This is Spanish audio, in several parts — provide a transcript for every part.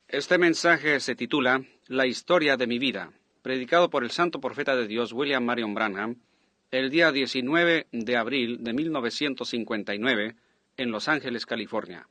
Este mensaje se titula La historia de mi vida, predicado por el santo profeta de Dios William Marion Branham el día 19 de abril de 1959 en Los Ángeles, California.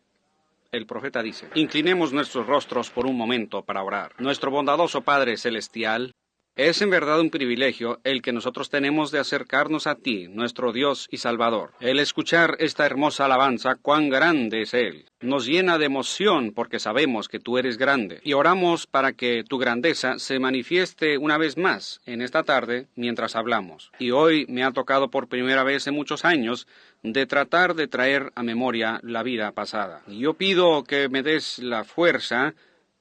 El profeta dice: Inclinemos nuestros rostros por un momento para orar. Nuestro bondadoso Padre Celestial, es en verdad un privilegio el que nosotros tenemos de acercarnos a ti, nuestro Dios y Salvador. El escuchar esta hermosa alabanza, cuán grande es Él, nos llena de emoción porque sabemos que tú eres grande. Y oramos para que tu grandeza se manifieste una vez más en esta tarde mientras hablamos. Y hoy me ha tocado por primera vez en muchos años de tratar de traer a memoria la vida pasada. Y yo pido que me des la fuerza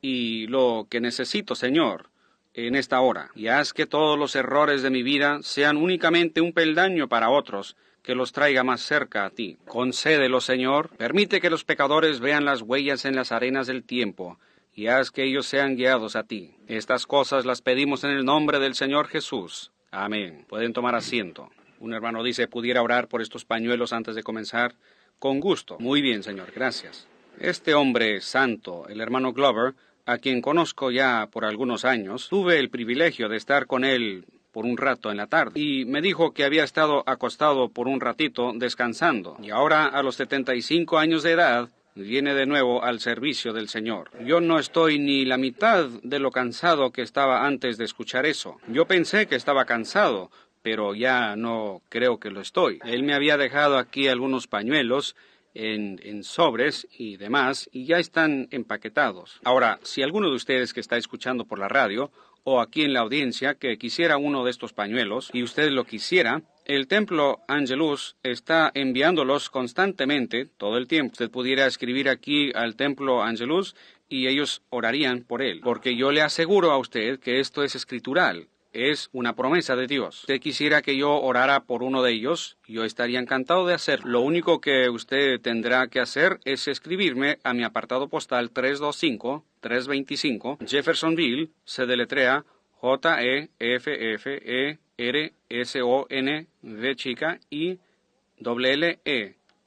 y lo que necesito, Señor, en esta hora, y haz que todos los errores de mi vida sean únicamente un peldaño para otros, que los traiga más cerca a ti. Concédelo, Señor. Permite que los pecadores vean las huellas en las arenas del tiempo, y haz que ellos sean guiados a ti. Estas cosas las pedimos en el nombre del Señor Jesús. Amén. Pueden tomar asiento. Un hermano dice, ¿pudiera orar por estos pañuelos antes de comenzar? Con gusto. Muy bien, Señor. Gracias. Este hombre santo, el hermano Glover, a quien conozco ya por algunos años, tuve el privilegio de estar con él por un rato en la tarde, y me dijo que había estado acostado por un ratito descansando, y ahora a los 75 años de edad viene de nuevo al servicio del Señor. Yo no estoy ni la mitad de lo cansado que estaba antes de escuchar eso. Yo pensé que estaba cansado, pero ya no creo que lo estoy. Él me había dejado aquí algunos pañuelos en sobres y demás, y ya están empaquetados. Ahora, si alguno de ustedes que está escuchando por la radio, o aquí en la audiencia, que quisiera uno de estos pañuelos, y usted lo quisiera, el Templo Angelus está enviándolos constantemente, todo el tiempo. Usted pudiera escribir aquí al Templo Angelus, y ellos orarían por él, porque yo le aseguro a usted que esto es escritural. Es una promesa de Dios. Si usted quisiera que yo orara por uno de ellos, yo estaría encantado de hacerlo. Lo único que usted tendrá que hacer es escribirme a mi apartado postal 325, Jeffersonville, se deletrea Jeffersonville,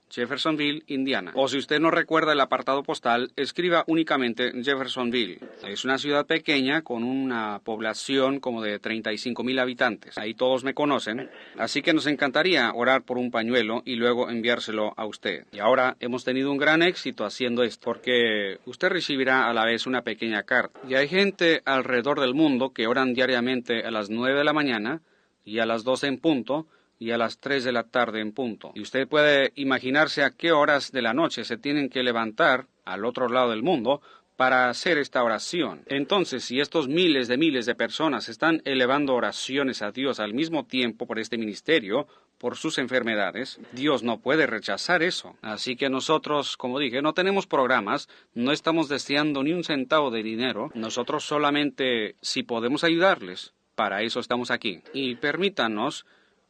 Jeffersonville, Indiana. O si usted no recuerda el apartado postal, escriba únicamente Jeffersonville. Es una ciudad pequeña con una población como de 35,000 habitantes. Ahí todos me conocen, así que nos encantaría orar por un pañuelo y luego enviárselo a usted. Y ahora hemos tenido un gran éxito haciendo esto, porque usted recibirá a la vez una pequeña carta. Y hay gente alrededor del mundo que oran diariamente a las 9 de la mañana y a las 12 en punto, y a las 3 de la tarde en punto. Y usted puede imaginarse a qué horas de la noche se tienen que levantar al otro lado del mundo para hacer esta oración. Entonces, si estos miles de personas están elevando oraciones a Dios al mismo tiempo por este ministerio, por sus enfermedades, Dios no puede rechazar eso. Así que nosotros, como dije, no tenemos programas, no estamos deseando ni un centavo de dinero. Nosotros solamente, si podemos ayudarles, para eso estamos aquí. Y permítanos.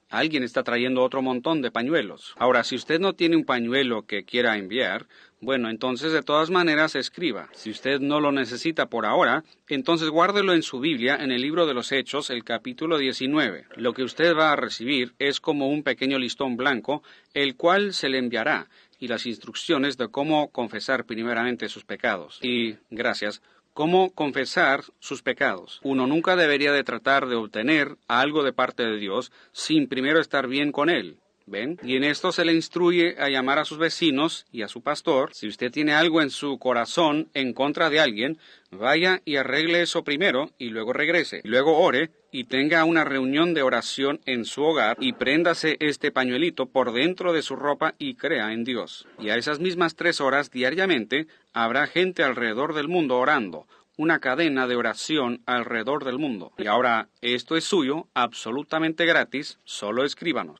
Alguien está trayendo otro montón de pañuelos. Ahora, si usted no tiene un pañuelo que quiera enviar, bueno, entonces de todas maneras escriba. Si usted no lo necesita por ahora, entonces guárdelo en su Biblia en el libro de los Hechos, el capítulo 19. Lo que usted va a recibir es como un pequeño listón blanco, el cual se le enviará, y las instrucciones de cómo confesar primeramente sus pecados. Y, gracias, cómo confesar sus pecados. Uno nunca debería de tratar de obtener algo de parte de Dios sin primero estar bien con Él. ¿Ven? Y en esto se le instruye a llamar a sus vecinos y a su pastor. Si usted tiene algo en su corazón en contra de alguien, vaya y arregle eso primero y luego regrese. Y luego ore y tenga una reunión de oración en su hogar y préndase este pañuelito por dentro de su ropa y crea en Dios. Y a esas mismas 3 horas diariamente habrá gente alrededor del mundo orando. Una cadena de oración alrededor del mundo. Y ahora, esto es suyo, absolutamente gratis, solo escríbanos.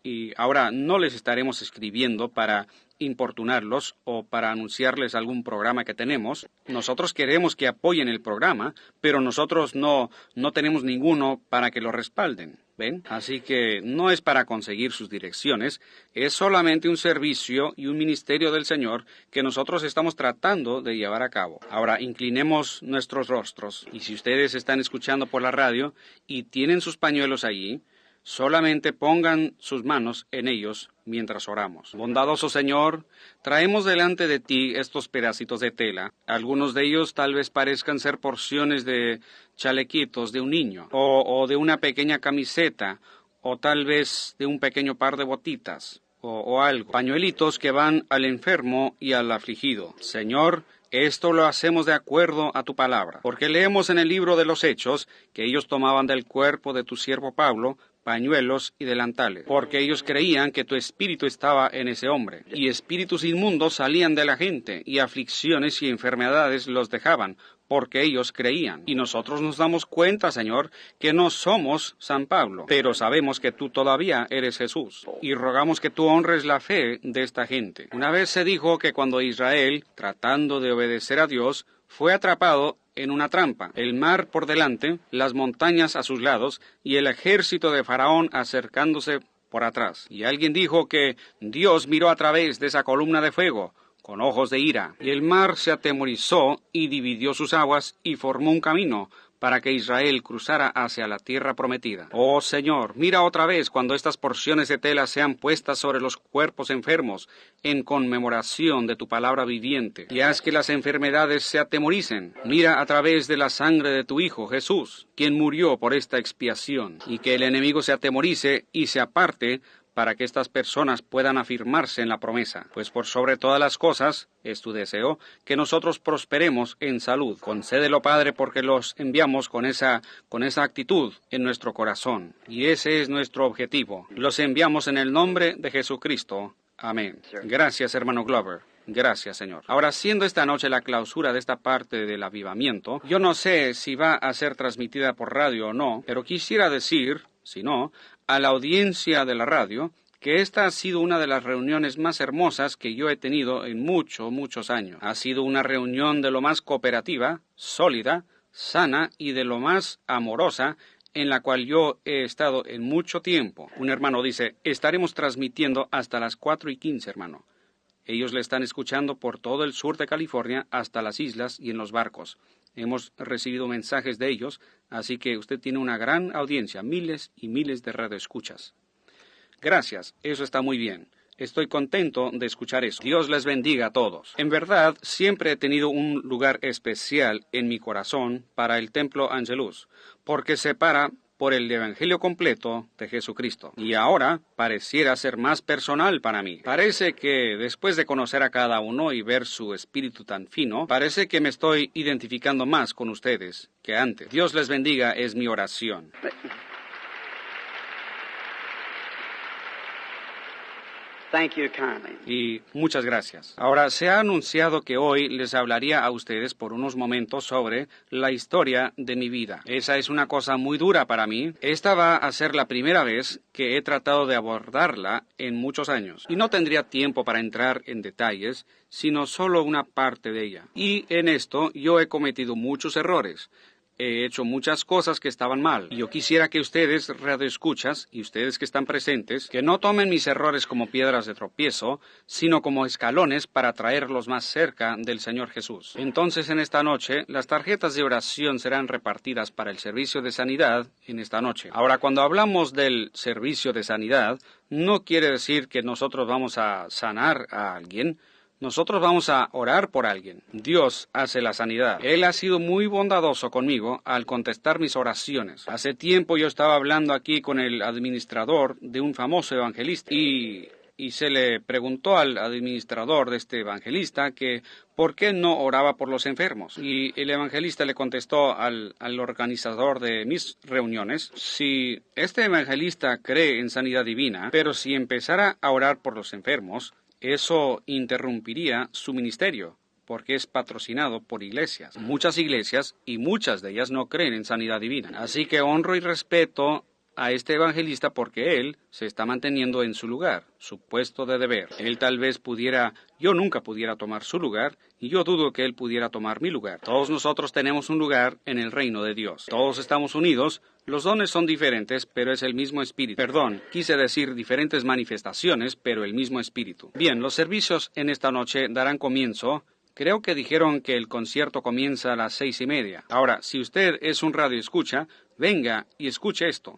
Y ahora no les estaremos escribiendo para importunarlos o para anunciarles algún programa que tenemos. Nosotros queremos que apoyen el programa, pero nosotros no tenemos ninguno para que lo respalden. ¿Ven? Así que no es para conseguir sus direcciones, es solamente un servicio y un ministerio del Señor que nosotros estamos tratando de llevar a cabo. Ahora, inclinemos nuestros rostros, y si ustedes están escuchando por la radio y tienen sus pañuelos allí, Solamente pongan sus manos en ellos mientras oramos. Bondadoso Señor, traemos delante de ti estos pedacitos de tela. Algunos de ellos tal vez parezcan ser porciones de chalequitos de un niño, o de una pequeña camiseta, o tal vez de un pequeño par de botitas, o algo. Pañuelitos que van al enfermo y al afligido. Señor, esto lo hacemos de acuerdo a tu palabra, porque leemos en el libro de los Hechos que ellos tomaban del cuerpo de tu siervo Pablo pañuelos y delantales, porque ellos creían que tu espíritu estaba en ese hombre, y espíritus inmundos salían de la gente, y aflicciones y enfermedades los dejaban, porque ellos creían. Y nosotros nos damos cuenta, Señor, que no somos San Pablo, pero sabemos que tú todavía eres Jesús, y rogamos que tú honres la fe de esta gente. Una vez se dijo que cuando Israel, tratando de obedecer a Dios, fue atrapado en una trampa, el mar por delante, las montañas a sus lados, y el ejército de Faraón acercándose por atrás. Y alguien dijo que Dios miró a través de esa columna de fuego, con ojos de ira, y el mar se atemorizó y dividió sus aguas y formó un camino para que Israel cruzara hacia la tierra prometida. Oh Señor, mira otra vez cuando estas porciones de tela sean puestas sobre los cuerpos enfermos en conmemoración de tu palabra viviente, y haz que las enfermedades se atemoricen. Mira a través de la sangre de tu Hijo Jesús, quien murió por esta expiación, y que el enemigo se atemorice y se aparte, para que estas personas puedan afirmarse en la promesa. Pues por sobre todas las cosas, es tu deseo, que nosotros prosperemos en salud. Concédelo, Padre, porque los enviamos con esa actitud en nuestro corazón. Y ese es nuestro objetivo. Los enviamos en el nombre de Jesucristo. Amén. Gracias, hermano Glover. Gracias, Señor. Ahora, siendo esta noche la clausura de esta parte del avivamiento, yo no sé si va a ser transmitida por radio o no, pero quisiera decir, si no, a la audiencia de la radio, que esta ha sido una de las reuniones más hermosas que yo he tenido en muchos años. Ha sido una reunión de lo más cooperativa, sólida, sana y de lo más amorosa en la cual yo he estado en mucho tiempo. Un hermano dice, estaremos transmitiendo hasta las 4:15, hermano. Ellos le están escuchando por todo el sur de California hasta las islas y en los barcos. Hemos recibido mensajes de ellos, así que usted tiene una gran audiencia, miles y miles de radioescuchas. Gracias, eso está muy bien. Estoy contento de escuchar eso. Dios les bendiga a todos. En verdad, siempre he tenido un lugar especial en mi corazón para el Templo Angelus, porque separa por el Evangelio completo de Jesucristo. Y ahora pareciera ser más personal para mí. Parece que después de conocer a cada uno y ver su espíritu tan fino, parece que me estoy identificando más con ustedes que antes. Dios les bendiga es mi oración. Thank you kindly. Y muchas gracias. Ahora, se ha anunciado que hoy les hablaría a ustedes por unos momentos sobre la historia de mi vida. Esa es una cosa muy dura para mí. Esta va a ser la primera vez que he tratado de abordarla en muchos años. Y no tendría tiempo para entrar en detalles, sino solo una parte de ella. Y en esto yo he cometido muchos errores. He hecho muchas cosas que estaban mal. Y yo quisiera que ustedes, radioescuchas, y ustedes que están presentes, que no tomen mis errores como piedras de tropiezo, sino como escalones para traerlos más cerca del Señor Jesús. Entonces, en esta noche, las tarjetas de oración serán repartidas para el servicio de sanidad en esta noche. Ahora, cuando hablamos del servicio de sanidad, no quiere decir que nosotros vamos a sanar a alguien. Nosotros vamos a orar por alguien. Dios hace la sanidad. Él ha sido muy bondadoso conmigo al contestar mis oraciones. Hace tiempo yo estaba hablando aquí con el administrador de un famoso evangelista y se le preguntó al administrador de este evangelista que por qué no oraba por los enfermos. Y el evangelista le contestó al organizador de mis reuniones, si este evangelista cree en sanidad divina, pero si empezara a orar por los enfermos, eso interrumpiría su ministerio, porque es patrocinado por iglesias. Muchas iglesias, y muchas de ellas no creen en sanidad divina. Así que honro y respeto a este evangelista porque él se está manteniendo en su lugar, su puesto de deber. Él tal vez yo nunca pudiera tomar su lugar, y yo dudo que él pudiera tomar mi lugar. Todos nosotros tenemos un lugar en el reino de Dios. Todos estamos unidos. Los dones son diferentes, pero es el mismo espíritu. Perdón, quise decir diferentes manifestaciones, pero el mismo espíritu. Bien, los servicios en esta noche darán comienzo. Creo que dijeron que el concierto comienza a las 6:30. Ahora, si usted es un radioescucha, venga y escuche esto.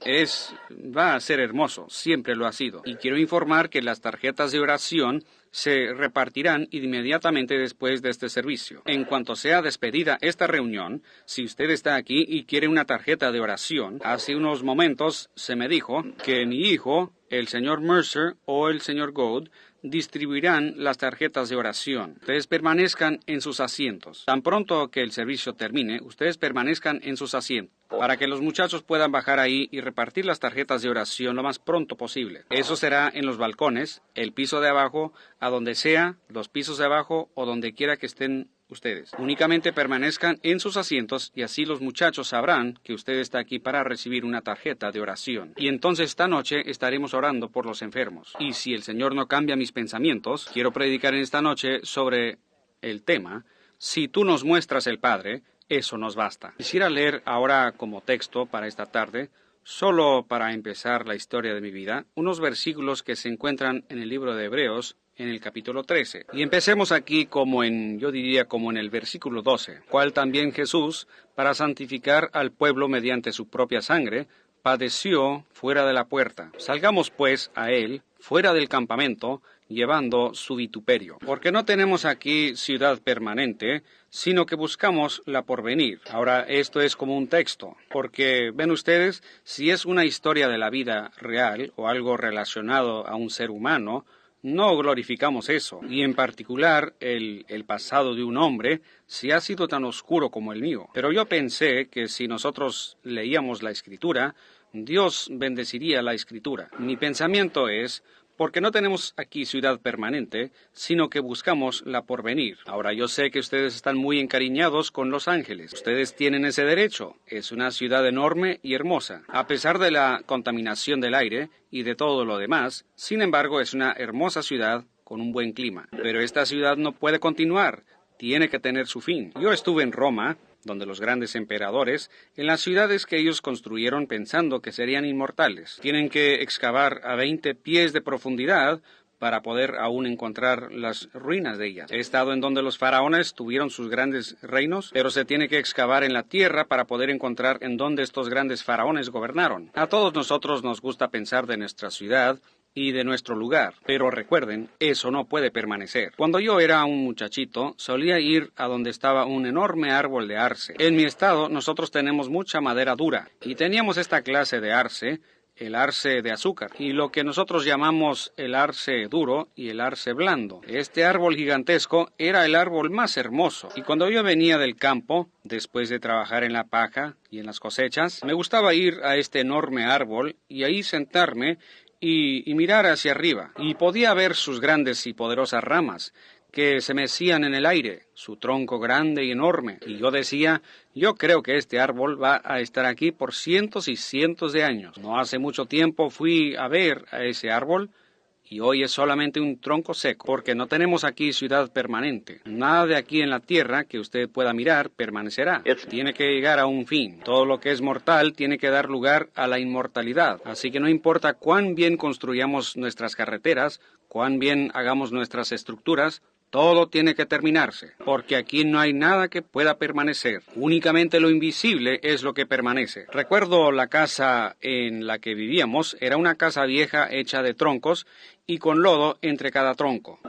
Va a ser hermoso, siempre lo ha sido. Y quiero informar que las tarjetas de oración se repartirán inmediatamente después de este servicio. En cuanto sea despedida esta reunión, si usted está aquí y quiere una tarjeta de oración, hace unos momentos se me dijo que mi hijo, el señor Mercer o el señor Gould, distribuirán las tarjetas de oración. Ustedes permanezcan en sus asientos. Tan pronto que el servicio termine, ustedes permanezcan en sus asientos para que los muchachos puedan bajar ahí y repartir las tarjetas de oración lo más pronto posible. Eso será en los balcones, el piso de abajo, a donde sea, los pisos de abajo o donde quiera que estén ustedes. Únicamente permanezcan en sus asientos y así los muchachos sabrán que usted está aquí para recibir una tarjeta de oración. Y entonces esta noche estaremos orando por los enfermos. Y si el Señor no cambia mis pensamientos, quiero predicar en esta noche sobre el tema, si tú nos muestras el Padre, eso nos basta. Quisiera leer ahora como texto para esta tarde, solo para empezar la historia de mi vida, unos versículos que se encuentran en el libro de Hebreos, en el capítulo 13. Y empecemos aquí yo diría como en el versículo 12, cual también Jesús, para santificar al pueblo mediante su propia sangre, padeció fuera de la puerta. Salgamos pues a él, fuera del campamento, llevando su vituperio. Porque no tenemos aquí ciudad permanente, sino que buscamos la porvenir. Ahora, esto es como un texto, porque, ven ustedes, si es una historia de la vida real, o algo relacionado a un ser humano, no glorificamos eso, y en particular el pasado de un hombre, si ha sido tan oscuro como el mío. Pero yo pensé que si nosotros leíamos la Escritura, Dios bendeciría la Escritura. Mi pensamiento es, porque no tenemos aquí ciudad permanente, sino que buscamos la porvenir. Ahora, yo sé que ustedes están muy encariñados con Los Ángeles. Ustedes tienen ese derecho. Es una ciudad enorme y hermosa. A pesar de la contaminación del aire y de todo lo demás, sin embargo, es una hermosa ciudad con un buen clima. Pero esta ciudad no puede continuar. Tiene que tener su fin. Yo estuve en Roma, donde los grandes emperadores, en las ciudades que ellos construyeron pensando que serían inmortales. Tienen que excavar a 20 pies de profundidad para poder aún encontrar las ruinas de ellas. He estado en donde los faraones tuvieron sus grandes reinos, pero se tiene que excavar en la tierra para poder encontrar en donde estos grandes faraones gobernaron. A todos nosotros nos gusta pensar de nuestra ciudad y de nuestro lugar. Pero recuerden, eso no puede permanecer. Cuando yo era un muchachito, solía ir a donde estaba un enorme árbol de arce. En mi estado, nosotros tenemos mucha madera dura, y teníamos esta clase de arce, el arce de azúcar, y lo que nosotros llamamos el arce duro y el arce blando. Este árbol gigantesco era el árbol más hermoso, y cuando yo venía del campo, después de trabajar en la paja y en las cosechas, me gustaba ir a este enorme árbol y ahí sentarme y mirar hacia arriba, y podía ver sus grandes y poderosas ramas que se mecían en el aire, su tronco grande y enorme, y yo decía, yo creo que este árbol va a estar aquí por cientos y cientos de años. No hace mucho tiempo fui a ver a ese árbol, y hoy es solamente un tronco seco, porque no tenemos aquí ciudad permanente. Nada de aquí en la tierra que usted pueda mirar permanecerá. Tiene que llegar a un fin. Todo lo que es mortal tiene que dar lugar a la inmortalidad. Así que no importa cuán bien construyamos nuestras carreteras, cuán bien hagamos nuestras estructuras, todo tiene que terminarse, porque aquí no hay nada que pueda permanecer. Únicamente lo invisible es lo que permanece. Recuerdo la casa en la que vivíamos, era una casa vieja hecha de troncos y con lodo entre cada tronco.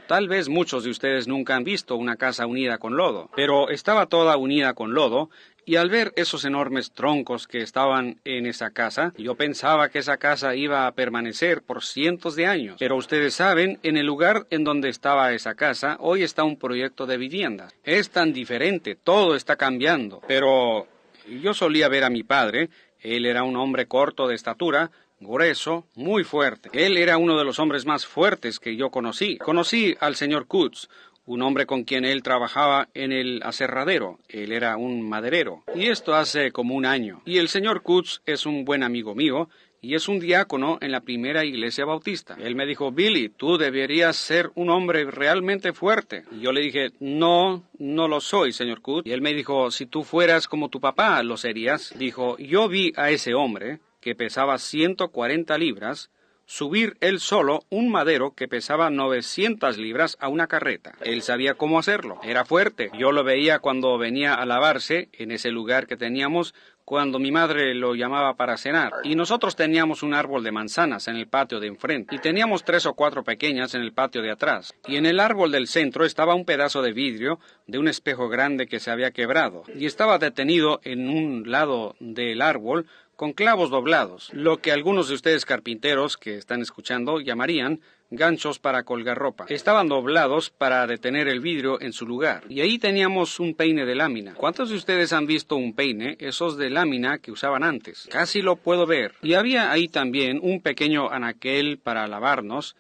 Tal vez muchos de ustedes nunca han visto una casa unida con lodo, pero estaba toda unida con lodo. Y al ver esos enormes troncos que estaban en esa casa, yo pensaba que esa casa iba a permanecer por cientos de años. Pero ustedes saben, en el lugar en donde estaba esa casa, hoy está un proyecto de vivienda. Es tan diferente, todo está cambiando. Pero yo solía ver a mi padre, él era un hombre corto de estatura, grueso, muy fuerte. Él era uno de los hombres más fuertes que yo conocí. Conocí al señor Kutz, un hombre con quien él trabajaba en el aserradero. Él era un maderero. Y esto hace como un año. Y el señor Kutz es un buen amigo mío y es un diácono en la primera iglesia bautista. Él me dijo, Billy, tú deberías ser un hombre realmente fuerte. Y yo le dije, no lo soy, señor Kutz. Y él me dijo, si tú fueras como tu papá, lo serías. Dijo, yo vi a ese hombre que pesaba 140 libras, subir él solo un madero que pesaba 900 libras a una carreta. Él sabía cómo hacerlo. Era fuerte. Yo lo veía cuando venía a lavarse en ese lugar que teníamos cuando mi madre lo llamaba para cenar. Y nosotros teníamos un árbol de manzanas en el patio de enfrente. Y teníamos 3 o 4 pequeñas en el patio de atrás. Y en el árbol del centro estaba un pedazo de vidrio de un espejo grande que se había quebrado. Y estaba detenido en un lado del árbol con clavos doblados, lo que algunos de ustedes carpinteros que están escuchando llamarían ganchos para colgar ropa. Estaban doblados para detener el vidrio en su lugar. Y ahí teníamos un peine de lámina. ¿Cuántos de ustedes han visto un peine? Esos de lámina que usaban antes. Casi lo puedo ver. Y había ahí también un pequeño anaquel para lavarnos.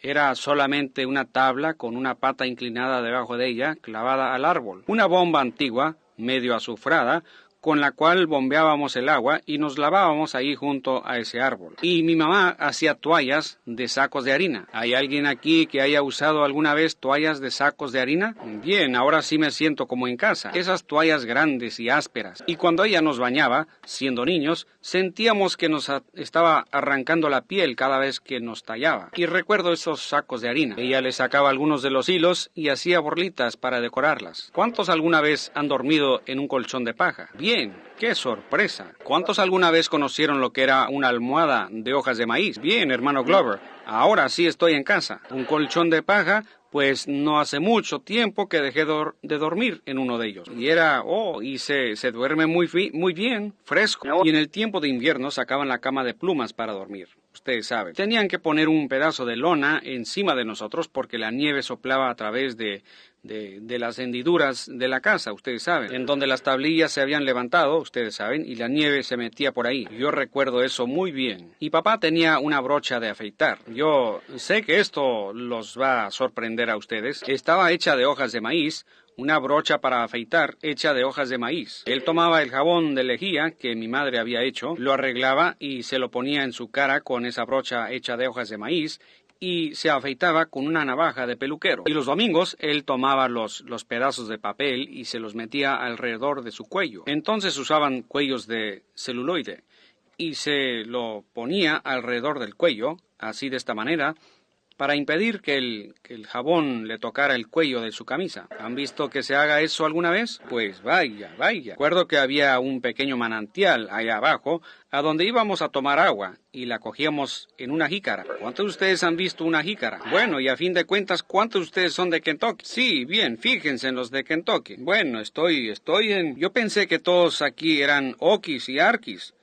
Era solamente una tabla con una pata inclinada debajo de ella, clavada al árbol. Una bomba antigua, medio azufrada, con la cual bombeábamos el agua y nos lavábamos ahí junto a ese árbol. Y mi mamá hacía toallas de sacos de harina. ¿Hay alguien aquí que haya usado alguna vez toallas de sacos de harina? Bien, ahora sí me siento como en casa. Esas toallas grandes y ásperas. Y cuando ella nos bañaba, siendo niños, sentíamos que nos estaba arrancando la piel cada vez que nos tallaba. Y recuerdo esos sacos de harina. Ella le sacaba algunos de los hilos y hacía borlitas para decorarlas. ¿Cuántos alguna vez han dormido en un colchón de paja? Bien, ¡qué sorpresa! ¿Cuántos alguna vez conocieron lo que era una almohada de hojas de maíz? Bien, hermano Glover, ahora sí estoy en casa. Un colchón de paja, pues no hace mucho tiempo que dejé de dormir en uno de ellos. Y se duerme muy bien, fresco. Y en el tiempo de invierno sacaban la cama de plumas para dormir. Ustedes saben. Tenían que poner un pedazo de lona encima de nosotros porque la nieve soplaba a través de las hendiduras de la casa, ustedes saben, en donde las tablillas se habían levantado, ustedes saben, y la nieve se metía por ahí. Yo recuerdo eso muy bien. Y papá tenía una brocha de afeitar. Yo sé que esto los va a sorprender a ustedes. Estaba hecha de hojas de maíz, una brocha para afeitar hecha de hojas de maíz. Él tomaba el jabón de lejía que mi madre había hecho, lo arreglaba y se lo ponía en su cara con esa brocha hecha de hojas de maíz y se afeitaba con una navaja de peluquero. Y los domingos él tomaba los pedazos de papel y se los metía alrededor de su cuello. Entonces usaban cuellos de celuloide y se lo ponía alrededor del cuello, así de esta manera, para impedir que el jabón le tocara el cuello de su camisa. ¿Han visto que se haga eso alguna vez? Pues vaya. Recuerdo que había un pequeño manantial allá abajo, a donde íbamos a tomar agua, y la cogíamos en una jícara. ¿Cuántos de ustedes han visto una jícara? Bueno, y a fin de cuentas, ¿cuántos de ustedes son de Kentucky? Sí, bien, fíjense en los de Kentucky. Bueno, yo pensé que todos aquí eran Okies y Arkies.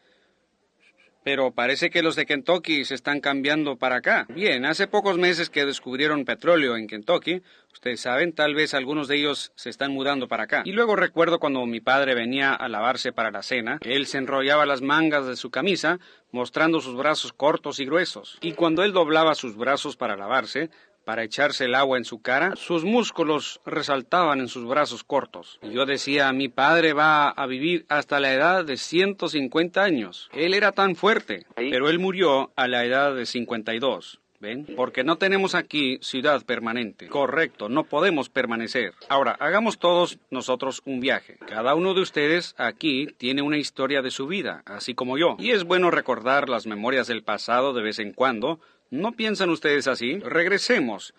Pero parece que los de Kentucky se están cambiando para acá. Bien, hace pocos meses que descubrieron petróleo en Kentucky, ustedes saben, tal vez algunos de ellos se están mudando para acá. Y luego recuerdo cuando mi padre venía a lavarse para la cena, él se enrollaba las mangas de su camisa, mostrando sus brazos cortos y gruesos. Y cuando él doblaba sus brazos para lavarse, para echarse el agua en su cara, sus músculos resaltaban en sus brazos cortos. Y yo decía, mi padre va a vivir hasta la edad de 150 años. Él era tan fuerte, pero él murió a la edad de 52. ¿Ven? Porque no tenemos aquí ciudad permanente. Correcto, no podemos permanecer. Ahora, hagamos todos nosotros un viaje. Cada uno de ustedes aquí tiene una historia de su vida, así como yo. Y es bueno recordar las memorias del pasado de vez en cuando. ¿No piensan ustedes así? Regresemos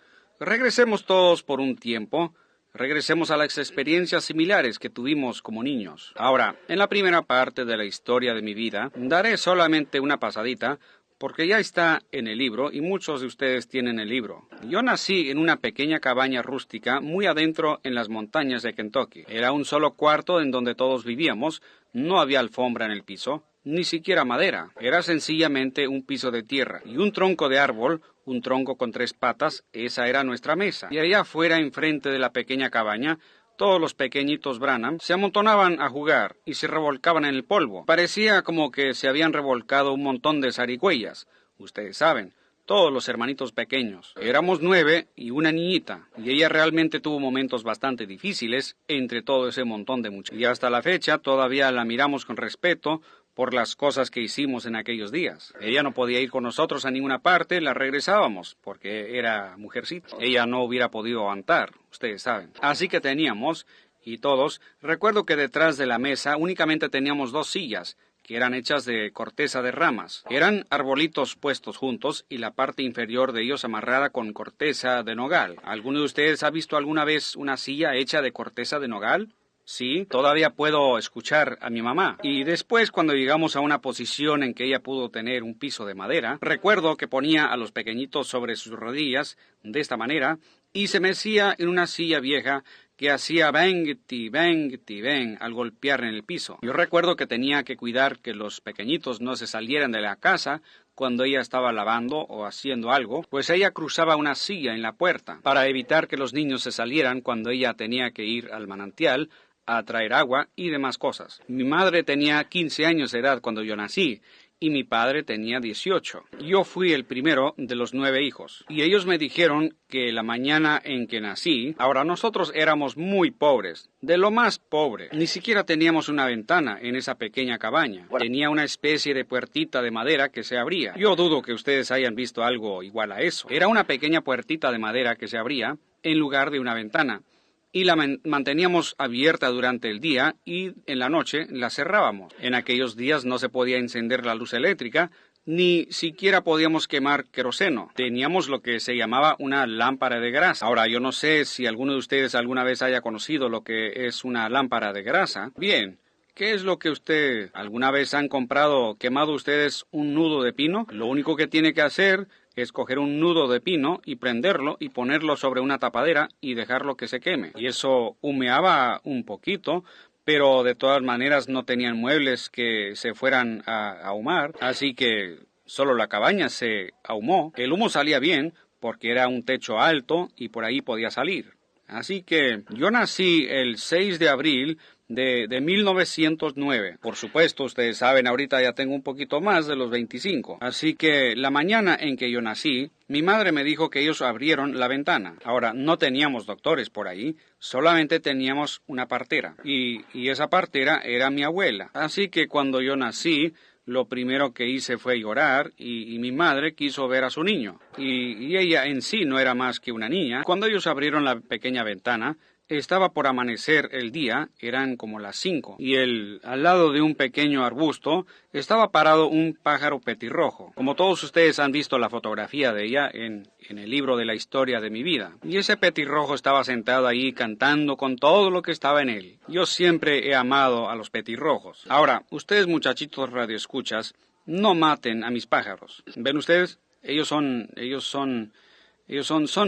todos por un tiempo. Regresemos a las experiencias similares que tuvimos como niños. Ahora, en la primera parte de la historia de mi vida, daré solamente una pasadita, porque ya está en el libro y muchos de ustedes tienen el libro. Yo nací en una pequeña cabaña rústica muy adentro en las montañas de Kentucky. Era un solo cuarto en donde todos vivíamos, no había alfombra en el piso, ni siquiera madera. Era sencillamente un piso de tierra y un tronco de árbol, un tronco con 3 patas, esa era nuestra mesa. Y allá afuera, enfrente de la pequeña cabaña, todos los pequeñitos Branham se amontonaban a jugar y se revolcaban en el polvo. Parecía como que se habían revolcado un montón de zarigüeyas. Ustedes saben, todos los hermanitos pequeños. Éramos 9 y una niñita, y ella realmente tuvo momentos bastante difíciles entre todo ese montón de muchachos. Y hasta la fecha todavía la miramos con respeto por las cosas que hicimos en aquellos días. Ella no podía ir con nosotros a ninguna parte, la regresábamos, porque era mujercita. Ella no hubiera podido aguantar, ustedes saben. Así que teníamos, y todos, recuerdo que detrás de la mesa únicamente teníamos 2 sillas, que eran hechas de corteza de ramas. Eran arbolitos puestos juntos y la parte inferior de ellos amarrada con corteza de nogal. ¿Alguno de ustedes ha visto alguna vez una silla hecha de corteza de nogal? Sí, todavía puedo escuchar a mi mamá. Y después, cuando llegamos a una posición en que ella pudo tener un piso de madera, recuerdo que ponía a los pequeñitos sobre sus rodillas de esta manera y se mecía en una silla vieja que hacía bang-ti, bang-ti, bang al golpear en el piso. Yo recuerdo que tenía que cuidar que los pequeñitos no se salieran de la casa cuando ella estaba lavando o haciendo algo, pues ella cruzaba una silla en la puerta para evitar que los niños se salieran cuando ella tenía que ir al manantial a traer agua y demás cosas. Mi madre tenía 15 años de edad cuando yo nací, y mi padre tenía 18. Yo fui el primero de los 9 hijos. Y ellos me dijeron que la mañana en que nací, ahora nosotros éramos muy pobres, de lo más pobre. Ni siquiera teníamos una ventana en esa pequeña cabaña. Tenía una especie de puertita de madera que se abría. Yo dudo que ustedes hayan visto algo igual a eso. Era una pequeña puertita de madera que se abría en lugar de una ventana. Y la manteníamos abierta durante el día y en la noche la cerrábamos. En aquellos días no se podía encender la luz eléctrica, ni siquiera podíamos quemar queroseno. Teníamos lo que se llamaba una lámpara de grasa. Ahora, yo no sé si alguno de ustedes alguna vez haya conocido lo que es una lámpara de grasa. Bien. ¿Qué es lo que usted alguna vez han comprado, quemado ustedes un nudo de pino? Lo único que tiene que hacer es coger un nudo de pino y prenderlo y ponerlo sobre una tapadera y dejarlo que se queme. Y eso humeaba un poquito, pero de todas maneras no tenían muebles que se fueran a ahumar, así que solo la cabaña se ahumó. El humo salía bien porque era un techo alto y por ahí podía salir. Así que yo nací el 6 de abril de 1909. Por supuesto, ustedes saben, ahorita ya tengo un poquito más de los 25. Así que la mañana en que yo nací, mi madre me dijo que ellos abrieron la ventana. Ahora, no teníamos doctores por ahí, solamente teníamos una partera. Y esa partera era mi abuela. Así que cuando yo nací, lo primero que hice fue llorar y mi madre quiso ver a su niño. Y ella en sí no era más que una niña. Cuando ellos abrieron la pequeña ventana, estaba por amanecer el día, eran como las 5, y al lado de un pequeño arbusto estaba parado un pájaro petirrojo. Como todos ustedes han visto la fotografía de ella en el libro de la historia de mi vida. Y ese petirrojo estaba sentado ahí cantando con todo lo que estaba en él. Yo siempre he amado a los petirrojos. Ahora, ustedes muchachitos radioescuchas, no maten a mis pájaros. ¿Ven ustedes? Ellos son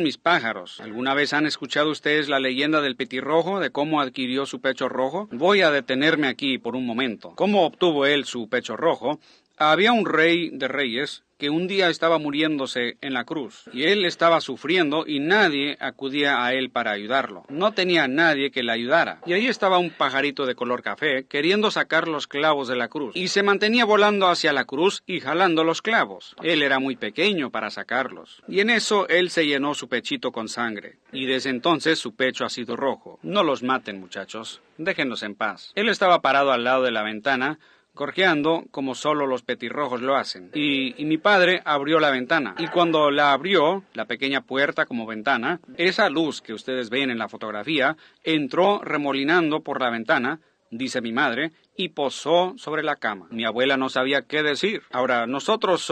mis pájaros. ¿Alguna vez han escuchado ustedes la leyenda del petirrojo, de cómo adquirió su pecho rojo? Voy a detenerme aquí por un momento. ¿Cómo obtuvo él su pecho rojo? Había un rey de reyes que un día estaba muriéndose en la cruz, y él estaba sufriendo y nadie acudía a él para ayudarlo. No tenía nadie que le ayudara. Y ahí estaba un pajarito de color café queriendo sacar los clavos de la cruz, y se mantenía volando hacia la cruz y jalando los clavos. Él era muy pequeño para sacarlos. Y en eso él se llenó su pechito con sangre, y desde entonces su pecho ha sido rojo. No los maten, muchachos. Déjenlos en paz. Él estaba parado al lado de la ventana, gorjeando como solo los petirrojos lo hacen. Y mi padre abrió la ventana. Y cuando la abrió, la pequeña puerta como ventana, esa luz que ustedes ven en la fotografía entró remolinando por la ventana, dice mi madre, y posó sobre la cama. Mi abuela no sabía qué decir. Ahora, nosotros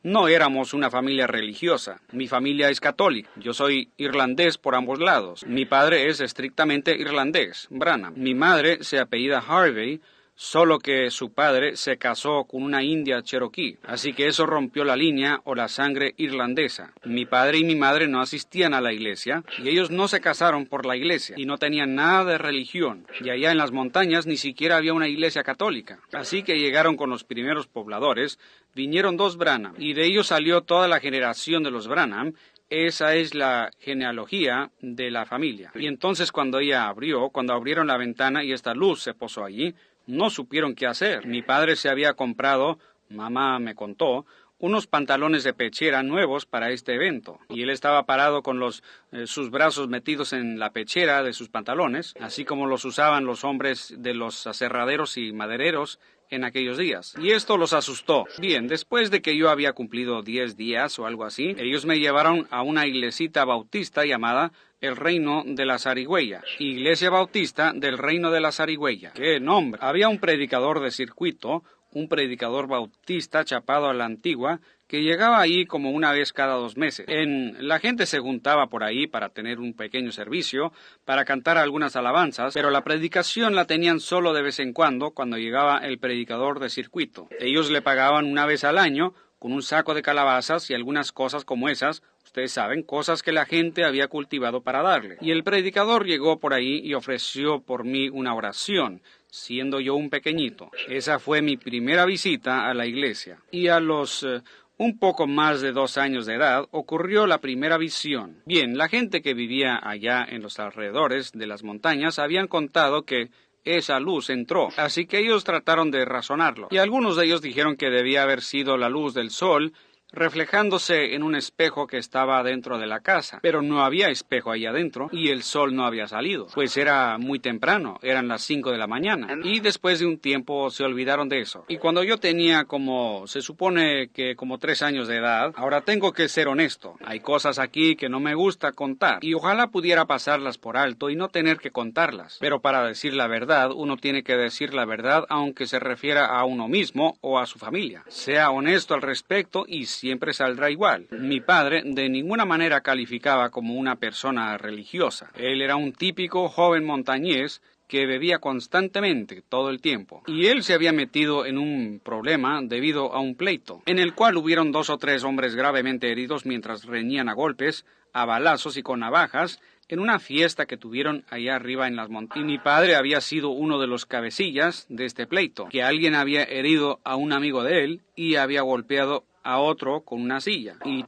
no éramos una familia religiosa. Mi familia es católica. Yo soy irlandés por ambos lados. Mi padre es estrictamente irlandés, Branham. Mi madre se apellida Harvey, solo que su padre se casó con una india cherokee, así que eso rompió la línea o la sangre irlandesa. Mi padre y mi madre no asistían a la iglesia, y ellos no se casaron por la iglesia, y no tenían nada de religión, y allá en las montañas ni siquiera había una iglesia católica. Así que llegaron con los primeros pobladores, vinieron 2 Branham, y de ellos salió toda la generación de los Branham. Esa es la genealogía de la familia. Y entonces cuando abrieron la ventana y esta luz se posó allí, no supieron qué hacer. Mi padre se había comprado, mamá me contó, unos pantalones de pechera nuevos para este evento. Y él estaba parado con sus brazos metidos en la pechera de sus pantalones, así como los usaban los hombres de los aserraderos y madereros en aquellos días. Y esto los asustó. Bien, después de que yo había cumplido 10 días o algo así, ellos me llevaron a una iglesita bautista llamada el Reino de la Zarigüeya. Iglesia Bautista del Reino de la Zarigüeya. ¡Qué nombre! Había un predicador de circuito, un predicador bautista chapado a la antigua, que llegaba ahí como una vez cada 2 meses. La gente se juntaba por ahí para tener un pequeño servicio, para cantar algunas alabanzas, pero la predicación la tenían solo de vez en cuando llegaba el predicador de circuito. Ellos le pagaban una vez al año, con un saco de calabazas y algunas cosas como esas, ustedes saben, cosas que la gente había cultivado para darle. Y el predicador llegó por ahí y ofreció por mí una oración, siendo yo un pequeñito. Esa fue mi primera visita a la iglesia. Y a los un poco más de 2 años de edad, ocurrió la primera visión. Bien, la gente que vivía allá en los alrededores de las montañas habían contado que esa luz entró, así que ellos trataron de razonarlo. Y algunos de ellos dijeron que debía haber sido la luz del sol, reflejándose en un espejo que estaba dentro de la casa. Pero no había espejo ahí adentro y el sol no había salido, pues era muy temprano, eran las 5 de la mañana. Y después de un tiempo se olvidaron de eso. Y cuando yo tenía se supone que como 3 años de edad, ahora tengo que ser honesto, hay cosas aquí que no me gusta contar, y ojalá pudiera pasarlas por alto y no tener que contarlas. Pero para decir la verdad, uno tiene que decir la verdad aunque se refiera a uno mismo o a su familia. Sea honesto al respecto y siempre saldrá igual. Mi padre de ninguna manera calificaba como una persona religiosa. Él era un típico joven montañés que bebía constantemente todo el tiempo. Y él se había metido en un problema debido a un pleito, en el cual hubieron 2 o 3 hombres gravemente heridos mientras reñían a golpes, a balazos y con navajas, en una fiesta que tuvieron allá arriba en las montañas. Y mi padre había sido uno de los cabecillas de este pleito, que alguien había herido a un amigo de él y había golpeado a otro con una silla. Y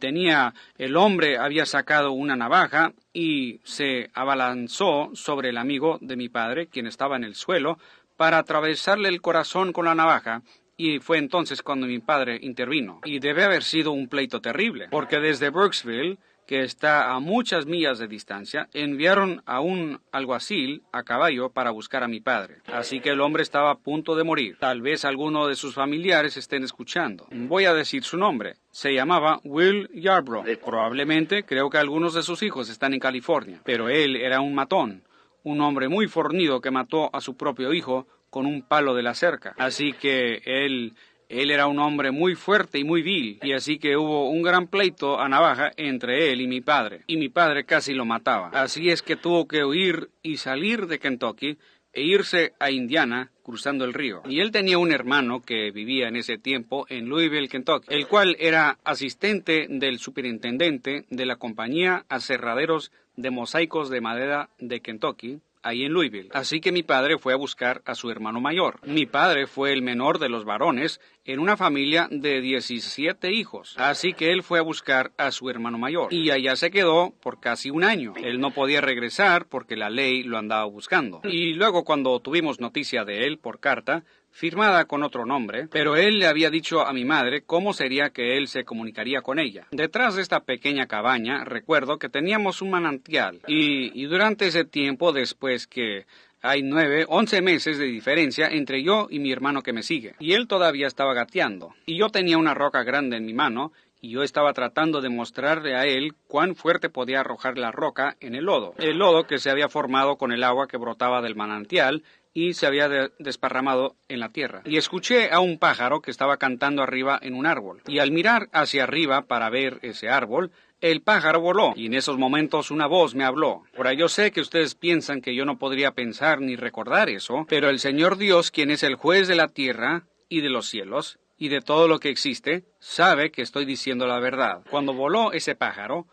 el hombre había sacado una navaja y se abalanzó sobre el amigo de mi padre, quien estaba en el suelo, para atravesarle el corazón con la navaja. Y fue entonces cuando mi padre intervino. Y debe haber sido un pleito terrible, porque desde Brooksville, que está a muchas millas de distancia, enviaron a un alguacil a caballo para buscar a mi padre. Así que el hombre estaba a punto de morir. Tal vez alguno de sus familiares estén escuchando. Voy a decir su nombre. Se llamaba Will Yarbrough. Probablemente, creo que algunos de sus hijos están en California. Pero él era un matón, un hombre muy fornido que mató a su propio hijo con un palo de la cerca. Así que él era un hombre muy fuerte y muy vil, y así que hubo un gran pleito a navaja entre él y mi padre casi lo mataba. Así es que tuvo que huir y salir de Kentucky e irse a Indiana cruzando el río. Y él tenía un hermano que vivía en ese tiempo en Louisville, Kentucky, el cual era asistente del superintendente de la compañía Aserraderos de Mosaicos de Madera de Kentucky, ahí en Louisville. Así que mi padre fue a buscar a su hermano mayor. Mi padre fue el menor de los varones en una familia de 17 hijos. Así que él fue a buscar a su hermano mayor. Y allá se quedó por casi 1 año. Él no podía regresar porque la ley lo andaba buscando. Y luego cuando tuvimos noticia de él por carta, firmada con otro nombre, pero él le había dicho a mi madre cómo sería que él se comunicaría con ella. Detrás de esta pequeña cabaña, recuerdo que teníamos un manantial, y durante ese tiempo, después que hay 11 meses de diferencia entre yo y mi hermano que me sigue, y él todavía estaba gateando, y yo tenía una roca grande en mi mano, y yo estaba tratando de mostrarle a él cuán fuerte podía arrojar la roca en el lodo que se había formado con el agua que brotaba del manantial y se había desparramado en la tierra. Y escuché a un pájaro que estaba cantando arriba en un árbol. Y al mirar hacia arriba para ver ese árbol, el pájaro voló. Y en esos momentos una voz me habló. Ahora yo sé que ustedes piensan que yo no podría pensar ni recordar eso, pero el Señor Dios, quien es el juez de la tierra y de los cielos, y de todo lo que existe, sabe que estoy diciendo la verdad. Cuando voló ese pájaro,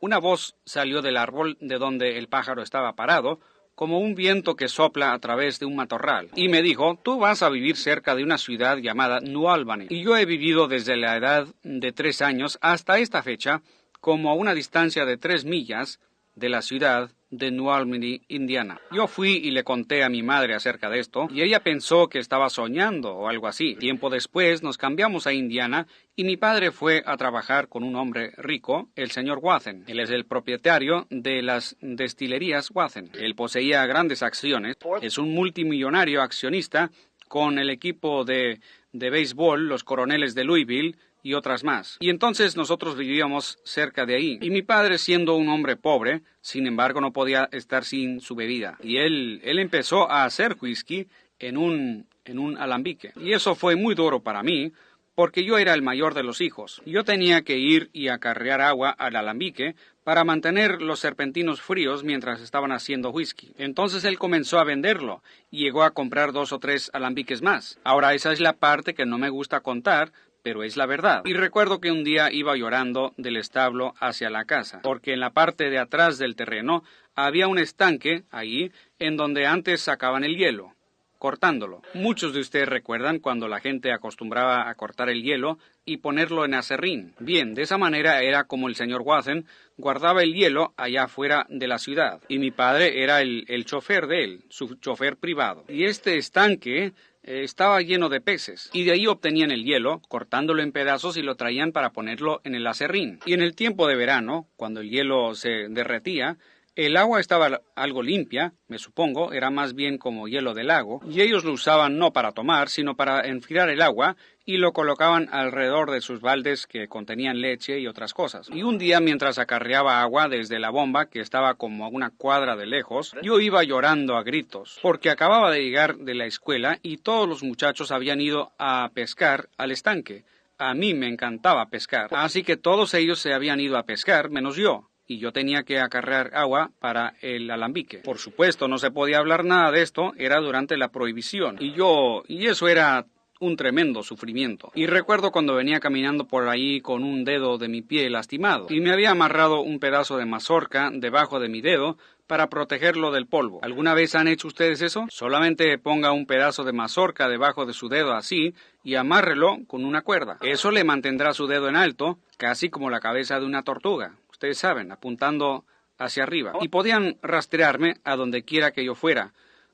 una voz salió del árbol de donde el pájaro estaba parado, como un viento que sopla a través de un matorral, y me dijo: tú vas a vivir cerca de una ciudad llamada New Albany, y yo he vivido desde la edad de 3 años hasta esta fecha, como a una distancia de 3 millas de la ciudad de New Albany, Indiana. Yo fui y le conté a mi madre acerca de esto, y ella pensó que estaba soñando o algo así. Tiempo después nos cambiamos a Indiana, y mi padre fue a trabajar con un hombre rico, el señor Wathen. Él es el propietario de las destilerías Wathen. Él poseía grandes acciones, es un multimillonario accionista con el equipo de béisbol, los Coroneles de Louisville, y otras más. Y entonces nosotros vivíamos cerca de ahí. Y mi padre, siendo un hombre pobre, sin embargo no podía estar sin su bebida. Y él empezó a hacer whisky en en un alambique. Y eso fue muy duro para mí, porque yo era el mayor de los hijos. Yo tenía que ir y acarrear agua al alambique para mantener los serpentinos fríos mientras estaban haciendo whisky. Entonces él comenzó a venderlo y llegó a comprar 2 o 3 alambiques más. Ahora esa es la parte que no me gusta contar, pero es la verdad. Y recuerdo que un día iba llorando del establo hacia la casa, porque en la parte de atrás del terreno había un estanque allí en donde antes sacaban el hielo, cortándolo. Muchos de ustedes recuerdan cuando la gente acostumbraba a cortar el hielo y ponerlo en aserrín. Bien, de esa manera era como el señor Watson guardaba el hielo allá afuera de la ciudad. Y mi padre era el chofer de él, su chofer privado. Y este estanque estaba lleno de peces, y de ahí obtenían el hielo, cortándolo en pedazos y lo traían para ponerlo en el aserrín. Y en el tiempo de verano, cuando el hielo se derretía, el agua estaba algo limpia, me supongo, era más bien como hielo de lago, y ellos lo usaban no para tomar, sino para enfriar el agua, y lo colocaban alrededor de sus baldes que contenían leche y otras cosas. Y un día, mientras acarreaba agua desde la bomba, que estaba como a una cuadra de lejos, yo iba llorando a gritos, porque acababa de llegar de la escuela y todos los muchachos habían ido a pescar al estanque. A mí me encantaba pescar, así que todos ellos se habían ido a pescar, menos yo. Y yo tenía que acarrear agua para el alambique. Por supuesto, no se podía hablar nada de esto, era durante la prohibición. Y eso era un tremendo sufrimiento. Y recuerdo cuando venía caminando por ahí con un dedo de mi pie lastimado, y me había amarrado un pedazo de mazorca debajo de mi dedo para protegerlo del polvo. ¿Alguna vez han hecho ustedes eso? Solamente ponga un pedazo de mazorca debajo de su dedo así, y amárrelo con una cuerda. Eso le mantendrá su dedo en alto, casi como la cabeza de una tortuga. Ustedes saben, apuntando hacia arriba. Y podían rastrearme a donde quiera que yo fuera,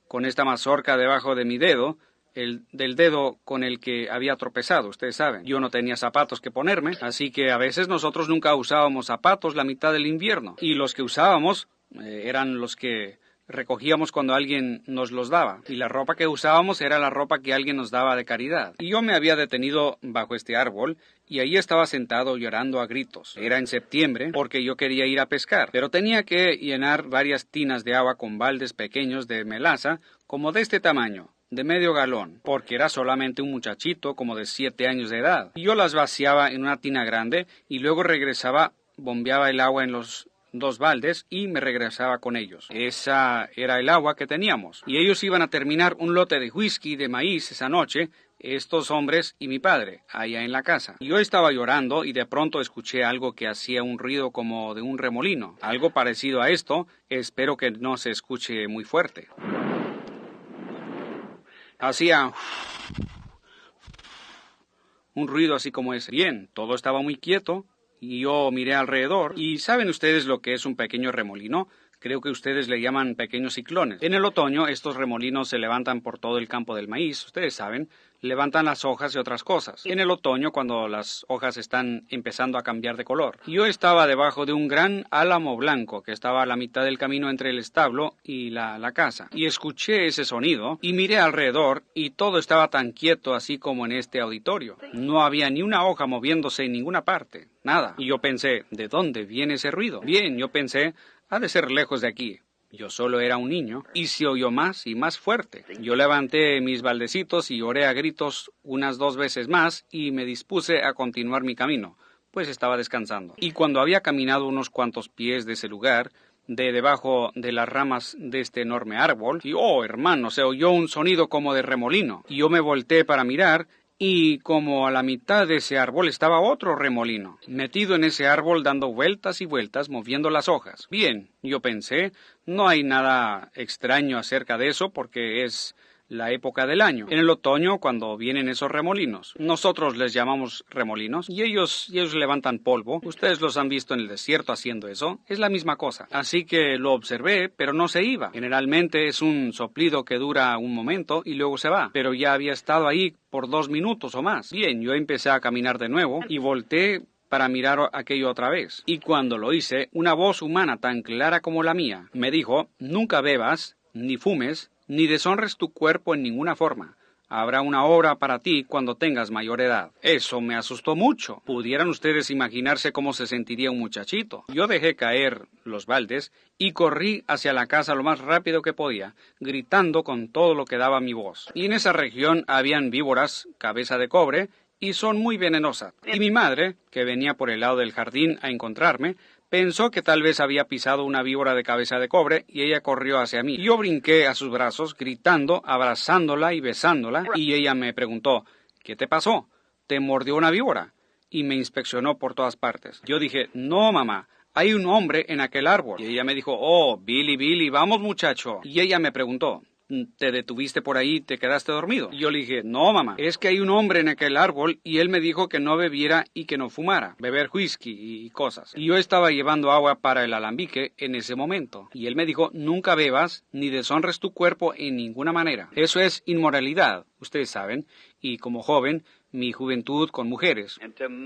con esta mazorca debajo de mi dedo, del dedo con el que había tropezado, ustedes saben. Yo no tenía zapatos que ponerme, así que a veces nosotros nunca usábamos zapatos la mitad del invierno. Y los que usábamos eran los que recogíamos cuando alguien nos los daba, y la ropa que usábamos era la ropa que alguien nos daba de caridad. Y yo me había detenido bajo este árbol, y ahí estaba sentado llorando a gritos. Era en septiembre, porque yo quería ir a pescar, pero tenía que llenar varias tinas de agua con baldes pequeños de melaza, como de este tamaño, de medio galón, porque era solamente un muchachito como de 7 años de edad. Y yo las vaciaba en una tina grande, y luego regresaba, bombeaba el agua en los 2 baldes y me regresaba con ellos. Esa era el agua que teníamos. Y ellos iban a terminar un lote de whisky de maíz esa noche, estos hombres y mi padre, allá en la casa. Yo estaba llorando y de pronto escuché algo que hacía un ruido como de un remolino. Algo parecido a esto, espero que no se escuche muy fuerte. Hacía un ruido así como ese. Bien, todo estaba muy quieto. Y yo miré alrededor, y ¿saben ustedes lo que es un pequeño remolino? Creo que ustedes le llaman pequeños ciclones. En el otoño, estos remolinos se levantan por todo el campo del maíz, ustedes saben, levantan las hojas y otras cosas. En el otoño, cuando las hojas están empezando a cambiar de color. Yo estaba debajo de un gran álamo blanco que estaba a la mitad del camino entre el establo y la casa. Y escuché ese sonido, y miré alrededor, y todo estaba tan quieto así como en este auditorio. No había ni una hoja moviéndose en ninguna parte. Nada. Y yo pensé, ¿de dónde viene ese ruido? Bien, yo pensé, ha de ser lejos de aquí. Yo solo era un niño, y se oyó más y más fuerte. Yo levanté mis baldecitos y oré a gritos unas 2 veces más, y me dispuse a continuar mi camino, pues estaba descansando. Y cuando había caminado unos cuantos pies de ese lugar, de debajo de las ramas de este enorme árbol, y oh, hermano, se oyó un sonido como de remolino. Y yo me volteé para mirar, y como a la mitad de ese árbol estaba otro remolino, metido en ese árbol dando vueltas y vueltas, moviendo las hojas. Bien, yo pensé, no hay nada extraño acerca de eso porque es la época del año. En el otoño, cuando vienen esos remolinos, nosotros les llamamos remolinos, y ellos levantan polvo. Ustedes los han visto en el desierto haciendo eso. Es la misma cosa. Así que lo observé, pero no se iba. Generalmente es un soplido que dura un momento y luego se va. Pero ya había estado ahí por 2 minutos o más. Bien, yo empecé a caminar de nuevo y volteé para mirar aquello otra vez. Y cuando lo hice, una voz humana tan clara como la mía me dijo, nunca bebas, ni fumes, ni deshonres tu cuerpo en ninguna forma. habrá una obra para ti cuando tengas mayor edad. Eso me asustó mucho. Pudieran ustedes imaginarse cómo se sentiría un muchachito. Yo dejé caer los baldes y corrí hacia la casa lo más rápido que podía, gritando con todo lo que daba mi voz. Y en esa región habían víboras, cabeza de cobre, y son muy venenosas. Y mi madre, que venía por el lado del jardín a encontrarme, pensó que tal vez había pisado una víbora de cabeza de cobre y ella corrió hacia mí. Yo brinqué a sus brazos, gritando, abrazándola y besándola, y ella me preguntó, ¿qué te pasó? ¿Te mordió una víbora? Y me inspeccionó por todas partes. Yo dije, no, mamá, hay un hombre en aquel árbol. Y ella me dijo, oh, Billy, Billy, vamos muchacho. Y ella me preguntó, ¿te detuviste por ahí y te quedaste dormido? Y yo le dije, no, mamá, es que hay un hombre en aquel árbol y él me dijo que no bebiera y que no fumara, beber whisky y cosas. Y yo estaba llevando agua para el alambique en ese momento. Y él me dijo, nunca bebas ni deshonres tu cuerpo en ninguna manera. Eso es inmoralidad, ustedes saben. Y como joven, mi juventud con mujeres.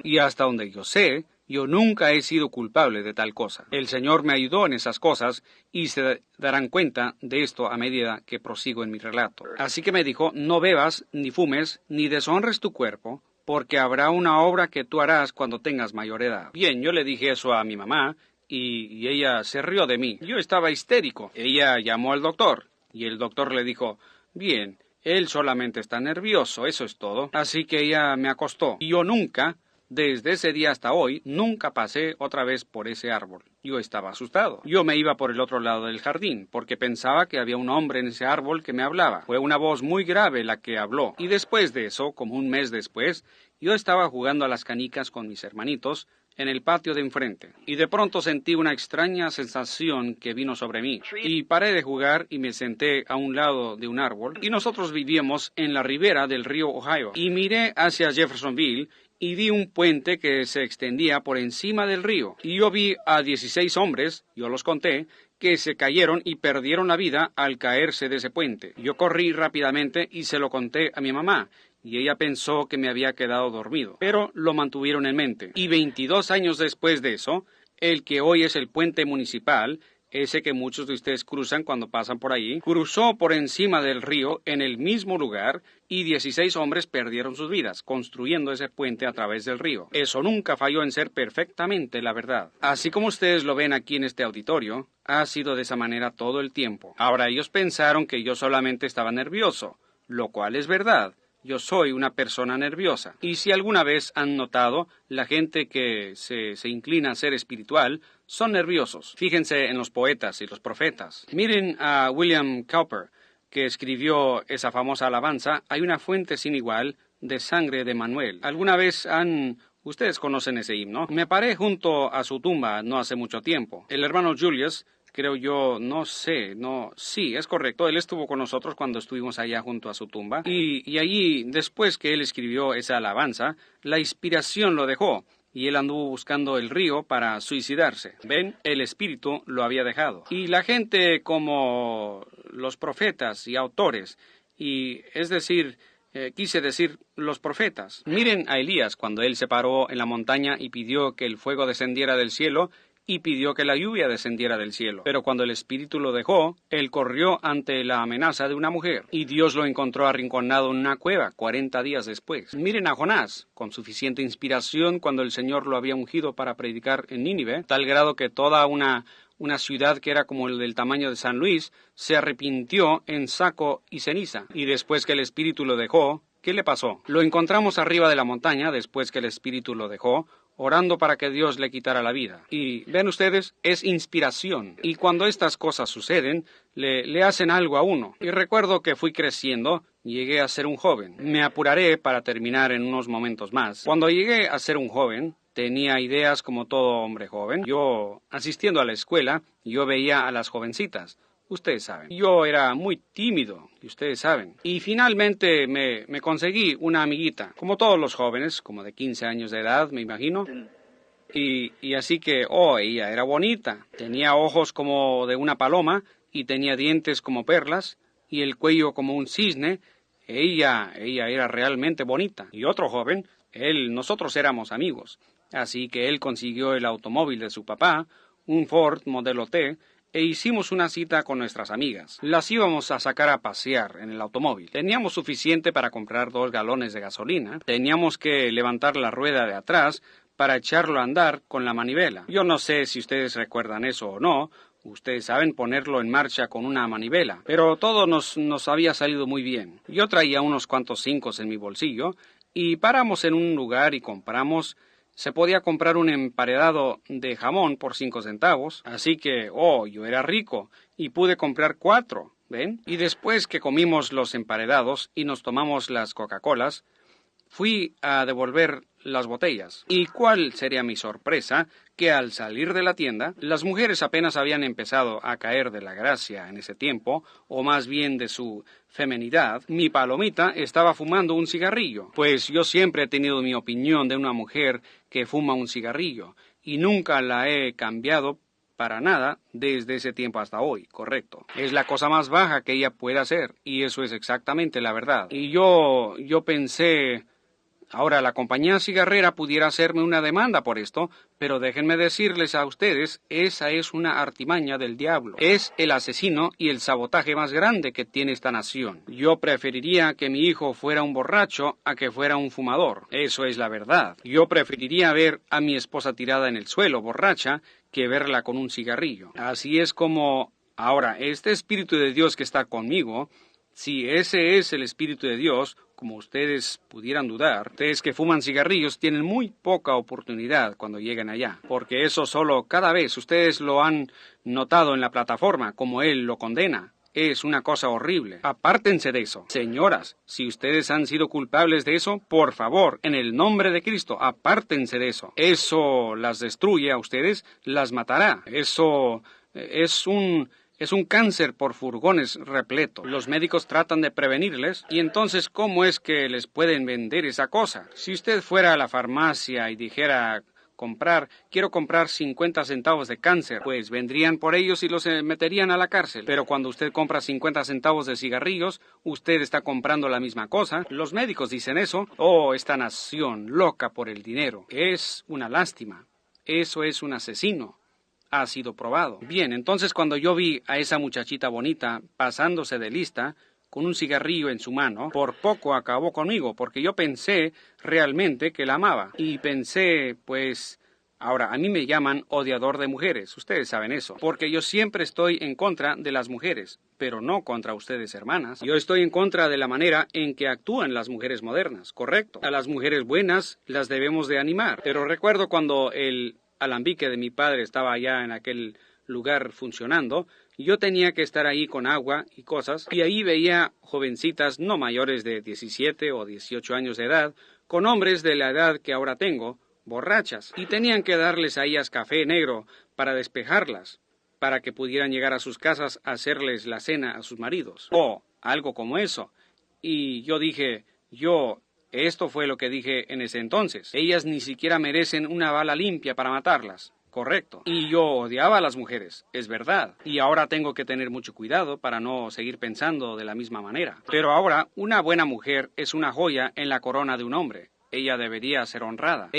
Y hasta donde yo sé, yo nunca he sido culpable de tal cosa. El Señor me ayudó en esas cosas y se darán cuenta de esto a medida que prosigo en mi relato. Así que me dijo, no bebas, ni fumes, ni deshonres tu cuerpo, porque habrá una obra que tú harás cuando tengas mayor edad. Bien, yo le dije eso a mi mamá y ella se rió de mí. Yo estaba histérico. Ella llamó al doctor y el doctor le dijo, bien, él solamente está nervioso, eso es todo. Así que ella me acostó. Y yo nunca, desde ese día hasta hoy, nunca pasé otra vez por ese árbol. Yo estaba asustado. Yo me iba por el otro lado del jardín, porque pensaba que había un hombre en ese árbol que me hablaba. Fue una voz muy grave la que habló. Y después de eso, como un mes después, yo estaba jugando a las canicas con mis hermanitos en el patio de enfrente, y de pronto sentí una extraña sensación que vino sobre mí, y paré de jugar y me senté a un lado de un árbol, y nosotros vivíamos en la ribera del río Ohio, y miré hacia Jeffersonville, y vi un puente que se extendía por encima del río, y yo vi a 16 hombres, yo los conté, que se cayeron y perdieron la vida al caerse de ese puente. Yo corrí rápidamente y se lo conté a mi mamá, y ella pensó que me había quedado dormido, pero lo mantuvieron en mente. Y 22 años después de eso, el que hoy es el puente municipal, ese que muchos de ustedes cruzan cuando pasan por ahí, cruzó por encima del río en el mismo lugar y 16 hombres perdieron sus vidas construyendo ese puente a través del río. Eso nunca falló en ser perfectamente la verdad. Así como ustedes lo ven aquí en este auditorio, ha sido de esa manera todo el tiempo. Ahora ellos pensaron que yo solamente estaba nervioso, lo cual es verdad. Yo soy una persona nerviosa. Y si alguna vez han notado, la gente que se inclina a ser espiritual son nerviosos. Fíjense en los poetas y los profetas. Miren a William Cowper, que escribió esa famosa alabanza, hay una fuente sin igual de sangre de Manuel. ¿Alguna vez ustedes conocen ese himno? Me paré junto a su tumba no hace mucho tiempo. El hermano Julius, creo yo, sí, es correcto, él estuvo con nosotros cuando estuvimos allá junto a su tumba, y allí, después que él escribió esa alabanza, la inspiración lo dejó, y él anduvo buscando el río para suicidarse. ¿Ven? El espíritu lo había dejado. Y la gente como los profetas y autores, y es decir, quise decir los profetas. Miren a Elías cuando él se paró en la montaña y pidió que el fuego descendiera del cielo, y pidió que la lluvia descendiera del cielo. Pero cuando el espíritu lo dejó, él corrió ante la amenaza de una mujer, y Dios lo encontró arrinconado en una cueva 40 días después. Miren a Jonás, con suficiente inspiración cuando el Señor lo había ungido para predicar en Nínive, tal grado que toda una ciudad que era como el del tamaño de San Luis, se arrepintió en saco y ceniza. Y después que el espíritu lo dejó, ¿qué le pasó? Lo encontramos arriba de la montaña, después que el espíritu lo dejó, orando para que Dios le quitara la vida. Y ven ustedes, es inspiración. Y cuando estas cosas suceden, le hacen algo a uno. Y recuerdo que fui creciendo, llegué a ser un joven. Me apuraré para terminar en unos momentos más. Cuando llegué a ser un joven, tenía ideas como todo hombre joven. Yo, asistiendo a la escuela, yo veía a las jovencitas. Ustedes saben. Yo era muy tímido, y ustedes saben. Y finalmente me conseguí una amiguita, como todos los jóvenes, como de 15 años de edad, me imagino. Y así que, ella era bonita. Tenía ojos como de una paloma, y tenía dientes como perlas, y el cuello como un cisne. Ella era realmente bonita. Y otro joven, nosotros éramos amigos. Así que él consiguió el automóvil de su papá, un Ford modelo T, e hicimos una cita con nuestras amigas. Las íbamos a sacar a pasear en el automóvil. Teníamos suficiente para comprar 2 galones de gasolina. Teníamos que levantar la rueda de atrás para echarlo a andar con la manivela. Yo no sé si ustedes recuerdan eso o no. Ustedes saben ponerlo en marcha con una manivela, pero todo nos había salido muy bien. Yo traía unos cuantos 5 en mi bolsillo y paramos en un lugar y compramos. Se podía comprar un emparedado de jamón por 5 centavos, así que, yo era rico y pude comprar 4, ¿ven? Y después que comimos los emparedados y nos tomamos las Coca-Colas, fui a devolver las botellas. ¿Y cuál sería mi sorpresa? Que al salir de la tienda, las mujeres apenas habían empezado a caer de la gracia en ese tiempo, o más bien de su feminidad. Mi palomita estaba fumando un cigarrillo. Pues yo siempre he tenido mi opinión de una mujer que fuma un cigarrillo, y nunca la he cambiado para nada desde ese tiempo hasta hoy, correcto. Es la cosa más baja que ella puede hacer, y eso es exactamente la verdad. Y yo pensé... Ahora, la compañía cigarrera pudiera hacerme una demanda por esto, pero déjenme decirles a ustedes, esa es una artimaña del diablo. Es el asesino y el sabotaje más grande que tiene esta nación. Yo preferiría que mi hijo fuera un borracho a que fuera un fumador. Eso es la verdad. Yo preferiría ver a mi esposa tirada en el suelo, borracha, que verla con un cigarrillo. Así es como... Ahora, este Espíritu de Dios que está conmigo... Si ese es el Espíritu de Dios, como ustedes pudieran dudar, ustedes que fuman cigarrillos tienen muy poca oportunidad cuando llegan allá, porque eso solo cada vez ustedes lo han notado en la plataforma, como él lo condena. Es una cosa horrible. Apártense de eso. Señoras, si ustedes han sido culpables de eso, por favor, en el nombre de Cristo, apártense de eso. Eso las destruye a ustedes, las matará. Eso es un cáncer por furgones repleto. Los médicos tratan de prevenirles, y entonces, ¿cómo es que les pueden vender esa cosa? Si usted fuera a la farmacia y dijera... quiero comprar 50 centavos de cáncer, pues vendrían por ellos y los meterían a la cárcel. Pero cuando usted compra 50 centavos de cigarrillos, usted está comprando la misma cosa. Los médicos dicen eso. Esta nación loca por el dinero. Es una lástima. Eso es un asesino. Ha sido probado. Bien, entonces cuando yo vi a esa muchachita bonita pasándose de lista, con un cigarrillo en su mano, por poco acabó conmigo, porque yo pensé realmente que la amaba. Y pensé, pues... Ahora, a mí me llaman odiador de mujeres, ustedes saben eso, porque yo siempre estoy en contra de las mujeres, pero no contra ustedes, hermanas. Yo estoy en contra de la manera en que actúan las mujeres modernas, correcto. A las mujeres buenas las debemos de animar, pero recuerdo cuando el alambique de mi padre estaba allá en aquel lugar funcionando, yo tenía que estar ahí con agua y cosas, y ahí veía jovencitas no mayores de 17 o 18 años de edad, con hombres de la edad que ahora tengo, borrachas, y tenían que darles a ellas café negro para despejarlas, para que pudieran llegar a sus casas a hacerles la cena a sus maridos, o algo como eso. Y yo dije, esto fue lo que dije en ese entonces. Ellas ni siquiera merecen una bala limpia para matarlas. Correcto. Y yo odiaba a las mujeres, es verdad. Y ahora tengo que tener mucho cuidado para no seguir pensando de la misma manera. Pero ahora, una buena mujer es una joya en la corona de un hombre. Ella debería ser honrada.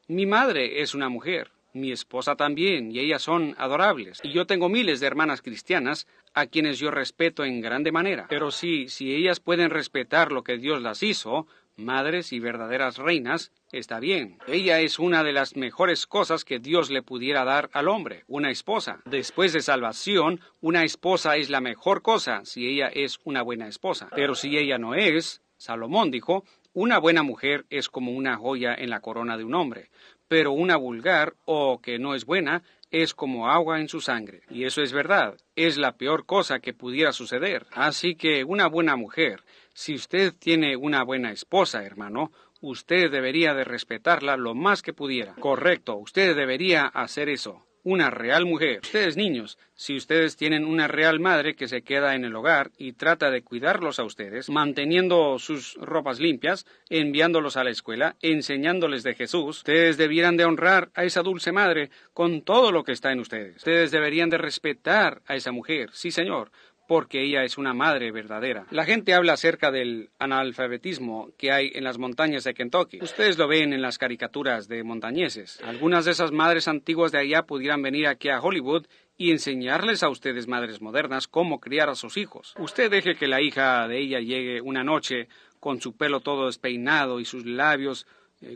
Mi madre es una mujer. Mi esposa también, y ellas son adorables. Y yo tengo miles de hermanas cristianas a quienes yo respeto en grande manera. Pero si ellas pueden respetar lo que Dios las hizo, madres y verdaderas reinas, está bien. Ella es una de las mejores cosas que Dios le pudiera dar al hombre, una esposa. Después de salvación, una esposa es la mejor cosa si ella es una buena esposa. Pero si ella no es, Salomón dijo, una buena mujer es como una joya en la corona de un hombre, pero una vulgar o que no es buena es como agua en su sangre. Y eso es verdad, es la peor cosa que pudiera suceder. Así que una buena mujer, si usted tiene una buena esposa, hermano, usted debería de respetarla lo más que pudiera. Correcto, usted debería hacer eso. Una real mujer. Ustedes niños, si ustedes tienen una real madre que se queda en el hogar y trata de cuidarlos a ustedes, manteniendo sus ropas limpias, enviándolos a la escuela, enseñándoles de Jesús, ustedes debieran de honrar a esa dulce madre con todo lo que está en ustedes. Ustedes deberían de respetar a esa mujer, sí señor, porque ella es una madre verdadera. La gente habla acerca del analfabetismo que hay en las montañas de Kentucky. Ustedes lo ven en las caricaturas de montañeses. Algunas de esas madres antiguas de allá pudieran venir aquí a Hollywood y enseñarles a ustedes, madres modernas, cómo criar a sus hijos. Usted deje que la hija de ella llegue una noche con su pelo todo despeinado y sus labios,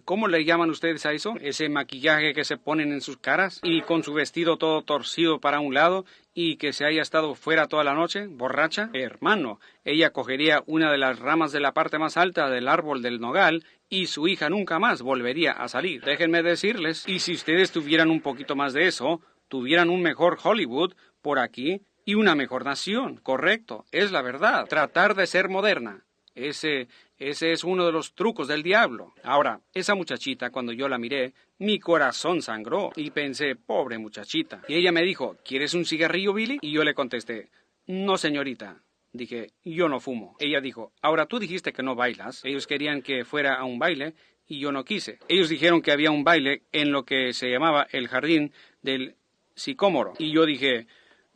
¿cómo le llaman ustedes a eso? Ese maquillaje que se ponen en sus caras, y con su vestido todo torcido para un lado, y que se haya estado fuera toda la noche, borracha. Hermano, ella cogería una de las ramas de la parte más alta del árbol del nogal, y su hija nunca más volvería a salir. Déjenme decirles, y si ustedes tuvieran un poquito más de eso, tuvieran un mejor Hollywood por aquí y una mejor nación. Correcto, es la verdad. Tratar de ser moderna. Ese es uno de los trucos del diablo. Ahora, esa muchachita, cuando yo la miré, mi corazón sangró y pensé, pobre muchachita. Y ella me dijo, ¿quieres un cigarrillo, Billy? Y yo le contesté, no, señorita. Dije, yo no fumo. Ella dijo, ahora tú dijiste que no bailas. Ellos querían que fuera a un baile y yo no quise. Ellos dijeron que había un baile en lo que se llamaba el jardín del sicómoro. Y yo dije,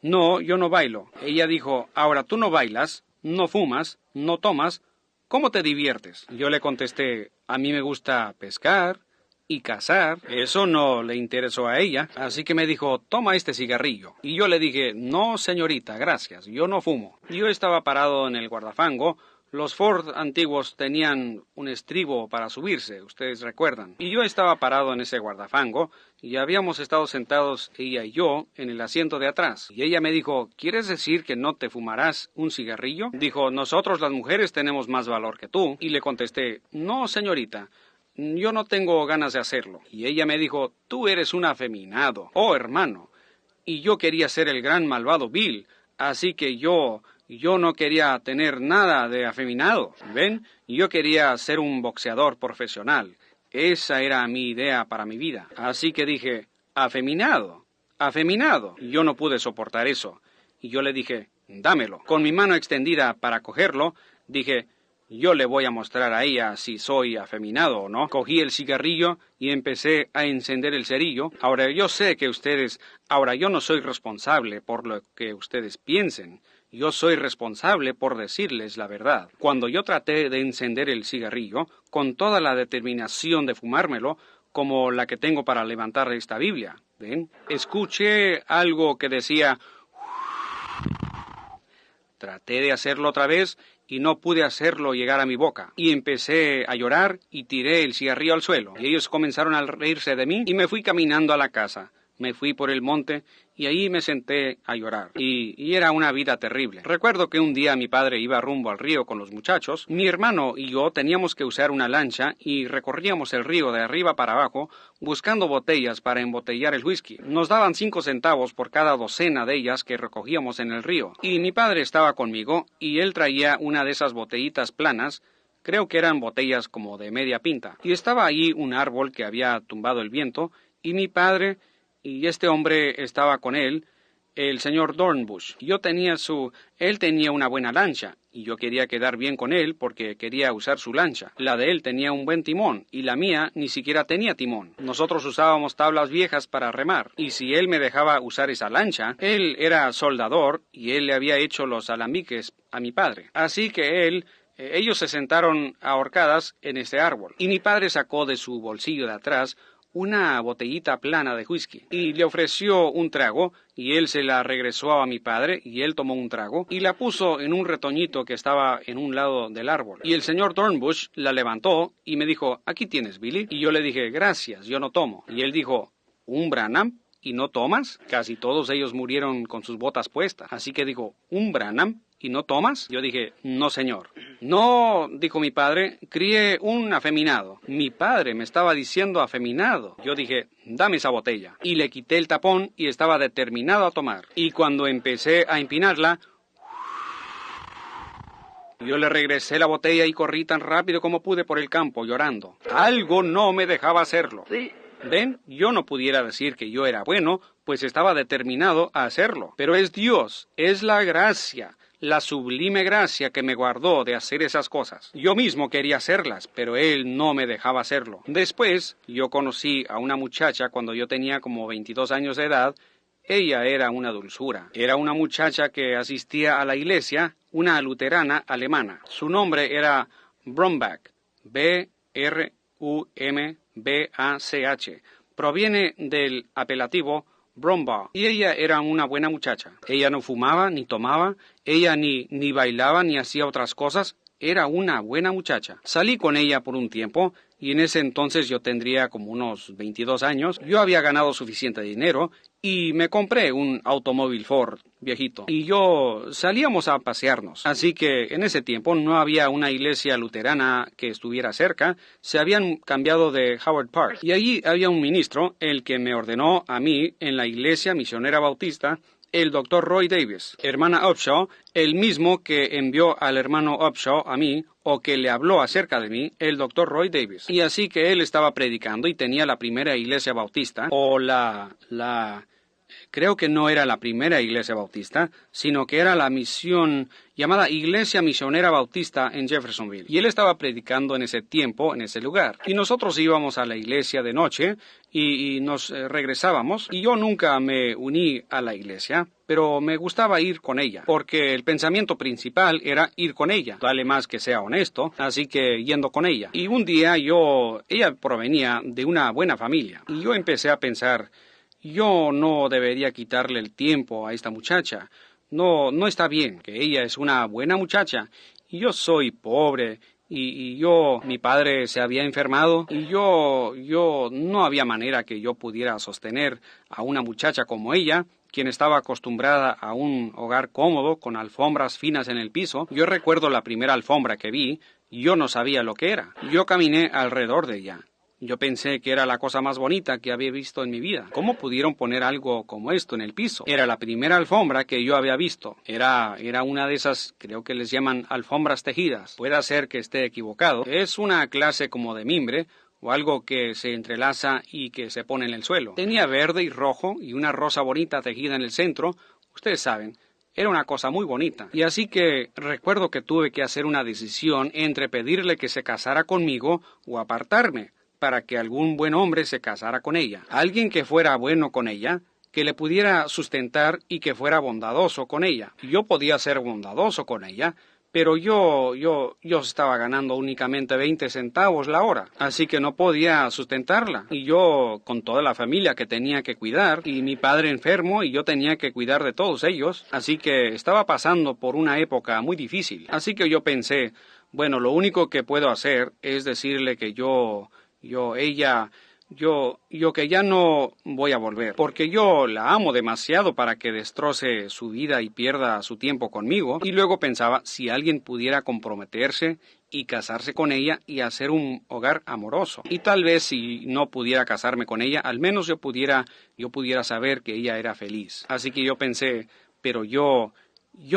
no, yo no bailo. Ella dijo, ahora tú no bailas, no fumas, no tomas, ¿cómo te diviertes? Yo le contesté, a mí me gusta pescar y cazar. Eso no le interesó a ella, así que me dijo, toma este cigarrillo. Y yo le dije, no, señorita, gracias, yo no fumo. Yo estaba parado en el guardafango. Los Ford antiguos tenían un estribo para subirse, ustedes recuerdan. Y yo estaba parado en ese guardafango y habíamos estado sentados ella y yo en el asiento de atrás. Y ella me dijo, ¿quieres decir que no te fumarás un cigarrillo? Dijo, nosotros las mujeres tenemos más valor que tú. Y le contesté, no, señorita, yo no tengo ganas de hacerlo. Y ella me dijo, tú eres un afeminado. Oh, hermano. Y yo quería ser el gran malvado Bill, así que yo no quería tener nada de afeminado, ¿ven? Yo quería ser un boxeador profesional. Esa era mi idea para mi vida. Así que dije, afeminado, afeminado. Yo no pude soportar eso. Y yo le dije, dámelo. Con mi mano extendida para cogerlo, dije, yo le voy a mostrar a ella si soy afeminado o no. Cogí el cigarrillo y empecé a encender el cerillo. Ahora, yo sé que yo no soy responsable por lo que ustedes piensen. Yo soy responsable por decirles la verdad. Cuando yo traté de encender el cigarrillo, con toda la determinación de fumármelo, como la que tengo para levantar esta Biblia, ¿ven? Escuché algo que decía... Traté de hacerlo otra vez y no pude hacerlo llegar a mi boca. Y empecé a llorar y tiré el cigarrillo al suelo. Y ellos comenzaron a reírse de mí y me fui caminando a la casa. Me fui por el monte y ahí me senté a llorar. Y era una vida terrible. Recuerdo que un día mi padre iba rumbo al río con los muchachos. Mi hermano y yo teníamos que usar una lancha y recorríamos el río de arriba para abajo buscando botellas para embotellar el whisky. Nos daban 5 centavos por cada docena de ellas que recogíamos en el río. Y mi padre estaba conmigo y él traía una de esas botellitas planas. Creo que eran botellas como de media pinta. Y estaba ahí un árbol que había tumbado el viento y mi padre... Y este hombre estaba con él, el señor Dornbush. Él tenía una buena lancha, y yo quería quedar bien con él porque quería usar su lancha. La de él tenía un buen timón, y la mía ni siquiera tenía timón. Nosotros usábamos tablas viejas para remar, y si él me dejaba usar esa lancha, él era soldador, y él le había hecho los alambiques a mi padre. Así que ellos se sentaron a horcadas en ese árbol, y mi padre sacó de su bolsillo de atrás una botellita plana de whisky, y le ofreció un trago, y él se la regresó a mi padre, y él tomó un trago, y la puso en un retoñito que estaba en un lado del árbol. Y el señor Dornbush la levantó, y me dijo, aquí tienes, Billy. Y yo le dije, gracias, yo no tomo. Y él dijo, ¿un Branham? ¿Y no tomas? Casi todos ellos murieron con sus botas puestas. Así que dijo, ¿un Branham? ¿Y no tomas? Yo dije, no, señor. No, dijo mi padre, crié un afeminado. Mi padre me estaba diciendo afeminado. Yo dije, dame esa botella. Y le quité el tapón y estaba determinado a tomar. Y cuando empecé a empinarla, yo le regresé la botella y corrí tan rápido como pude por el campo, llorando. Algo no me dejaba hacerlo. ¿Ven? Yo no pudiera decir que yo era bueno, pues estaba determinado a hacerlo. Pero es Dios, es la gracia, la sublime gracia que me guardó de hacer esas cosas. Yo mismo quería hacerlas, pero Él no me dejaba hacerlo. Después, yo conocí a una muchacha cuando yo tenía como 22 años de edad. Ella era una dulzura. Era una muchacha que asistía a la iglesia, una luterana alemana. Su nombre era Brombach, Brumbach. Proviene del apelativo Brumbaugh. Y ella era una buena muchacha. Ella no fumaba ni tomaba, ella ni bailaba ni hacía otras cosas. Era una buena muchacha. Salí con ella por un tiempo y en ese entonces yo tendría como unos 22 años. Yo había ganado suficiente dinero y me compré un automóvil Ford viejito. Y salíamos a pasearnos. Así que en ese tiempo no había una iglesia luterana que estuviera cerca. Se habían cambiado de Howard Park. Y allí había un ministro, el que me ordenó a mí en la iglesia misionera bautista, el doctor Roy Davis, hermana Upshaw, el mismo que envió al hermano Upshaw a mí, o que le habló acerca de mí, el doctor Roy Davis. Y así que él estaba predicando y tenía la primera iglesia bautista, creo que no era la primera iglesia bautista, sino que era la misión llamada Iglesia Misionera Bautista en Jeffersonville. Y él estaba predicando en ese tiempo, en ese lugar. Y nosotros íbamos a la iglesia de noche y nos regresábamos. Y yo nunca me uní a la iglesia, pero me gustaba ir con ella, porque el pensamiento principal era ir con ella. Vale más que sea honesto, así que yendo con ella. Y un día ella provenía de una buena familia. Y yo empecé a pensar, yo no debería quitarle el tiempo a esta muchacha. No está bien, que ella es una buena muchacha. Y yo soy pobre, mi padre se había enfermado, y yo no había manera que yo pudiera sostener a una muchacha como ella, quien estaba acostumbrada a un hogar cómodo, con alfombras finas en el piso. Yo recuerdo la primera alfombra que vi, yo no sabía lo que era. Yo caminé alrededor de ella. Yo pensé que era la cosa más bonita que había visto en mi vida. ¿Cómo pudieron poner algo como esto en el piso? Era la primera alfombra que yo había visto. Era una de esas, creo que les llaman alfombras tejidas. Puede ser que esté equivocado. Es una clase como de mimbre, o algo que se entrelaza y que se pone en el suelo. Tenía verde y rojo y una rosa bonita tejida en el centro. Ustedes saben, era una cosa muy bonita. Y así que recuerdo que tuve que hacer una decisión entre pedirle que se casara conmigo o apartarme, para que algún buen hombre se casara con ella. Alguien que fuera bueno con ella, que le pudiera sustentar y que fuera bondadoso con ella. Yo podía ser bondadoso con ella, pero yo estaba ganando únicamente 20 centavos la hora, así que no podía sustentarla. Y yo, con toda la familia que tenía que cuidar, y mi padre enfermo, y yo tenía que cuidar de todos ellos, así que estaba pasando por una época muy difícil. Así que yo pensé, bueno, lo único que puedo hacer es decirle que que ya no voy a volver, porque yo la amo demasiado para que destroce su vida y pierda su tiempo conmigo. Y luego pensaba, si alguien pudiera comprometerse y casarse con ella y hacer un hogar amoroso. Y tal vez si no pudiera casarme con ella, al menos yo pudiera saber que ella era feliz. Así que yo pensé, pero yo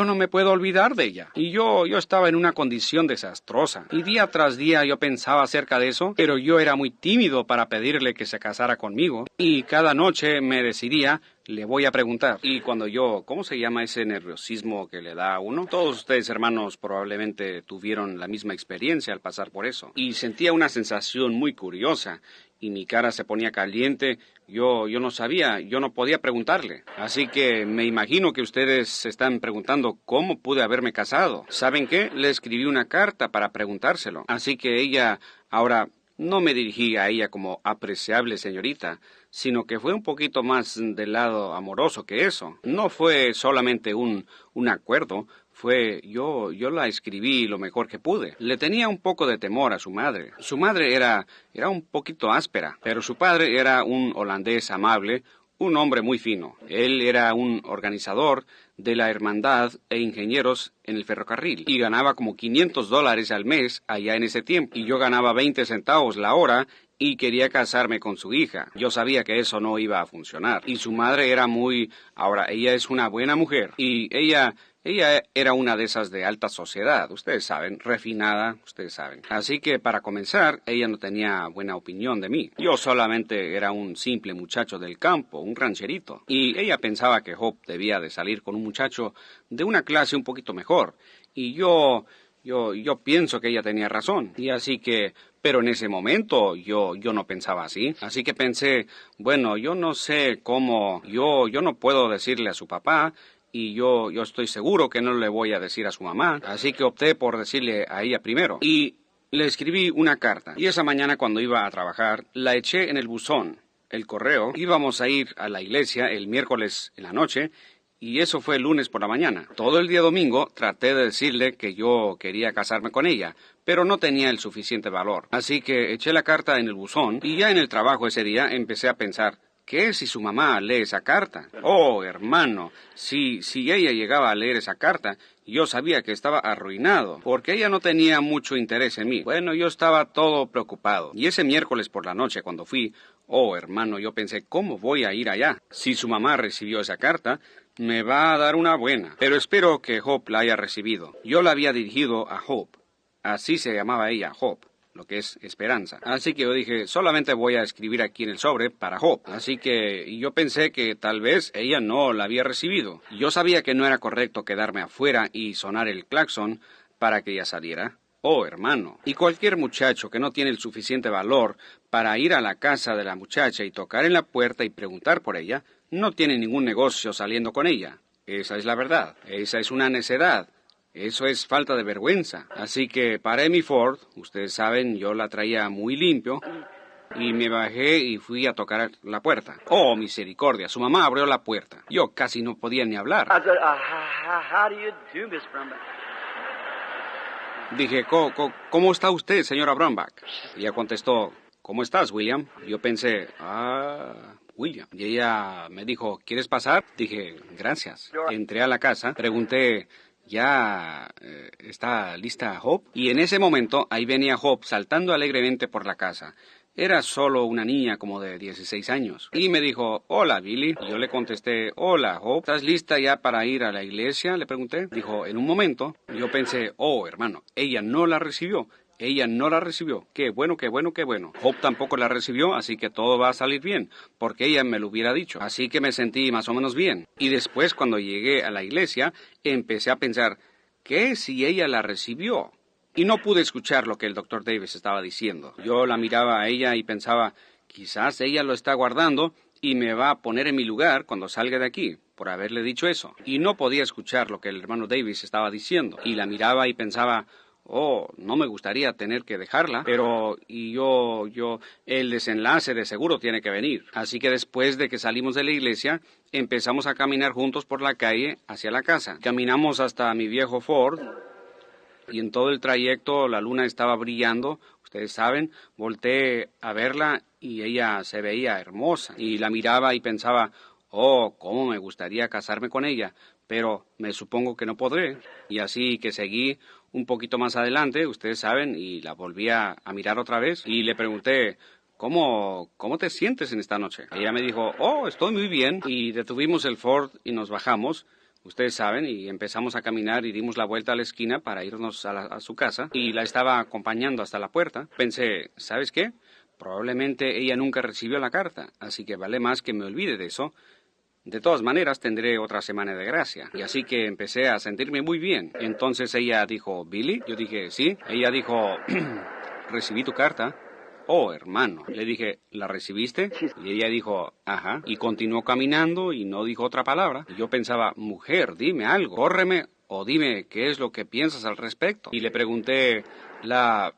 no me puedo olvidar de ella. Y yo estaba en una condición desastrosa. Y día tras día yo pensaba acerca de eso, pero yo era muy tímido para pedirle que se casara conmigo. Y cada noche me decidía, le voy a preguntar. Y cuando ¿cómo se llama ese nerviosismo que le da a uno? Todos ustedes, hermanos, probablemente tuvieron la misma experiencia al pasar por eso. Y sentía una sensación muy curiosa. Y mi cara se ponía caliente. Yo no sabía, yo no podía preguntarle. Así que me imagino que ustedes se están preguntando cómo pude haberme casado. ¿Saben qué? Le escribí una carta para preguntárselo. Así que ahora no me dirigí a ella como apreciable señorita, sino que fue un poquito más del lado amoroso que eso. No fue solamente un acuerdo. Yo la escribí lo mejor que pude. Le tenía un poco de temor a su madre. Su madre era un poquito áspera, pero su padre era un holandés amable, un hombre muy fino. Él era un organizador de la hermandad e ingenieros en el ferrocarril y ganaba como $500 al mes allá en ese tiempo. Y yo ganaba 20 centavos la hora y quería casarme con su hija. Yo sabía que eso no iba a funcionar. Y su madre era ahora ella es una buena mujer y ella era una de esas de alta sociedad, ustedes saben, refinada, ustedes saben. Así que para comenzar, ella no tenía buena opinión de mí. Yo solamente era un simple muchacho del campo, un rancherito. Y ella pensaba que Hope debía de salir con un muchacho de una clase un poquito mejor. Y yo pienso que ella tenía razón. Y así que, pero en ese momento yo no pensaba así. Así que pensé, bueno, yo no sé cómo, yo no puedo decirle a su papá. Y yo estoy seguro que no le voy a decir a su mamá, así que opté por decirle a ella primero. Y le escribí una carta. Y esa mañana cuando iba a trabajar, la eché en el buzón. el correo. Íbamos a ir a la iglesia el miércoles en la noche, y eso fue el lunes por la mañana. Todo el día domingo traté de decirle que yo quería casarme con ella, pero no tenía el suficiente valor. Así que eché la carta en el buzón, y ya en el trabajo ese día empecé a pensar, ¿qué si su mamá lee esa carta? Oh, hermano, si ella llegaba a leer esa carta, yo sabía que estaba arruinado, porque ella no tenía mucho interés en mí. Bueno, yo estaba todo preocupado. Y ese miércoles por la noche, cuando fui, oh, hermano, yo pensé, ¿cómo voy a ir allá? Si su mamá recibió esa carta, me va a dar una buena. Pero espero que Hope la haya recibido. Yo la había dirigido a Hope. Así se llamaba ella, Hope, lo que es esperanza. Así que yo dije, solamente voy a escribir aquí en el sobre para Hope. Así que yo pensé que tal vez ella no la había recibido. Yo sabía que no era correcto quedarme afuera y sonar el claxon para que ella saliera. Oh, hermano. Y cualquier muchacho que no tiene el suficiente valor para ir a la casa de la muchacha y tocar en la puerta y preguntar por ella, no tiene ningún negocio saliendo con ella. Esa es la verdad. Esa es una necedad. Eso es falta de vergüenza. Así que paré mi Ford, ustedes saben, yo la traía muy limpio, y me bajé y fui a tocar la puerta. Oh, misericordia, su mamá abrió la puerta. Yo casi no podía ni hablar. I said, how do you do, Miss Brumback? Dije, ¿cómo está usted, señora Brownback? Y ella contestó, ¿cómo estás, William? Yo pensé, William. Y ella me dijo, ¿quieres pasar? Dije, gracias. Entré a la casa, pregunté, ¿ya está lista Hope? Y en ese momento, ahí venía Hope saltando alegremente por la casa. Era solo una niña como de 16 años. Y me dijo, hola, Billy. Y yo le contesté, hola, Hope. ¿Estás lista ya para ir a la iglesia? Le pregunté. Dijo, en un momento. Yo pensé, oh, hermano, ella no la recibió. Ella no la recibió. Qué bueno, qué bueno, qué bueno. Hope tampoco la recibió, así que todo va a salir bien, porque ella me lo hubiera dicho. Así que me sentí más o menos bien. Y después, cuando llegué a la iglesia, empecé a pensar, ¿qué si ella la recibió? Y no pude escuchar lo que el Dr. Davis estaba diciendo. Yo la miraba a ella y pensaba, quizás ella lo está guardando y me va a poner en mi lugar cuando salga de aquí, por haberle dicho eso. Y no podía escuchar lo que el hermano Davis estaba diciendo. Y la miraba y pensaba, oh, no me gustaría tener que dejarla, pero el desenlace de seguro tiene que venir. Así que después de que salimos de la iglesia, empezamos a caminar juntos por la calle hacia la casa. Caminamos hasta mi viejo Ford, y en todo el trayecto la luna estaba brillando. Ustedes saben, volteé a verla y ella se veía hermosa. Y la miraba y pensaba, oh, cómo me gustaría casarme con ella, pero me supongo que no podré. Y así que seguí un poquito más adelante, ustedes saben, y la volví a mirar otra vez. Y le pregunté, ¿cómo te sientes en esta noche? Ella me dijo, oh, estoy muy bien. Y detuvimos el Ford y nos bajamos. Ustedes saben, y empezamos a caminar y dimos la vuelta a la esquina para irnos a su casa, y la estaba acompañando hasta la puerta. Pensé, ¿sabes qué? Probablemente ella nunca recibió la carta, así que vale más que me olvide de eso. De todas maneras, tendré otra semana de gracia. Y así que empecé a sentirme muy bien. Entonces ella dijo, ¿Billy? Yo dije, sí. Ella dijo, recibí tu carta. Oh, hermano. Le dije, ¿la recibiste? Y ella dijo, ajá. Y continuó caminando y no dijo otra palabra. Y yo pensaba, mujer, dime algo. Córreme o dime qué es lo que piensas al respecto. Y le pregunté, ¿la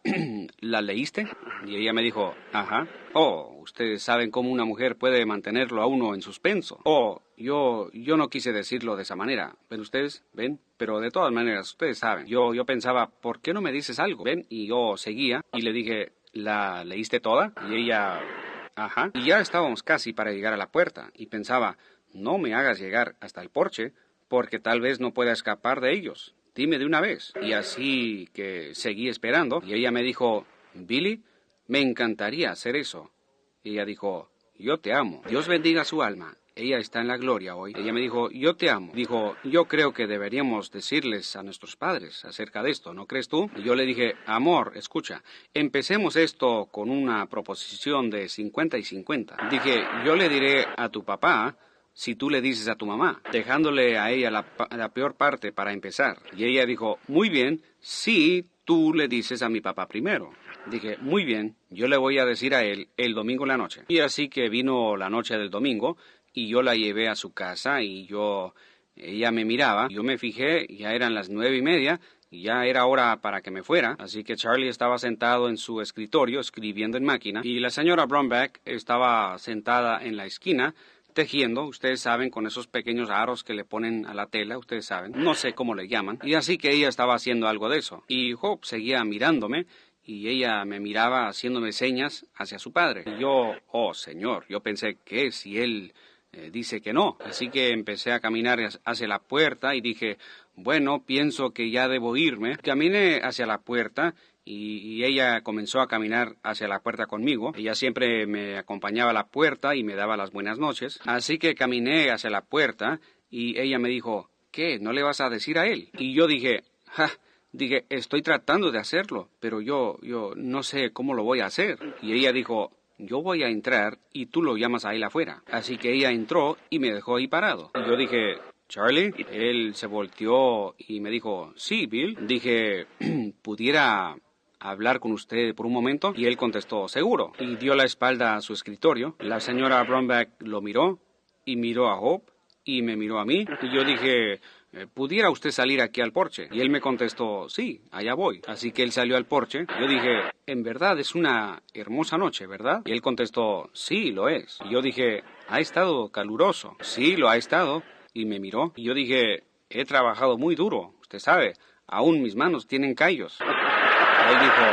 leíste? Y ella me dijo, ajá. Oh, ustedes saben cómo una mujer puede mantenerlo a uno en suspenso. Oh, yo no quise decirlo de esa manera. ¿Ven ustedes? ¿Ven? Pero de todas maneras, ustedes saben. Yo pensaba, ¿por qué no me dices algo? ¿Ven? Y yo seguía y le dije, ¿la leíste toda? Y ella, ajá. Y ya estábamos casi para llegar a la puerta. Y pensaba, no me hagas llegar hasta el porche, porque tal vez no pueda escapar de ellos. Dime de una vez. Y así que seguí esperando. Y ella me dijo, Billy, me encantaría hacer eso. Y ella dijo, yo te amo. Dios bendiga su alma. Ella está en la gloria hoy. Ella me dijo, yo te amo. Dijo, yo creo que deberíamos decirles a nuestros padres acerca de esto, ¿no crees tú? Y yo le dije, amor, escucha, empecemos esto con una proposición de 50 y 50. Dije, yo le diré a tu papá si tú le dices a tu mamá, dejándole a ella la peor parte para empezar. Y ella dijo, muy bien, si tú le dices a mi papá primero. Dije, muy bien, yo le voy a decir a él el domingo en la noche. Y así que vino la noche del domingo, y yo la llevé a su casa, y yo Ella me miraba, yo me fijé, ya eran las 9:30, y ya era hora para que me fuera, así que Charlie estaba sentado en su escritorio escribiendo en máquina, y la señora Bromback estaba sentada en la esquina, tejiendo, ustedes saben, con esos pequeños aros que le ponen a la tela, ustedes saben, no sé cómo le llaman, y así que ella estaba haciendo algo de eso, y Hope seguía mirándome, y ella me miraba haciéndome señas hacia su padre. Y yo, oh señor, yo pensé que si él dice que no, así que empecé a caminar hacia la puerta y dije, bueno, pienso que ya debo irme. Caminé hacia la puerta y ella comenzó a caminar hacia la puerta conmigo. Ella siempre me acompañaba a la puerta y me daba las buenas noches. Así que caminé hacia la puerta y ella me dijo, ¿qué? ¿No le vas a decir a él? Y yo dije, dije, estoy tratando de hacerlo, pero yo no sé cómo lo voy a hacer. Y ella dijo, yo voy a entrar y tú lo llamas a él afuera. Así que ella entró y me dejó ahí parado. Y yo dije, Charlie, él se volteó y me dijo, sí, Bill. Dije, ¿pudiera hablar con usted por un momento? Y él contestó, seguro. Y dio la espalda a su escritorio. La señora Bromback lo miró y miró a Hope y me miró a mí. Y yo dije, ¿pudiera usted salir aquí al porche? Y él me contestó, sí, allá voy. Así que él salió al porche. Yo dije, en verdad es una hermosa noche, ¿verdad? Y él contestó, sí, lo es. Y yo dije, ha estado caluroso. Sí, lo ha estado. Y me miró. Y yo dije, he trabajado muy duro. Usted sabe, aún mis manos tienen callos. Él dijo,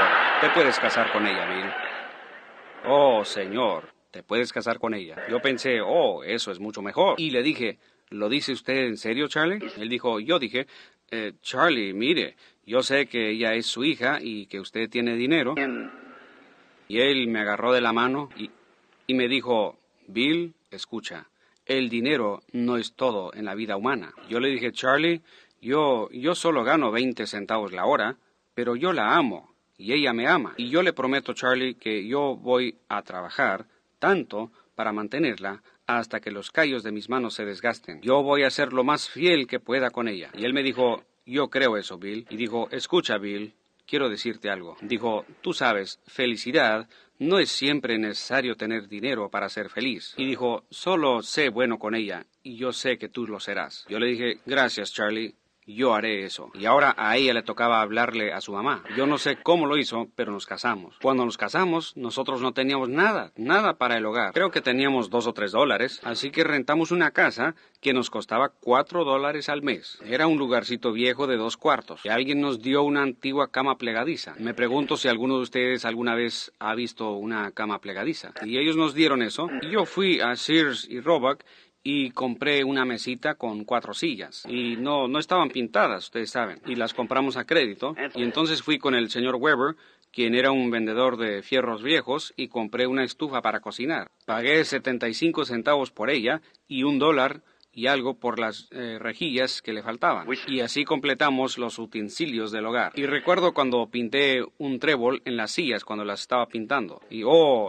te puedes casar con ella, Bill. Oh, señor, te puedes casar con ella. Yo pensé, oh, eso es mucho mejor. Y le dije, ¿lo dice usted en serio, Charlie? Él dijo, yo dije, Charlie, mire, yo sé que ella es su hija y que usted tiene dinero. Y él me agarró de la mano y me dijo, Bill, escucha, el dinero no es todo en la vida humana. Yo le dije, Charlie, yo solo gano 20 centavos la hora, pero yo la amo y ella me ama. Y yo le prometo, Charlie, que yo voy a trabajar tanto para mantenerla hasta que los callos de mis manos se desgasten. Yo voy a ser lo más fiel que pueda con ella. Y él me dijo, yo creo eso, Bill. Y dijo, escucha, Bill, quiero decirte algo. Dijo, tú sabes, felicidad no es siempre necesario tener dinero para ser feliz. Y dijo, solo sé bueno con ella y yo sé que tú lo serás. Yo le dije, gracias, Charlie. Yo haré eso. Y ahora a ella le tocaba hablarle a su mamá. Yo no sé cómo lo hizo, pero nos casamos. Cuando nos casamos, nosotros no teníamos nada para el hogar. Creo que teníamos $2 o $3, así que rentamos una casa que nos costaba $4 al mes. Era un lugarcito viejo de 2 cuartos. Y alguien nos dio una antigua cama plegadiza. Me pregunto si alguno de ustedes alguna vez ha visto una cama plegadiza. Y ellos nos dieron eso. Y yo fui a Sears y Roebuck y compré una mesita con 4 sillas. Y no estaban pintadas, ustedes saben. Y las compramos a crédito. Y entonces fui con el señor Weber, quien era un vendedor de fierros viejos, y compré una estufa para cocinar. Pagué 75 centavos por ella y $1 y algo por las rejillas que le faltaban. Y así completamos los utensilios del hogar. Y recuerdo cuando pinté un trébol en las sillas cuando las estaba pintando. Y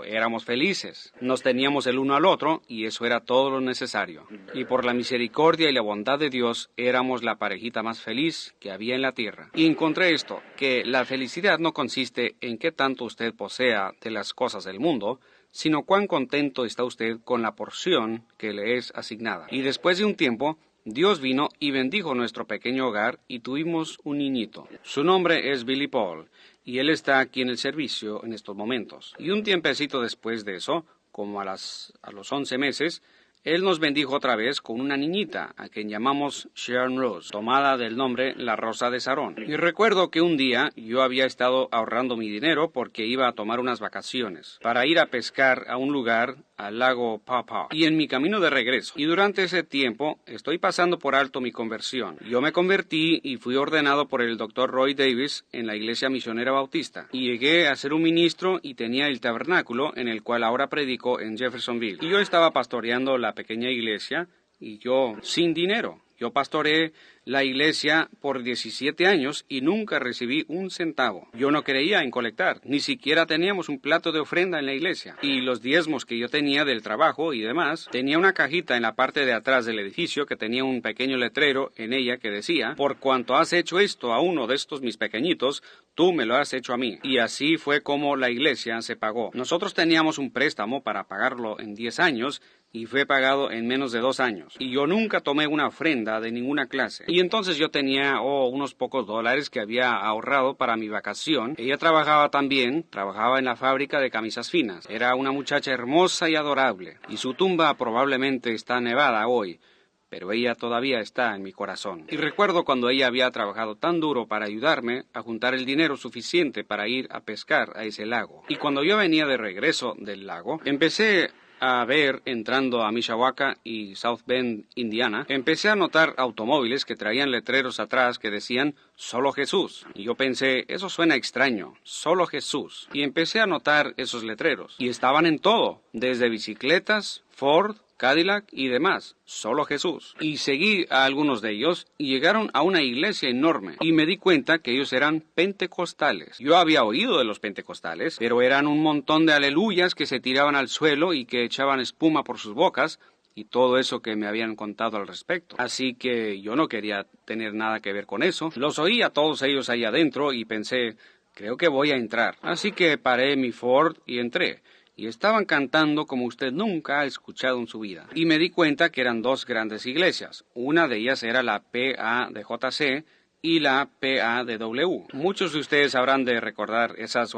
éramos felices. Nos teníamos el uno al otro y eso era todo lo necesario. Y por la misericordia y la bondad de Dios éramos la parejita más feliz que había en la tierra. Y encontré esto, que la felicidad no consiste en qué tanto usted posea de las cosas del mundo, sino cuán contento está usted con la porción que le es asignada. Y después de un tiempo, Dios vino y bendijo nuestro pequeño hogar y tuvimos un niñito. Su nombre es Billy Paul y él está aquí en el servicio en estos momentos. Y un tiempecito después de eso, como a los 11 meses, él nos bendijo otra vez con una niñita, a quien llamamos Sharon Rose, tomada del nombre La Rosa de Sarón. Y recuerdo que un día yo había estado ahorrando mi dinero porque iba a tomar unas vacaciones, para ir a pescar a un lugar al lago Paw Paw. Y en mi camino de regreso, y durante ese tiempo, estoy pasando por alto mi conversión. Yo me convertí y fui ordenado por el Dr. Roy Davis en la Iglesia Misionera Bautista. Y llegué a ser un ministro y tenía el tabernáculo en el cual ahora predico en Jeffersonville. Y yo estaba pastoreando la pequeña iglesia y yo sin dinero. Yo pastoreé la iglesia por 17 años y nunca recibí un centavo. Yo no creía en colectar, ni siquiera teníamos un plato de ofrenda en la iglesia. Y los diezmos que yo tenía del trabajo y demás, tenía una cajita en la parte de atrás del edificio que tenía un pequeño letrero en ella que decía, por cuanto has hecho esto a uno de estos mis pequeñitos, tú me lo has hecho a mí. Y así fue como la iglesia se pagó. Nosotros teníamos un préstamo para pagarlo en 10 años, y fue pagado en menos de 2 años. Y yo nunca tomé una ofrenda de ninguna clase. Y entonces yo tenía unos pocos dólares que había ahorrado para mi vacación. Ella trabajaba también, trabajaba en la fábrica de camisas finas. Era una muchacha hermosa y adorable. Y su tumba probablemente está nevada hoy, pero ella todavía está en mi corazón. Y recuerdo cuando ella había trabajado tan duro para ayudarme a juntar el dinero suficiente para ir a pescar a ese lago. Y cuando yo venía de regreso del lago, empecé a ver, entrando a Mishawaka y South Bend, Indiana, empecé a notar automóviles que traían letreros atrás que decían «Solo Jesús». Y yo pensé, eso suena extraño, «Solo Jesús». Y empecé a notar esos letreros. Y estaban en todo, desde bicicletas, Ford, Cadillac y demás, solo Jesús. Y seguí a algunos de ellos y llegaron a una iglesia enorme y me di cuenta que ellos eran pentecostales. Yo había oído de los pentecostales, pero eran un montón de aleluyas que se tiraban al suelo y que echaban espuma por sus bocas y todo eso que me habían contado al respecto. Así que yo no quería tener nada que ver con eso. Los oí a todos ellos ahí adentro y pensé, creo que voy a entrar. Así que paré mi Ford y entré. Y estaban cantando como usted nunca ha escuchado en su vida. Y me di cuenta que eran 2 grandes iglesias. Una de ellas era la PADJC y la PADW. Muchos de ustedes habrán de recordar esas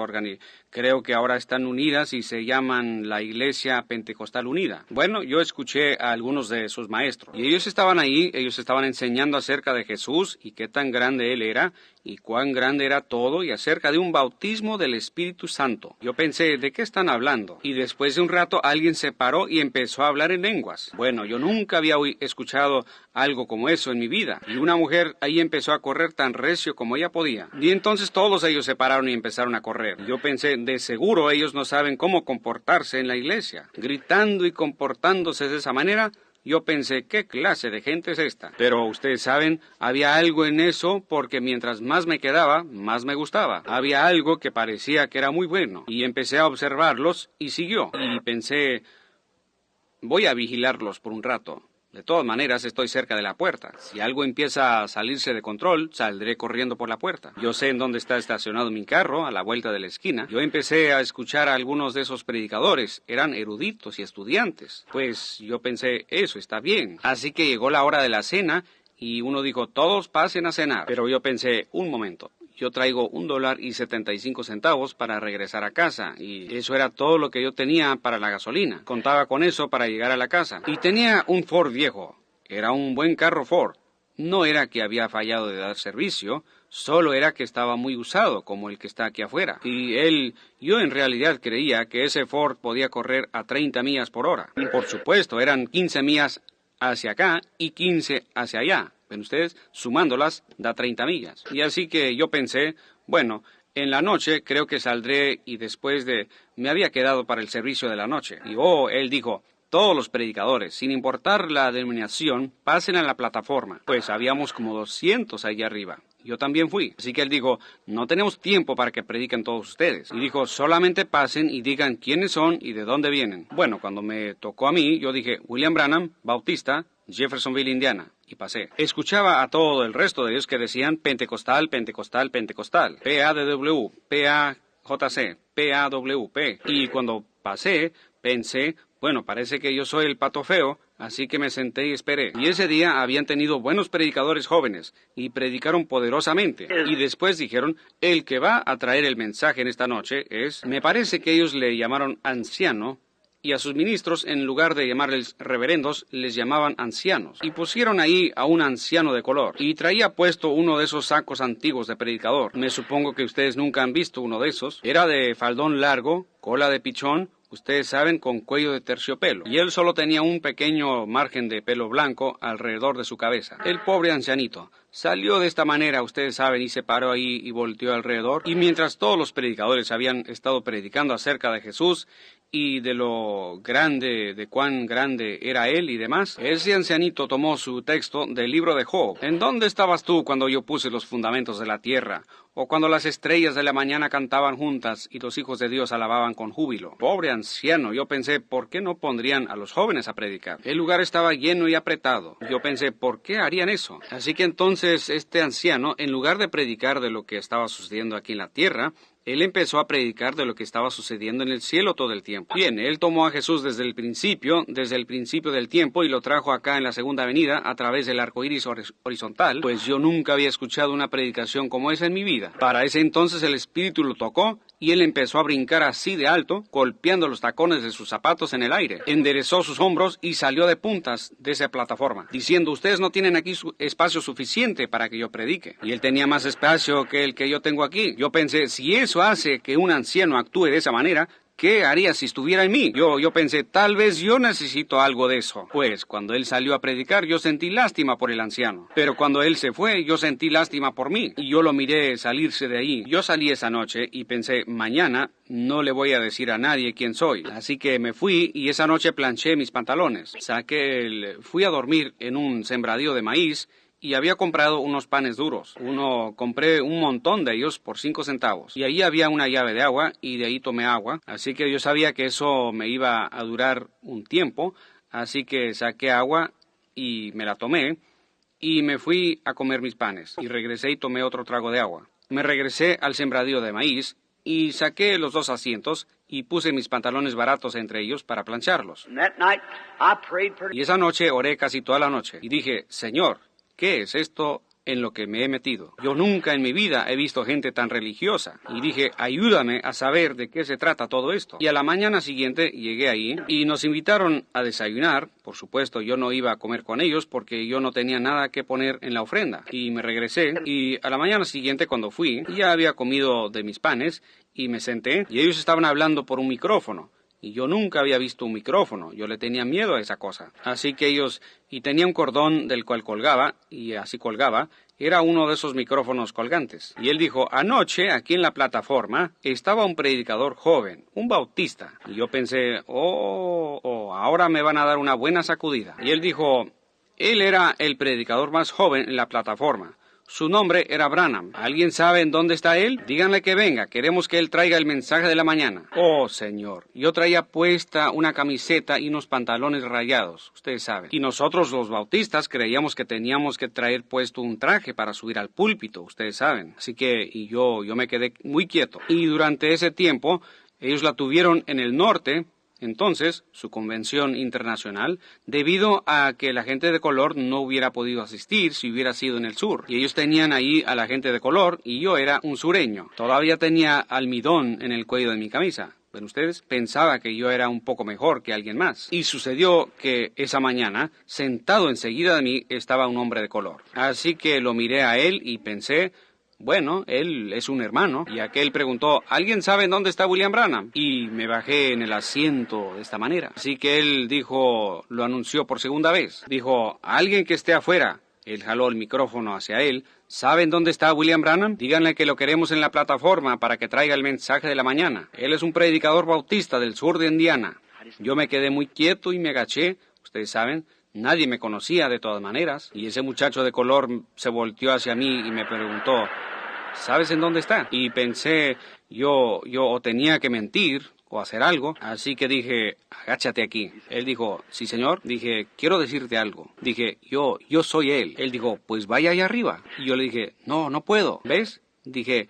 creo que ahora están unidas y se llaman la Iglesia Pentecostal Unida. Bueno, yo escuché a algunos de sus maestros y ellos estaban ahí, ellos estaban enseñando acerca de Jesús y qué tan grande Él era y cuán grande era todo y acerca de un bautismo del Espíritu Santo. Yo pensé, ¿de qué están hablando? Y después de un rato alguien se paró y empezó a hablar en lenguas. Bueno, yo nunca había escuchado algo como eso en mi vida. Y una mujer ahí empezó a correr tan recio como ella podía. Y entonces todos ellos se pararon y empezaron a correr. Yo pensé, de seguro ellos no saben cómo comportarse en la iglesia. Gritando y comportándose de esa manera, yo pensé, ¿qué clase de gente es esta? Pero ustedes saben, había algo en eso porque mientras más me quedaba, más me gustaba. Había algo que parecía que era muy bueno. Y empecé a observarlos y siguió. Y pensé, voy a vigilarlos por un rato. De todas maneras, estoy cerca de la puerta. Si algo empieza a salirse de control, saldré corriendo por la puerta. Yo sé en dónde está estacionado mi carro, a la vuelta de la esquina. Yo empecé a escuchar a algunos de esos predicadores. Eran eruditos y estudiantes. Pues yo pensé, eso está bien. Así que llegó la hora de la cena y uno dijo, todos pasen a cenar. Pero yo pensé, un momento. Yo traigo $1.75 para regresar a casa y eso era todo lo que yo tenía para la gasolina. Contaba con eso para llegar a la casa. Y tenía un Ford viejo. Era un buen carro Ford. No era que había fallado de dar servicio, solo era que estaba muy usado, como el que está aquí afuera. Y yo en realidad creía que ese Ford podía correr a 30 millas por hora. Y por supuesto, eran 15 millas hacia acá y 15 hacia allá. Ven ustedes, sumándolas, da 30 millas. Y así que yo pensé, bueno, en la noche creo que saldré y me había quedado para el servicio de la noche. Y él dijo, todos los predicadores, sin importar la denominación, pasen a la plataforma. Pues habíamos como 200 allá arriba. Yo también fui. Así que él dijo, no tenemos tiempo para que prediquen todos ustedes. Y dijo, solamente pasen y digan quiénes son y de dónde vienen. Bueno, cuando me tocó a mí, yo dije, William Branham, Bautista, Jeffersonville, Indiana. Y pasé. Escuchaba a todo el resto de ellos que decían Pentecostal, Pentecostal, Pentecostal. PADW, PAJC, PAWP. Y cuando pasé, pensé, bueno, parece que yo soy el pato feo, así que me senté y esperé. Y ese día habían tenido buenos predicadores jóvenes y predicaron poderosamente. Y después dijeron, el que va a traer el mensaje en esta noche me parece que ellos le llamaron anciano, y a sus ministros, en lugar de llamarles reverendos, les llamaban ancianos. Y pusieron ahí a un anciano de color. Y traía puesto uno de esos sacos antiguos de predicador. Me supongo que ustedes nunca han visto uno de esos. Era de faldón largo, cola de pichón, ustedes saben, con cuello de terciopelo. Y él solo tenía un pequeño margen de pelo blanco alrededor de su cabeza. El pobre ancianito salió de esta manera, ustedes saben, y se paró ahí y volteó alrededor. Y mientras todos los predicadores habían estado predicando acerca de Jesús y de cuán grande era él y demás, ese ancianito tomó su texto del libro de Job. ¿En dónde estabas tú cuando yo puse los fundamentos de la tierra? O cuando las estrellas de la mañana cantaban juntas y los hijos de Dios alababan con júbilo. Pobre anciano, yo pensé, ¿por qué no pondrían a los jóvenes a predicar? El lugar estaba lleno y apretado. Yo pensé, ¿por qué harían eso? Así que entonces este anciano, en lugar de predicar de lo que estaba sucediendo aquí en la tierra, Él empezó a predicar de lo que estaba sucediendo en el cielo todo el tiempo. Bien, él tomó a Jesús desde el principio del tiempo, y lo trajo acá en la segunda venida a través del arco iris horizontal, pues yo nunca había escuchado una predicación como esa en mi vida. Para ese entonces el Espíritu lo tocó, y él empezó a brincar así de alto, golpeando los tacones de sus zapatos en el aire. Enderezó sus hombros y salió de puntas de esa plataforma, diciendo: ustedes no tienen aquí espacio suficiente para que yo predique. Y él tenía más espacio que el que yo tengo aquí. Yo pensé, si eso hace que un anciano actúe de esa manera, ¿qué haría si estuviera en mí? Yo pensé, tal vez yo necesito algo de eso. Pues cuando él salió a predicar, yo sentí lástima por el anciano. Pero cuando él se fue, yo sentí lástima por mí. Y yo lo miré salirse de ahí. Yo salí esa noche y pensé, mañana no le voy a decir a nadie quién soy. Así que me fui y esa noche planché mis pantalones. Fui a dormir en un sembradío de maíz, y había comprado unos panes duros. Compré un montón de ellos por 5 centavos. Y ahí había una llave de agua, y de ahí tomé agua. Así que yo sabía que eso me iba a durar un tiempo. Así que saqué agua y me la tomé, y me fui a comer mis panes. Y regresé y tomé otro trago de agua. Me regresé al sembradío de maíz, y saqué los 2 asientos, y puse mis pantalones baratos entre ellos para plancharlos. Y esa noche oré casi toda la noche. Y dije, Señor, ¿qué es esto en lo que me he metido? Yo nunca en mi vida he visto gente tan religiosa. Y dije, ayúdame a saber de qué se trata todo esto. Y a la mañana siguiente llegué ahí y nos invitaron a desayunar. Por supuesto, yo no iba a comer con ellos porque yo no tenía nada que poner en la ofrenda. Y me regresé, y a la mañana siguiente cuando fui, ya había comido de mis panes y me senté, y ellos estaban hablando por un micrófono. Y yo nunca había visto un micrófono. Yo le tenía miedo a esa cosa. Así que y tenía un cordón del cual colgaba, y así colgaba. Era uno de esos micrófonos colgantes. Y él dijo, anoche, aquí en la plataforma, estaba un predicador joven, un bautista. Y yo pensé, ahora me van a dar una buena sacudida. Y él dijo, él era el predicador más joven en la plataforma. Su nombre era Branham. ¿Alguien sabe en dónde está él? Díganle que venga. Queremos que él traiga el mensaje de la mañana. Oh, Señor. Yo traía puesta una camiseta y unos pantalones rayados, ustedes saben. Y nosotros los bautistas creíamos que teníamos que traer puesto un traje para subir al púlpito, ustedes saben. Así que yo me quedé muy quieto. Y durante ese tiempo, ellos la tuvieron en el norte. Entonces, su convención internacional, debido a que la gente de color no hubiera podido asistir si hubiera sido en el sur. Y ellos tenían ahí a la gente de color, y yo era un sureño. Todavía tenía almidón en el cuello de mi camisa. Pero ustedes, pensaba que yo era un poco mejor que alguien más. Y sucedió que esa mañana, sentado enseguida de mí, estaba un hombre de color. Así que lo miré a él y pensé, bueno, él es un hermano. Y aquel preguntó, ¿alguien sabe en dónde está William Branham? Y me bajé en el asiento de esta manera. Así que él lo anunció por segunda vez. Dijo, alguien que esté afuera. Él jaló el micrófono hacia él. ¿Saben dónde está William Branham? Díganle que lo queremos en la plataforma para que traiga el mensaje de la mañana. Él es un predicador bautista del sur de Indiana. Yo me quedé muy quieto y me agaché. Ustedes saben, nadie me conocía de todas maneras. Y ese muchacho de color se volteó hacia mí y me preguntó, ¿sabes en dónde está? Y pensé, yo o tenía que mentir o hacer algo, así que dije, agáchate aquí. Él dijo, sí señor. Dije, quiero decirte algo. Dije, yo soy él. Él dijo, pues vaya allá arriba. Y yo le dije, no puedo. ¿Ves? Dije,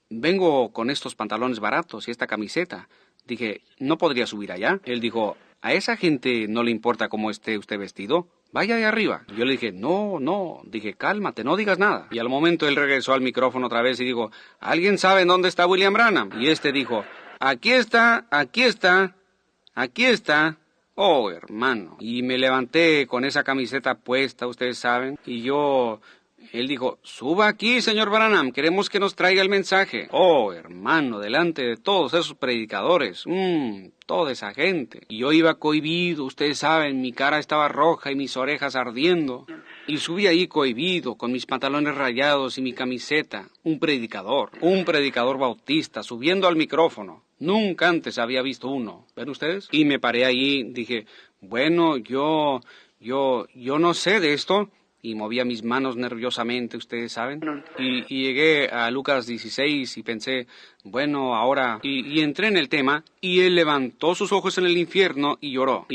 vengo con estos pantalones baratos y esta camiseta. Dije, ¿no podría subir allá? Él dijo, ¿a esa gente no le importa cómo esté usted vestido? Vaya allá arriba. Yo le dije, no. Dije, cálmate, no digas nada. Y al momento él regresó al micrófono otra vez y dijo, ¿alguien sabe en dónde está William Branham? Y dijo, aquí está. Oh, hermano. Y me levanté con esa camiseta puesta, ustedes saben. Él dijo, suba aquí, señor Branham, queremos que nos traiga el mensaje. Oh, hermano, delante de todos esos predicadores, toda esa gente. Y yo iba cohibido, ustedes saben, mi cara estaba roja y mis orejas ardiendo. Y subí ahí cohibido, con mis pantalones rayados y mi camiseta. Un predicador bautista, subiendo al micrófono. Nunca antes había visto uno, ¿ven ustedes? Y me paré ahí, dije, bueno, yo no sé de esto. Y movía mis manos nerviosamente, ustedes saben. Y llegué a Lucas 16 y pensé, bueno, ahora... Y entré en el tema, y él levantó sus ojos en el infierno y lloró.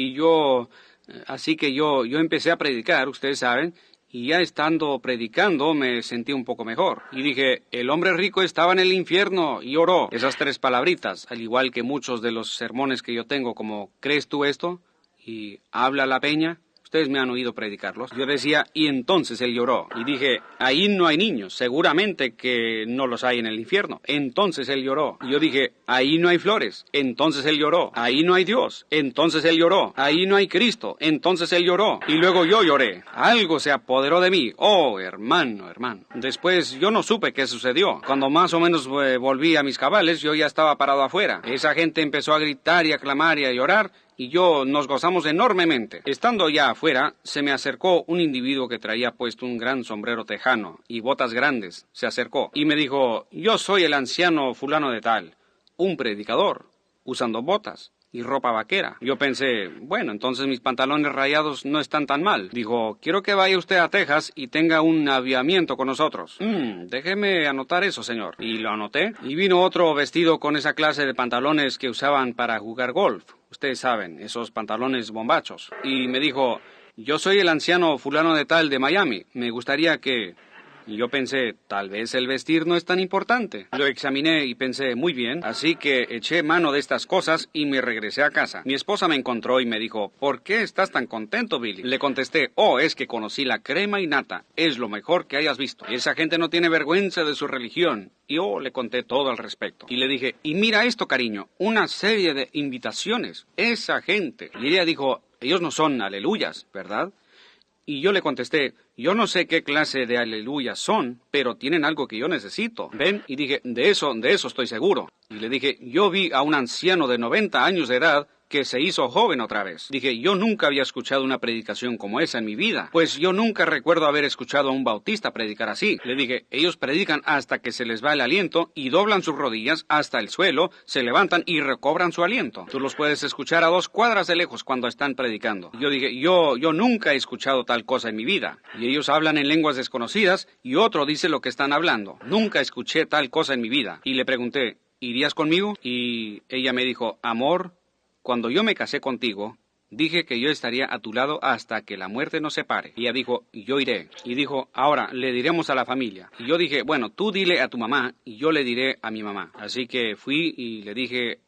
Así que yo empecé a predicar, ustedes saben, Y ya estando predicando me sentí un poco mejor. Y dije, el hombre rico estaba en el infierno y oró. Esas 3 palabritas, al igual que muchos de los sermones que yo tengo, como ¿crees tú esto? Y habla la peña. Ustedes me han oído predicarlos. Yo decía, y entonces él lloró. Y dije, ahí no hay niños, seguramente que no los hay en el infierno. Entonces él lloró. Y yo dije, ahí no hay flores. Entonces él lloró. Ahí no hay Dios. Entonces él lloró. Ahí no hay Cristo. Entonces él lloró. Y luego yo lloré. Algo se apoderó de mí. Oh, hermano, hermano. Después yo no supe qué sucedió. Cuando más o menos volví a mis cabales, yo ya estaba parado afuera. Esa gente empezó a gritar y a clamar y a llorar. Y yo nos gozamos enormemente. Estando ya afuera, se me acercó un individuo que traía puesto un gran sombrero tejano y botas grandes. Se acercó y me dijo, yo soy el anciano fulano de tal, un predicador, usando botas y ropa vaquera. Yo pensé, bueno, entonces mis pantalones rayados no están tan mal. Dijo, quiero que vaya usted a Texas y tenga un aviamiento con nosotros. Déjeme anotar eso, señor. Y lo anoté. Y vino otro vestido con esa clase de pantalones que usaban para jugar golf. Ustedes saben, esos pantalones bombachos. Y me dijo, yo soy el anciano fulano de tal de Miami. Me gustaría que... Y yo pensé, tal vez el vestir no es tan importante. Lo examiné y pensé, muy bien. Así que eché mano de estas cosas y me regresé a casa. Mi esposa me encontró y me dijo, ¿por qué estás tan contento, Billy? Le contesté, oh, es que conocí la crema y nata. Es lo mejor que hayas visto. Esa gente no tiene vergüenza de su religión. Y yo le conté todo al respecto. Y le dije, y mira esto, cariño, una serie de invitaciones. Esa gente. Y ella dijo, ellos no son aleluyas, ¿verdad? Y yo le contesté, yo no sé qué clase de aleluyas son, pero tienen algo que yo necesito. ¿Ven? Y dije, de eso estoy seguro. Y le dije, yo vi a un anciano de 90 años de edad que se hizo joven otra vez. Dije, yo nunca había escuchado una predicación como esa en mi vida, pues yo nunca recuerdo haber escuchado a un bautista predicar así. Le dije, ellos predican hasta que se les va el aliento y doblan sus rodillas hasta el suelo, se levantan y recobran su aliento. Tú los puedes escuchar a 2 cuadras de lejos cuando están predicando. Yo dije, yo nunca he escuchado tal cosa en mi vida. Y ellos hablan en lenguas desconocidas y otro dice lo que están hablando. Nunca escuché tal cosa en mi vida. Y le pregunté, ¿irías conmigo? Y ella me dijo, amor, cuando yo me casé contigo, dije que yo estaría a tu lado hasta que la muerte nos separe. Y ella dijo, yo iré. Y dijo, ahora le diremos a la familia. Y yo dije, bueno, tú dile a tu mamá y yo le diré a mi mamá. Así que fui y le dije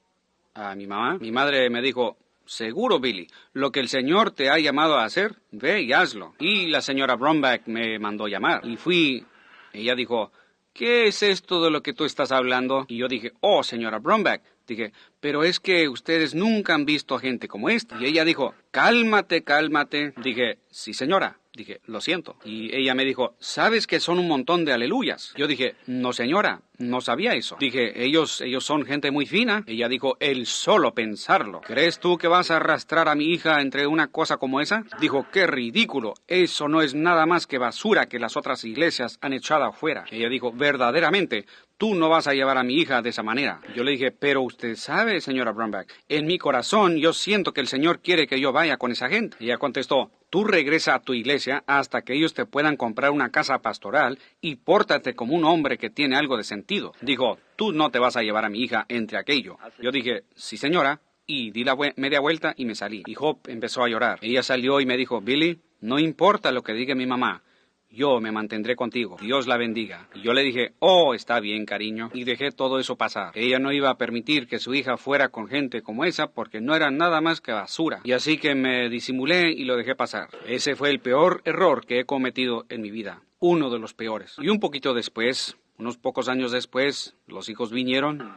a mi mamá. Mi madre me dijo, seguro, Billy, lo que el Señor te ha llamado a hacer, ve y hazlo. Y la señora Bromback me mandó llamar. Y fui. Ella dijo, ¿qué es esto de lo que tú estás hablando? Y yo dije, oh, señora Bromback. Dije, pero es que ustedes nunca han visto a gente como esta. Y ella dijo, cálmate, cálmate. Dije, sí, señora. Dije, lo siento. Y ella me dijo, ¿sabes que son un montón de aleluyas? Yo dije, no, señora, no sabía eso. Dije, ellos son gente muy fina. Ella dijo, el solo pensarlo. ¿Crees tú que vas a arrastrar a mi hija entre una cosa como esa? Dijo, qué ridículo. Eso no es nada más que basura que las otras iglesias han echado afuera. Ella dijo, verdaderamente, tú no vas a llevar a mi hija de esa manera. Yo le dije, pero usted sabe, señora Bromback, en mi corazón yo siento que el Señor quiere que yo vaya con esa gente. Ella contestó, tú regresa a tu iglesia hasta que ellos te puedan comprar una casa pastoral y pórtate como un hombre que tiene algo de sentido. Dijo, tú no te vas a llevar a mi hija entre aquello. Yo dije, sí, señora, y di la media vuelta y me salí. Y Hope empezó a llorar. Ella salió y me dijo, Billy, no importa lo que diga mi mamá. Yo me mantendré contigo. Dios la bendiga. Y yo le dije, oh, está bien, cariño. Y dejé todo eso pasar. Ella no iba a permitir que su hija fuera con gente como esa porque no era nada más que basura. Y así que me disimulé y lo dejé pasar. Ese fue el peor error que he cometido en mi vida. Uno de los peores. Y un poquito después, unos pocos años después, los hijos vinieron.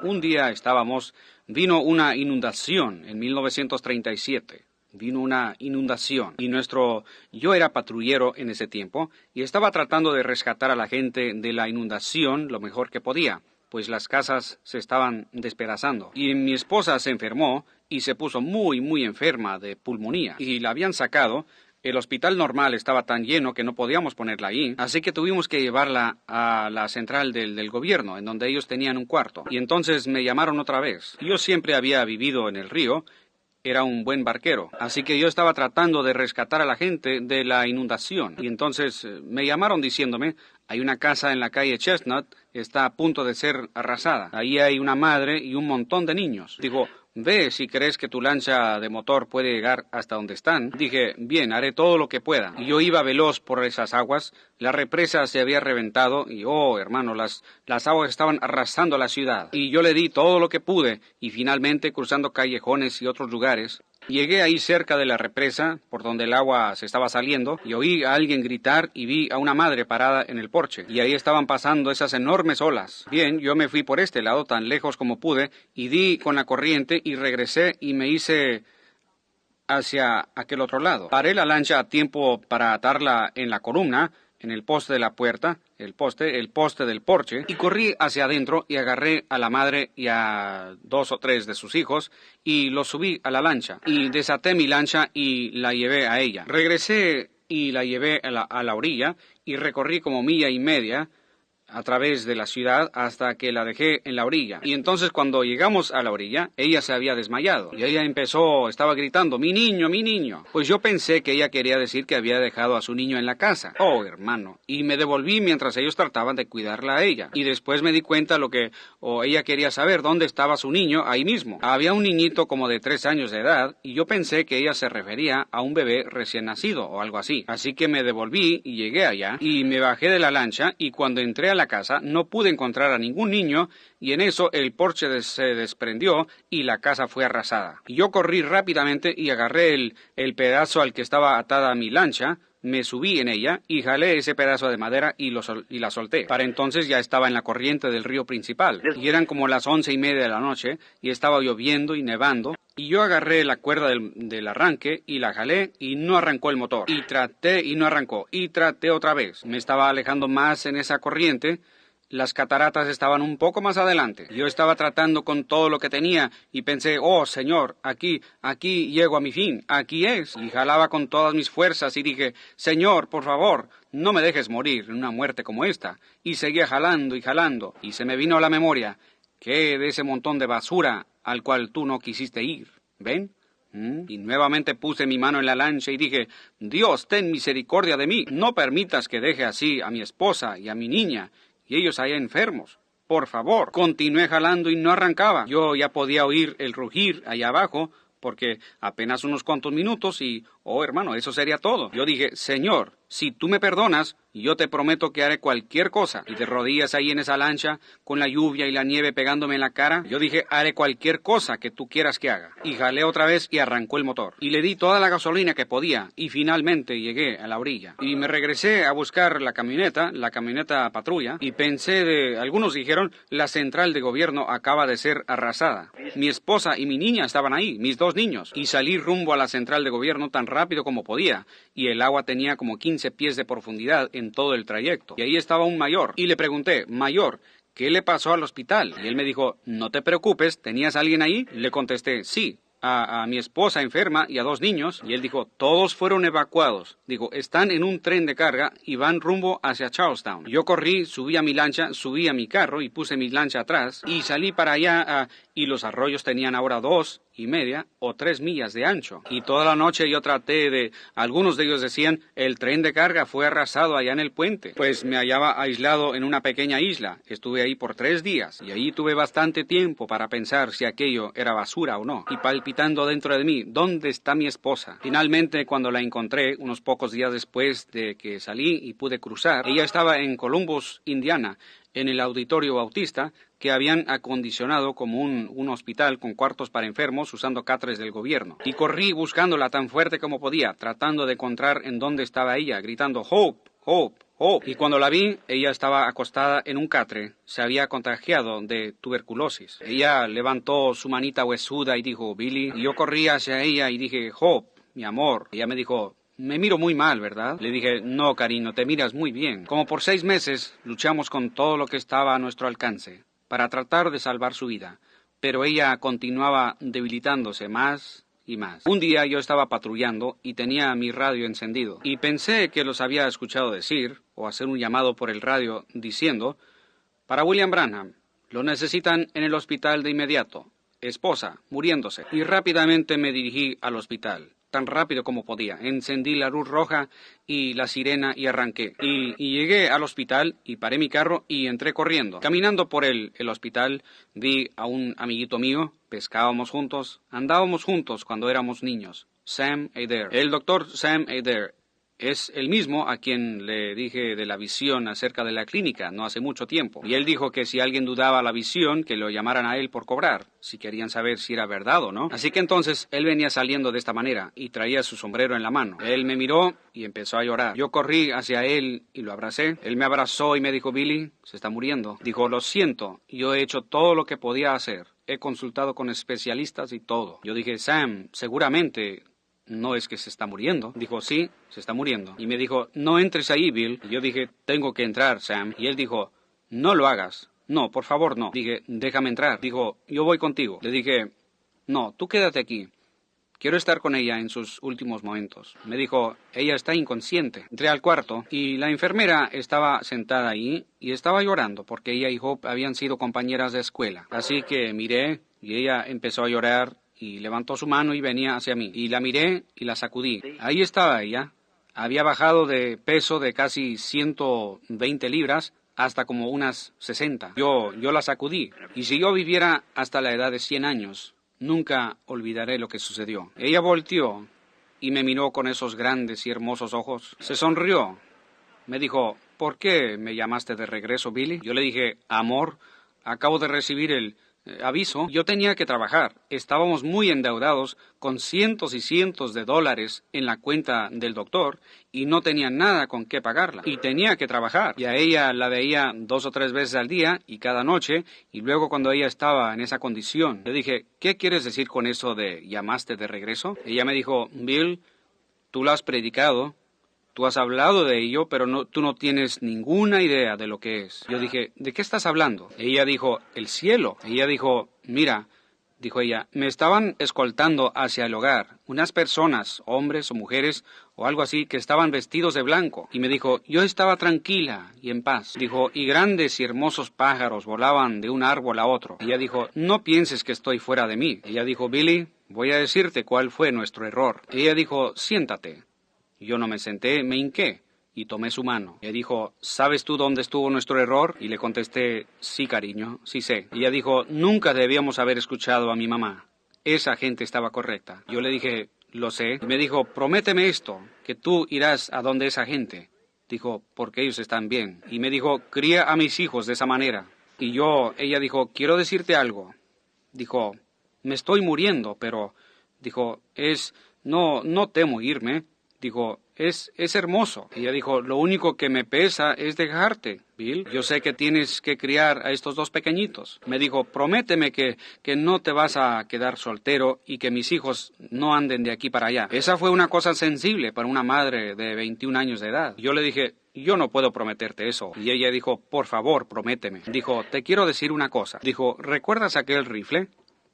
Un día vino una inundación en 1937. Vino una inundación y yo era patrullero en ese tiempo y estaba tratando de rescatar a la gente de la inundación lo mejor que podía, pues las casas se estaban despedazando. Y mi esposa se enfermó y se puso muy, muy enferma de pulmonía y la habían sacado. El hospital normal estaba tan lleno que no podíamos ponerla ahí, así que tuvimos que llevarla a la central del gobierno, en donde ellos tenían un cuarto. Y entonces me llamaron otra vez. Yo siempre había vivido en el río. Era un buen barquero, así que yo estaba tratando de rescatar a la gente de la inundación. Y entonces me llamaron diciéndome, hay una casa en la calle Chestnut, está a punto de ser arrasada. Ahí hay una madre y un montón de niños. Digo, ve si crees que tu lancha de motor puede llegar hasta donde están. Dije, bien, haré todo lo que pueda. Y yo iba veloz por esas aguas. La represa se había reventado y, oh, hermano, las aguas estaban arrasando la ciudad. Y yo le di todo lo que pude y finalmente, cruzando callejones y otros lugares, llegué ahí cerca de la represa, por donde el agua se estaba saliendo, y oí a alguien gritar y vi a una madre parada en el porche. Y ahí estaban pasando esas enormes olas. Bien, yo me fui por este lado tan lejos como pude y di con la corriente y regresé y me hice hacia aquel otro lado. Paré la lancha a tiempo para atarla en la columna, en el poste de la puerta, el poste del porche, y corrí hacia adentro y agarré a la madre y a 2 o 3 de sus hijos y los subí a la lancha. Y desaté mi lancha y la llevé a ella. Regresé y la llevé a la orilla y recorrí como 1.5 millas a través de la ciudad hasta que la dejé en la orilla. Y entonces cuando llegamos a la orilla, ella se había desmayado. Y ella estaba gritando, mi niño, mi niño. Pues yo pensé que ella quería decir que había dejado a su niño en la casa. Oh, hermano. Y me devolví mientras ellos trataban de cuidarla a ella. Y después me di cuenta ella quería saber dónde estaba su niño ahí mismo. Había un niñito como de 3 años de edad y yo pensé que ella se refería a un bebé recién nacido o algo así. Así que me devolví y llegué allá y me bajé de la lancha y cuando entré a la casa no pude encontrar a ningún niño y en eso el porche se desprendió y la casa fue arrasada. Y yo corrí rápidamente y agarré el pedazo al que estaba atada a mi lancha, me subí en ella y jalé ese pedazo de madera y la solté. Para entonces ya estaba en la corriente del río principal y eran como las 11:30 de la noche y estaba lloviendo y nevando. Y yo agarré la cuerda del arranque y la jalé y no arrancó el motor. Y traté y no arrancó. Y traté otra vez. Me estaba alejando más en esa corriente. Las cataratas estaban un poco más adelante. Yo estaba tratando con todo lo que tenía y pensé, oh, Señor, aquí llego a mi fin. Aquí es. Y jalaba con todas mis fuerzas y dije, Señor, por favor, no me dejes morir en una muerte como esta. Y seguía jalando y jalando. Y se me vino a la memoria, ¿qué de ese montón de basura al cual tú no quisiste ir? ¿Ven? Y nuevamente puse mi mano en la lancha y dije, Dios, ten misericordia de mí. No permitas que deje así a mi esposa y a mi niña y ellos allá enfermos. Por favor. Continué jalando y no arrancaba. Yo ya podía oír el rugir allá abajo porque apenas unos cuantos minutos y, oh hermano, eso sería todo. Yo dije, Señor, si tú me perdonas, yo te prometo que haré cualquier cosa. Y de rodillas ahí en esa lancha, con la lluvia y la nieve pegándome en la cara, yo dije, haré cualquier cosa que tú quieras que haga. Y jalé otra vez y arrancó el motor. Y le di toda la gasolina que podía, y finalmente llegué a la orilla. Y me regresé a buscar la camioneta patrulla, y algunos dijeron, la central de gobierno acaba de ser arrasada. Mi esposa y mi niña estaban ahí, mis 2 niños. Y salí rumbo a la central de gobierno tan rápido como podía, y el agua tenía como 15 pies de profundidad en todo el trayecto. Y ahí estaba un mayor. Y le pregunté, mayor, ¿qué le pasó al hospital? Y él me dijo, no te preocupes, ¿tenías alguien ahí? Le contesté, sí, a mi esposa enferma y a 2 niños. Y él dijo, todos fueron evacuados. Digo, están en un tren de carga y van rumbo hacia Charlestown. Yo corrí, subí a mi lancha, subí a mi carro y puse mi lancha atrás y salí para allá y los arroyos tenían ahora 2,5 o 3 millas de ancho. Y toda la noche yo algunos de ellos decían, el tren de carga fue arrasado allá en el puente. Pues me hallaba aislado en una pequeña isla. Estuve ahí por 3 días y ahí tuve bastante tiempo para pensar si aquello era basura o no. Y palpitando dentro de mí, ¿dónde está mi esposa? Finalmente, cuando la encontré, unos pocos días después de que salí y pude cruzar, ella estaba en Columbus, Indiana, en el Auditorio Bautista, que habían acondicionado como un hospital con cuartos para enfermos usando catres del gobierno. Y corrí buscándola tan fuerte como podía, tratando de encontrar en dónde estaba ella, gritando Hope, Hope, Hope. Y cuando la vi, ella estaba acostada en un catre, se había contagiado de tuberculosis. Ella levantó su manita huesuda y dijo, Billy, y yo corrí hacia ella y dije, Hope, mi amor. Ella me dijo, me miro muy mal, ¿verdad? Le dije, no, cariño, te miras muy bien. Como por 6 meses luchamos con todo lo que estaba a nuestro alcance para tratar de salvar su vida, pero ella continuaba debilitándose más y más. Un día yo estaba patrullando y tenía mi radio encendido y pensé que los había escuchado decir o hacer un llamado por el radio diciendo, para William Branham, lo necesitan en el hospital de inmediato. Esposa, muriéndose. Y rápidamente me dirigí al hospital. tan rápido como podía. Encendí la luz roja y la sirena y arranqué. Y llegué al hospital y paré mi carro y entré corriendo. Caminando por el hospital vi a un amiguito mío, pescábamos juntos, andábamos juntos cuando éramos niños. Sam Adair. El doctor Sam Adair es el mismo a quien le dije de la visión acerca de la clínica no hace mucho tiempo. Y él dijo que si alguien dudaba la visión, que lo llamaran a él por cobrar, si querían saber si era verdad o no. Así que entonces él venía saliendo de esta manera y traía su sombrero en la mano. Él me miró y empezó a llorar. Yo corrí hacia él y lo abracé. Él me abrazó y me dijo, Billy, se está muriendo. Dijo, lo siento, yo he hecho todo lo que podía hacer. He consultado con especialistas y todo. Yo dije, Sam, seguramente no es que se está muriendo. Dijo, sí, se está muriendo. Y me dijo, no entres ahí, Bill. Y yo dije, tengo que entrar, Sam. Y él dijo, no lo hagas. No, por favor, no. Dije, déjame entrar. Dijo, yo voy contigo. Le dije, no, tú quédate aquí. Quiero estar con ella en sus últimos momentos. Me dijo, ella está inconsciente. Entré al cuarto y la enfermera estaba sentada ahí y estaba llorando porque ella y Hope habían sido compañeras de escuela. Así que miré y ella empezó a llorar y levantó su mano y venía hacia mí. Y la miré y la sacudí. Ahí estaba ella. Había bajado de peso de casi 120 libras hasta como unas 60. Yo la sacudí. Y si yo viviera hasta la edad de 100 años, nunca olvidaré lo que sucedió. Ella volteó y me miró con esos grandes y hermosos ojos. Se sonrió. Me dijo, ¿por qué me llamaste de regreso, Billy? Yo le dije, amor, acabo de recibir el aviso. Yo tenía que trabajar. Estábamos muy endeudados con cientos y cientos de dólares en la cuenta del doctor y no tenía nada con qué pagarla. Y tenía que trabajar. Y a ella la veía 2 o 3 veces al día y cada noche. Y luego cuando ella estaba en esa condición, le dije, ¿qué quieres decir con eso de llamaste de regreso? Ella me dijo, Bill, tú lo has predicado. Tú has hablado de ello, pero tú no tienes ninguna idea de lo que es. Yo dije, ¿de qué estás hablando? Ella dijo, el cielo. Ella dijo, mira, dijo ella, me estaban escoltando hacia el hogar. Unas personas, hombres o mujeres o algo así, que estaban vestidos de blanco. Y me dijo, yo estaba tranquila y en paz. Dijo, y grandes y hermosos pájaros volaban de un árbol a otro. Ella dijo, no pienses que estoy fuera de mí. Ella dijo, Billy, voy a decirte cuál fue nuestro error. Ella dijo, siéntate. Yo no me senté, me hinqué y tomé su mano. Ella dijo, ¿sabes tú dónde estuvo nuestro error? Y le contesté, sí, cariño, sí sé. Ella dijo, nunca debíamos haber escuchado a mi mamá. Esa gente estaba correcta. Yo le dije, lo sé. Y me dijo, prométeme esto, que tú irás a donde esa gente. Dijo, porque ellos están bien. Y me dijo, cría a mis hijos de esa manera. Y ella dijo, quiero decirte algo. Dijo, me estoy muriendo, pero, dijo, no temo irme. Dijo, es hermoso. Ella dijo, lo único que me pesa es dejarte, Bill. Yo sé que tienes que criar a estos 2 pequeñitos. Me dijo, prométeme que no te vas a quedar soltero y que mis hijos no anden de aquí para allá. Esa fue una cosa sensible para una madre de 21 años de edad. Yo le dije, yo no puedo prometerte eso. Y ella dijo, por favor, prométeme. Dijo, te quiero decir una cosa. Dijo, ¿recuerdas aquel rifle?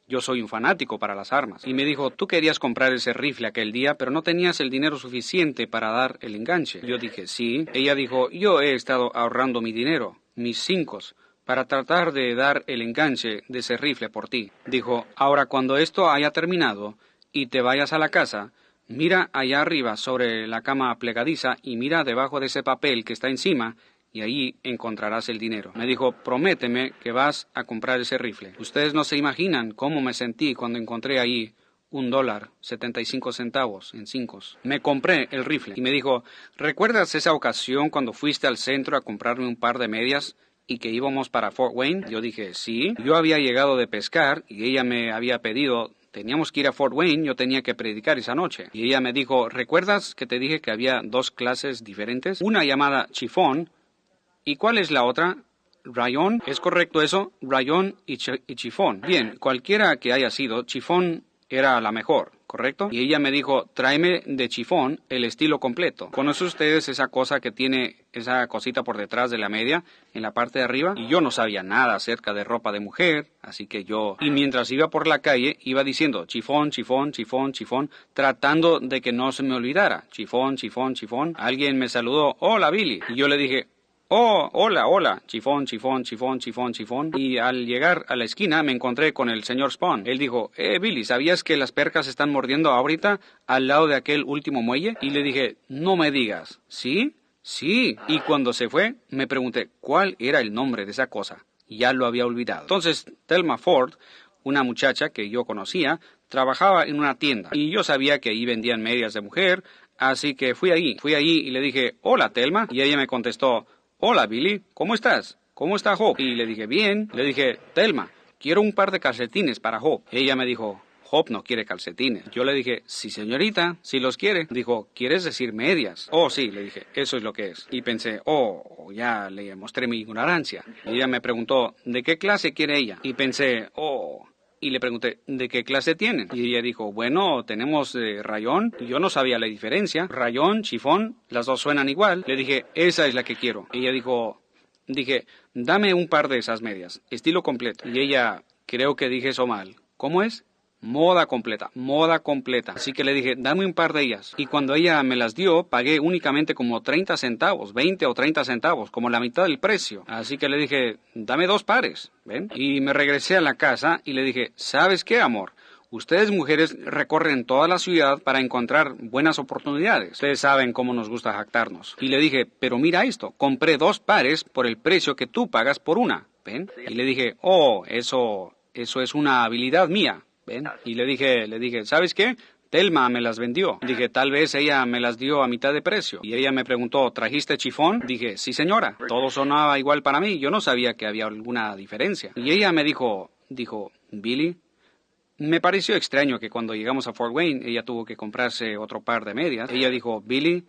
Yo soy un fanático para las armas. Y me dijo, tú querías comprar ese rifle aquel día, pero no tenías el dinero suficiente para dar el enganche. Yo dije, sí. Ella dijo, yo he estado ahorrando mi dinero, mis 5, para tratar de dar el enganche de ese rifle por ti. Dijo, ahora cuando esto haya terminado y te vayas a la casa, mira allá arriba sobre la cama plegadiza y mira debajo de ese papel que está encima, y ahí encontrarás el dinero. Me dijo, prométeme que vas a comprar ese rifle. Ustedes no se imaginan cómo me sentí cuando encontré ahí $1.75 en 5. Me compré el rifle y me dijo, ¿recuerdas esa ocasión cuando fuiste al centro a comprarme un par de medias y que íbamos para Fort Wayne? Yo dije, sí. Yo había llegado de pescar y ella me había pedido, teníamos que ir a Fort Wayne, yo tenía que predicar esa noche. Y ella me dijo, ¿recuerdas que te dije que había 2 clases diferentes? Una llamada chifón. ¿Y cuál es la otra? ¿Rayón? ¿Es correcto eso? Rayón y chifón. Bien, cualquiera que haya sido, chifón era la mejor, ¿correcto? Y ella me dijo, tráeme de chifón el estilo completo. ¿Conocen ustedes esa cosa que tiene esa cosita por detrás de la media, en la parte de arriba? Y yo no sabía nada acerca de ropa de mujer, así que y mientras iba por la calle, iba diciendo chifón, chifón, chifón, chifón, tratando de que no se me olvidara. Chifón, chifón, chifón. Alguien me saludó, hola Billy. Y yo le dije, oh, hola, hola, chifón, chifón, chifón, chifón, chifón. Y al llegar a la esquina me encontré con el señor Spahn. Él dijo, Billy, ¿sabías que las percas están mordiendo ahorita al lado de aquel último muelle? Y le dije, no me digas. ¿Sí? Sí. Y cuando se fue, me pregunté cuál era el nombre de esa cosa. Ya lo había olvidado. Entonces, Thelma Ford, una muchacha que yo conocía, trabajaba en una tienda. Y yo sabía que ahí vendían medias de mujer, así que fui allí y le dije, hola, Thelma. Y ella me contestó, hola, Billy, ¿cómo estás? ¿Cómo está Hope? Y le dije, bien. Le dije, Thelma, quiero un par de calcetines para Hope. Ella me dijo, Hope no quiere calcetines. Yo le dije, sí, señorita, sí los quiere. Dijo, ¿quieres decir medias? Oh, sí, le dije, eso es lo que es. Y pensé, oh, ya le mostré mi ignorancia. Y ella me preguntó, ¿de qué clase quiere ella? Y pensé, oh... Y le pregunté, ¿de qué clase tienen? Y ella dijo, bueno, tenemos rayón. Y yo no sabía la diferencia. Rayón, chifón, las dos suenan igual. Le dije, esa es la que quiero. Ella dijo, dame un par de esas medias, estilo completo. Y ella, creo que dije eso mal. ¿Cómo es? Moda completa, moda completa. Así que le dije, dame un par de ellas. Y cuando ella me las dio, pagué únicamente como 30 centavos, 20 o 30 centavos, como la mitad del precio. Así que le dije, dame 2 pares, ¿ven? Y me regresé a la casa y le dije, ¿sabes qué, amor? Ustedes mujeres recorren toda la ciudad para encontrar buenas oportunidades. Ustedes saben cómo nos gusta jactarnos. Y le dije, pero mira esto, compré 2 pares por el precio que tú pagas por una, ¿ven? Y le dije, oh, eso es una habilidad mía. ¿Ven? Y le dije, ¿sabes qué? Thelma me las vendió. Dije, tal vez ella me las dio a mitad de precio. Y ella me preguntó, ¿trajiste chifón? Dije, sí, señora. Todo sonaba igual para mí. Yo no sabía que había alguna diferencia. Y ella me dijo, Billy, me pareció extraño que cuando llegamos a Fort Wayne, ella tuvo que comprarse otro par de medias. Ella dijo, Billy,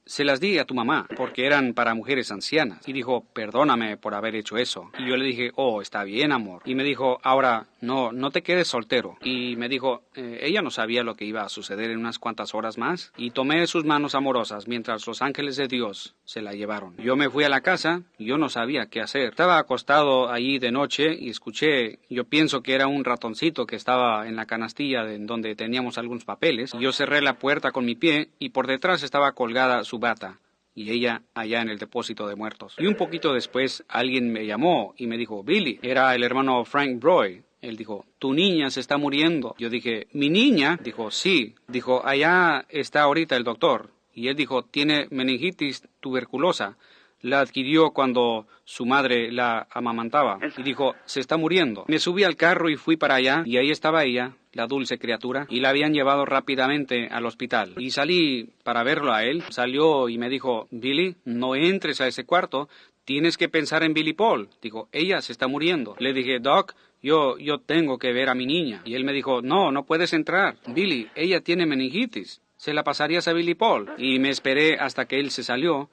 se las di a tu mamá, porque eran para mujeres ancianas. Y dijo, perdóname por haber hecho eso. Y yo le dije, oh, está bien, amor. Y me dijo, ahora, no te quedes soltero. Y me dijo, ella no sabía lo que iba a suceder en unas cuantas horas más. Y tomé sus manos amorosas mientras los ángeles de Dios se la llevaron. Yo me fui a la casa, yo no sabía qué hacer. Estaba acostado allí de noche y escuché, yo pienso que era un ratoncito que estaba en la canastilla en donde teníamos algunos papeles. Y yo cerré la puerta con mi pie y por detrás estaba colgada su bata, y ella allá en el depósito de muertos. Y un poquito después alguien me llamó y me dijo, Billy, era el hermano Frank Broy. Él dijo, tu niña se está muriendo. Yo dije, ¿mi niña? Dijo, sí. Dijo, allá está ahorita el doctor. Y él dijo, tiene meningitis tuberculosa. La adquirió cuando su madre la amamantaba. Y dijo, se está muriendo. Me subí al carro y fui para allá, y ahí estaba ella, la dulce criatura, y la habían llevado rápidamente al hospital. Y salí para verlo a él. Salió y me dijo, Billy, no entres a ese cuarto, tienes que pensar en Billy Paul. Dijo, ella se está muriendo. Le dije, Doc, yo tengo que ver a mi niña. Y él me dijo, no puedes entrar. Billy, ella tiene meningitis. Se la pasarías a Billy Paul. Y me esperé hasta que él se salió.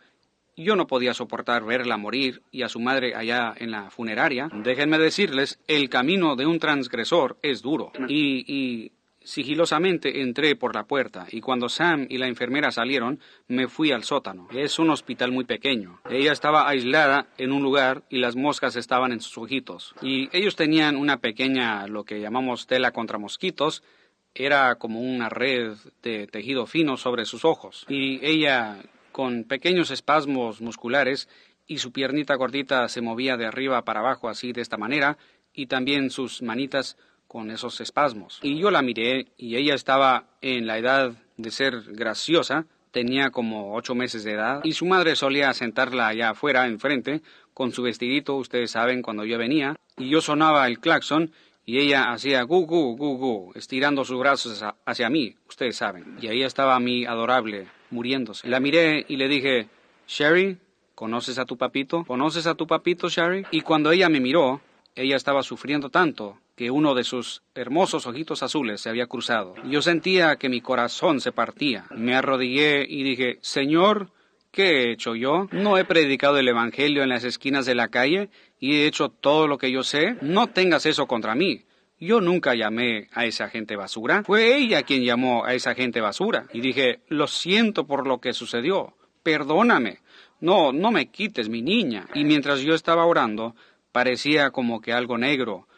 Yo no podía soportar verla morir y a su madre allá en la funeraria. Déjenme decirles, el camino de un transgresor es duro. Y sigilosamente entré por la puerta y cuando Sam y la enfermera salieron, me fui al sótano. Es un hospital muy pequeño. Ella estaba aislada en un lugar y las moscas estaban en sus ojitos. Y ellos tenían una pequeña, lo que llamamos tela contra mosquitos. Era como una red de tejido fino sobre sus ojos. Y ella, con pequeños espasmos musculares, y su piernita gordita se movía de arriba para abajo así de esta manera, y también sus manitas con esos espasmos. Y yo la miré, y ella estaba en la edad de ser graciosa, tenía como 8 meses de edad, y su madre solía sentarla allá afuera, enfrente, con su vestidito, ustedes saben, cuando yo venía, y yo sonaba el claxon, y ella hacía gu gu gu gu, estirando sus brazos hacia mí, ustedes saben. Y ahí estaba mi adorable, muriéndose. La miré y le dije, Sherry, ¿conoces a tu papito? ¿Conoces a tu papito, Sherry? Y cuando ella me miró, ella estaba sufriendo tanto que uno de sus hermosos ojitos azules se había cruzado. Yo sentía que mi corazón se partía. Me arrodillé y dije, Señor, ¿qué he hecho yo? ¿No he predicado el evangelio en las esquinas de la calle y he hecho todo lo que yo sé? No tengas eso contra mí. Yo nunca llamé a esa gente basura. Fue ella quien llamó a esa gente basura. Y dije, lo siento por lo que sucedió. Perdóname. No me quites mi niña. Y mientras yo estaba orando, parecía como que algo negro,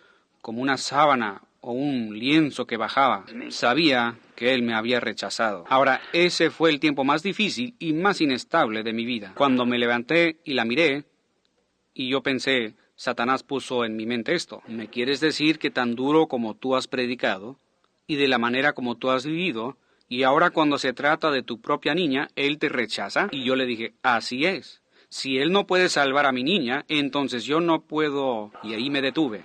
como una sábana o un lienzo que bajaba. Sabía que él me había rechazado. Ahora, ese fue el tiempo más difícil y más inestable de mi vida. Cuando me levanté y la miré, y yo pensé, Satanás puso en mi mente esto. ¿Me quieres decir que tan duro como tú has predicado, y de la manera como tú has vivido, y ahora cuando se trata de tu propia niña, él te rechaza? Y yo le dije, así es. Si él no puede salvar a mi niña, entonces yo no puedo... Y ahí me detuve.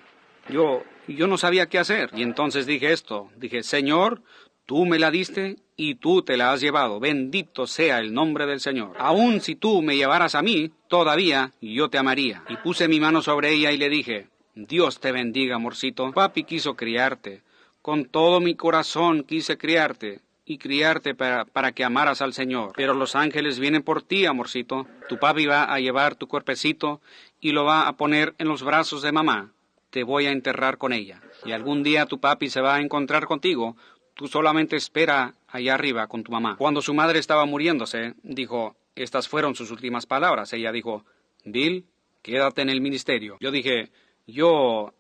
Yo no sabía qué hacer. Y entonces dije esto. Dije, Señor, tú me la diste y tú te la has llevado. Bendito sea el nombre del Señor. Aun si tú me llevaras a mí, todavía yo te amaría. Y puse mi mano sobre ella y le dije, Dios te bendiga, amorcito. Papi quiso criarte. Con todo mi corazón quise criarte. Y criarte para que amaras al Señor. Pero los ángeles vienen por ti, amorcito. Tu papi va a llevar tu cuerpecito y lo va a poner en los brazos de mamá. Te voy a enterrar con ella. Y algún día tu papi se va a encontrar contigo. Tú solamente espera allá arriba con tu mamá. Cuando su madre estaba muriéndose, dijo, estas fueron sus últimas palabras. Ella dijo, Bill, quédate en el ministerio.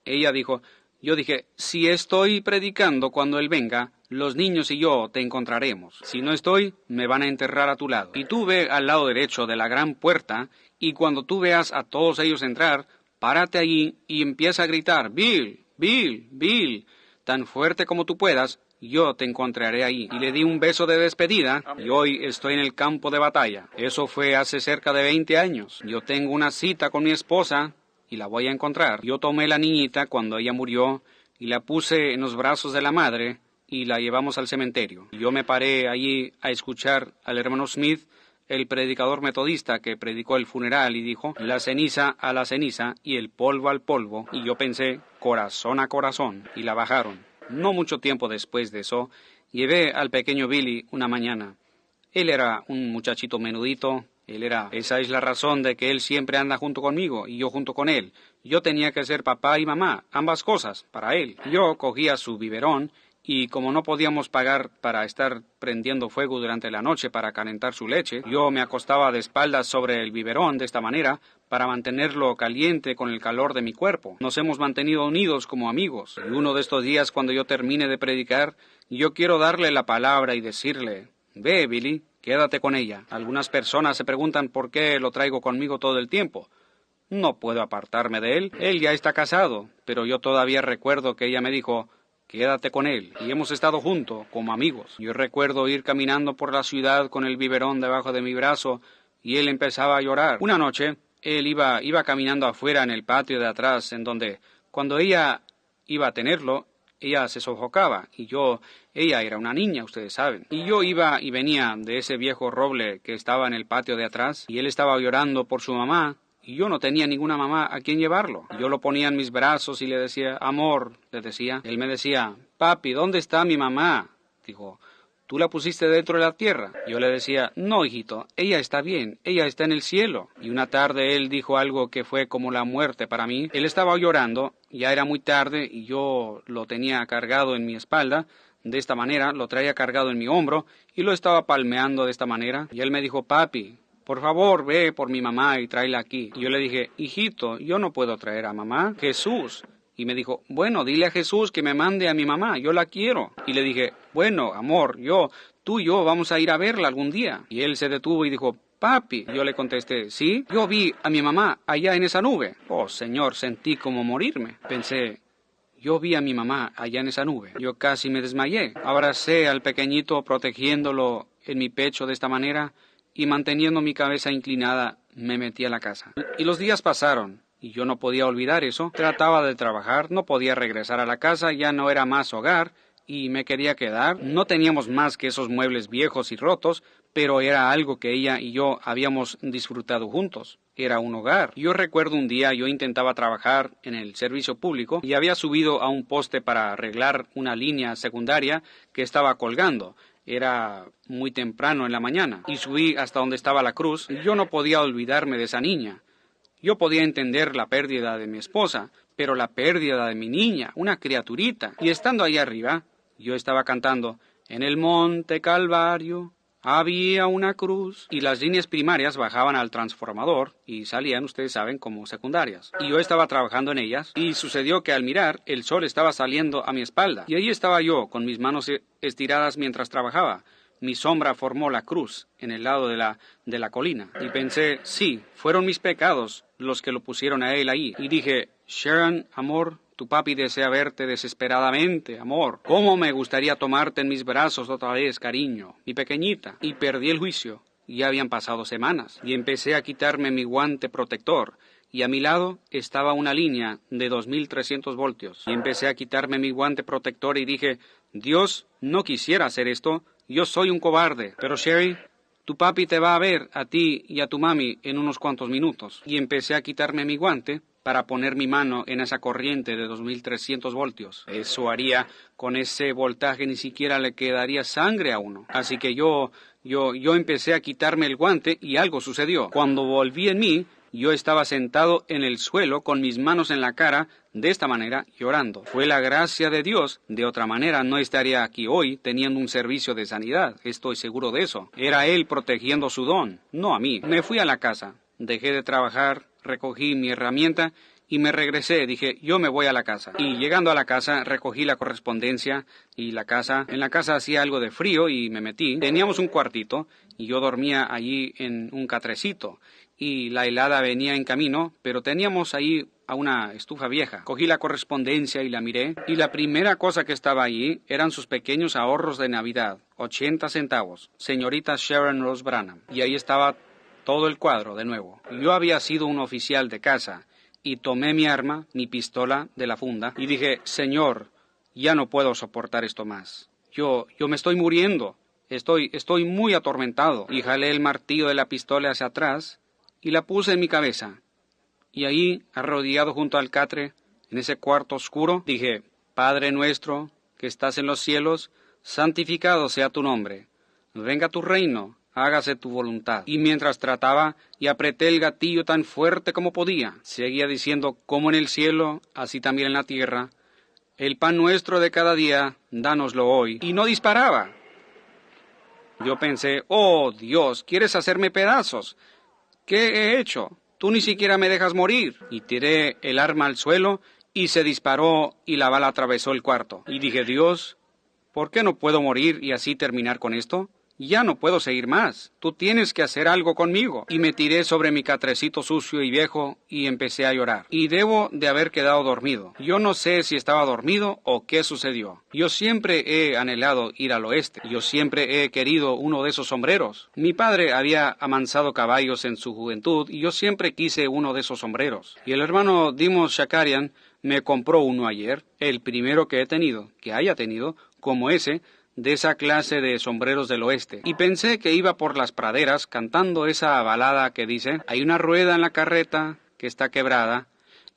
Ella dijo, yo dije, si estoy predicando cuando él venga, los niños y yo te encontraremos. Si no estoy, me van a enterrar a tu lado. Y tú ve al lado derecho de la gran puerta, y cuando tú veas a todos ellos entrar, párate allí y empieza a gritar, Bill, Bill, Bill, tan fuerte como tú puedas, yo te encontraré ahí. Y le di un beso de despedida, y hoy estoy en el campo de batalla. Eso fue hace cerca de 20 años. Yo tengo una cita con mi esposa, y la voy a encontrar. Yo tomé la niñita cuando ella murió, y la puse en los brazos de la madre, y la llevamos al cementerio. Yo me paré allí a escuchar al hermano Smith, el predicador metodista que predicó el funeral, y dijo, la ceniza a la ceniza y el polvo al polvo. Y yo pensé, corazón a corazón, y la bajaron. No mucho tiempo después de eso, llevé al pequeño Billy una mañana. Él era un muchachito menudito. Esa es la razón de que él siempre anda junto conmigo y yo junto con él. Yo tenía que ser papá y mamá, ambas cosas, para él. Yo cogía su biberón, y como no podíamos pagar para estar prendiendo fuego durante la noche para calentar su leche, yo me acostaba de espaldas sobre el biberón de esta manera para mantenerlo caliente con el calor de mi cuerpo. Nos hemos mantenido unidos como amigos. Y uno de estos días, cuando yo termine de predicar, yo quiero darle la palabra y decirle, ve, Billy, quédate con ella. Algunas personas se preguntan por qué lo traigo conmigo todo el tiempo. No puedo apartarme de él. Él ya está casado, pero yo todavía recuerdo que ella me dijo, quédate con él. Y hemos estado juntos, como amigos. Yo recuerdo ir caminando por la ciudad con el biberón debajo de mi brazo, y él empezaba a llorar. Una noche, él iba caminando afuera en el patio de atrás, en donde, cuando ella iba a tenerlo, ella se sofocaba, ella era una niña, ustedes saben. Y yo iba y venía de ese viejo roble que estaba en el patio de atrás, y él estaba llorando por su mamá, y yo no tenía ninguna mamá a quien llevarlo. Yo lo ponía en mis brazos y le decía, amor, le decía. Él me decía, papi, ¿dónde está mi mamá? Dijo, ¿tú la pusiste dentro de la tierra? Yo le decía, no, hijito, ella está bien, ella está en el cielo. Y una tarde él dijo algo que fue como la muerte para mí. Él estaba llorando, ya era muy tarde, y yo lo tenía cargado en mi espalda. De esta manera, lo traía cargado en mi hombro, y lo estaba palmeando de esta manera. Y él me dijo, papi, por favor, ve por mi mamá y tráela aquí. Y yo le dije, hijito, yo no puedo traer a mamá. Jesús. Y me dijo, bueno, dile a Jesús que me mande a mi mamá, yo la quiero. Y le dije, bueno, amor, tú y yo vamos a ir a verla algún día. Y él se detuvo y dijo, papi. Yo le contesté, sí, yo vi a mi mamá allá en esa nube. Oh, Señor, sentí como morirme. Pensé, yo vi a mi mamá allá en esa nube. Yo casi me desmayé. Abracé al pequeñito protegiéndolo en mi pecho de esta manera, y manteniendo mi cabeza inclinada, me metí a la casa. Y los días pasaron, y yo no podía olvidar eso. Trataba de trabajar, no podía regresar a la casa, ya no era más hogar, y me quería quedar. No teníamos más que esos muebles viejos y rotos, pero era algo que ella y yo habíamos disfrutado juntos. Era un hogar. Yo recuerdo un día yo intentaba trabajar en el servicio público y había subido a un poste para arreglar una línea secundaria que estaba colgando. Era muy temprano en la mañana, y subí hasta donde estaba la cruz. Yo no podía olvidarme de esa niña. Yo podía entender la pérdida de mi esposa, pero la pérdida de mi niña, una criaturita. Y estando ahí arriba, yo estaba cantando, en el monte Calvario, había una cruz y las líneas primarias bajaban al transformador y salían, ustedes saben, como secundarias. Y yo estaba trabajando en ellas y sucedió que al mirar el sol estaba saliendo a mi espalda y ahí estaba yo con mis manos estiradas mientras trabajaba. Mi sombra formó la cruz en el lado de la colina y pensé, sí, fueron mis pecados los que lo pusieron a él ahí. Y dije, Sharon, amor, tu papi desea verte desesperadamente, amor. ¿Cómo me gustaría tomarte en mis brazos otra vez, cariño? Mi pequeñita. Y perdí el juicio. Ya habían pasado semanas. Y empecé a quitarme mi guante protector. Y a mi lado estaba una línea de 2300 voltios. Y empecé a quitarme mi guante protector y dije, Dios, no quisiera hacer esto. Yo soy un cobarde. Pero Sherry, tu papi te va a ver a ti y a tu mami en unos cuantos minutos. Y empecé a quitarme mi guante para poner mi mano en esa corriente de 2300 voltios. Eso haría, con ese voltaje ni siquiera le quedaría sangre a uno. Así que yo empecé a quitarme el guante y algo sucedió. Cuando volví en mí, yo estaba sentado en el suelo con mis manos en la cara, de esta manera, llorando. Fue la gracia de Dios. De otra manera, no estaría aquí hoy teniendo un servicio de sanidad. Estoy seguro de eso. Era Él protegiendo su don, no a mí. Me fui a la casa. Dejé de trabajar, recogí mi herramienta y me regresé. Dije, yo me voy a la casa. Y llegando a la casa, recogí la correspondencia y en la casa hacía algo de frío y me metí. Teníamos un cuartito y yo dormía allí en un catrecito. Y la helada venía en camino, pero teníamos ahí a una estufa vieja. Cogí la correspondencia y la miré, y la primera cosa que estaba allí eran sus pequeños ahorros de Navidad, 80 centavos, señorita Sharon Rose Branham. Y ahí estaba todo el cuadro de nuevo. Yo había sido un oficial de casa, y tomé mi arma, mi pistola, de la funda, y dije, Señor, ya no puedo soportar esto más. Yo me estoy muriendo. Estoy muy atormentado. Y jalé el martillo de la pistola hacia atrás, y la puse en mi cabeza. Y ahí, arrodillado junto al catre, en ese cuarto oscuro, dije, Padre nuestro, que estás en los cielos, santificado sea tu nombre. Venga tu reino, hágase tu voluntad. Y mientras trataba y apreté el gatillo tan fuerte como podía, seguía diciendo, como en el cielo, así también en la tierra, el pan nuestro de cada día, dánoslo hoy. Y no disparaba. Yo pensé, oh Dios, ¿quieres hacerme pedazos? ¿Qué he hecho? Tú ni siquiera me dejas morir. Y tiré el arma al suelo y se disparó y la bala atravesó el cuarto. Y dije, Dios, ¿por qué no puedo morir y así terminar con esto? Ya no puedo seguir más. Tú tienes que hacer algo conmigo. Y me tiré sobre mi catrecito sucio y viejo y empecé a llorar. Y debo de haber quedado dormido. Yo no sé si estaba dormido o qué sucedió. Yo siempre he anhelado ir al oeste. Yo siempre he querido uno de esos sombreros. Mi padre había amansado caballos en su juventud y yo siempre quise uno de esos sombreros. Y el hermano Dimos Shakarian me compró uno ayer, el primero que haya tenido, como ese, de esa clase de sombreros del oeste, y pensé que iba por las praderas cantando esa balada que dice, hay una rueda en la carreta que está quebrada,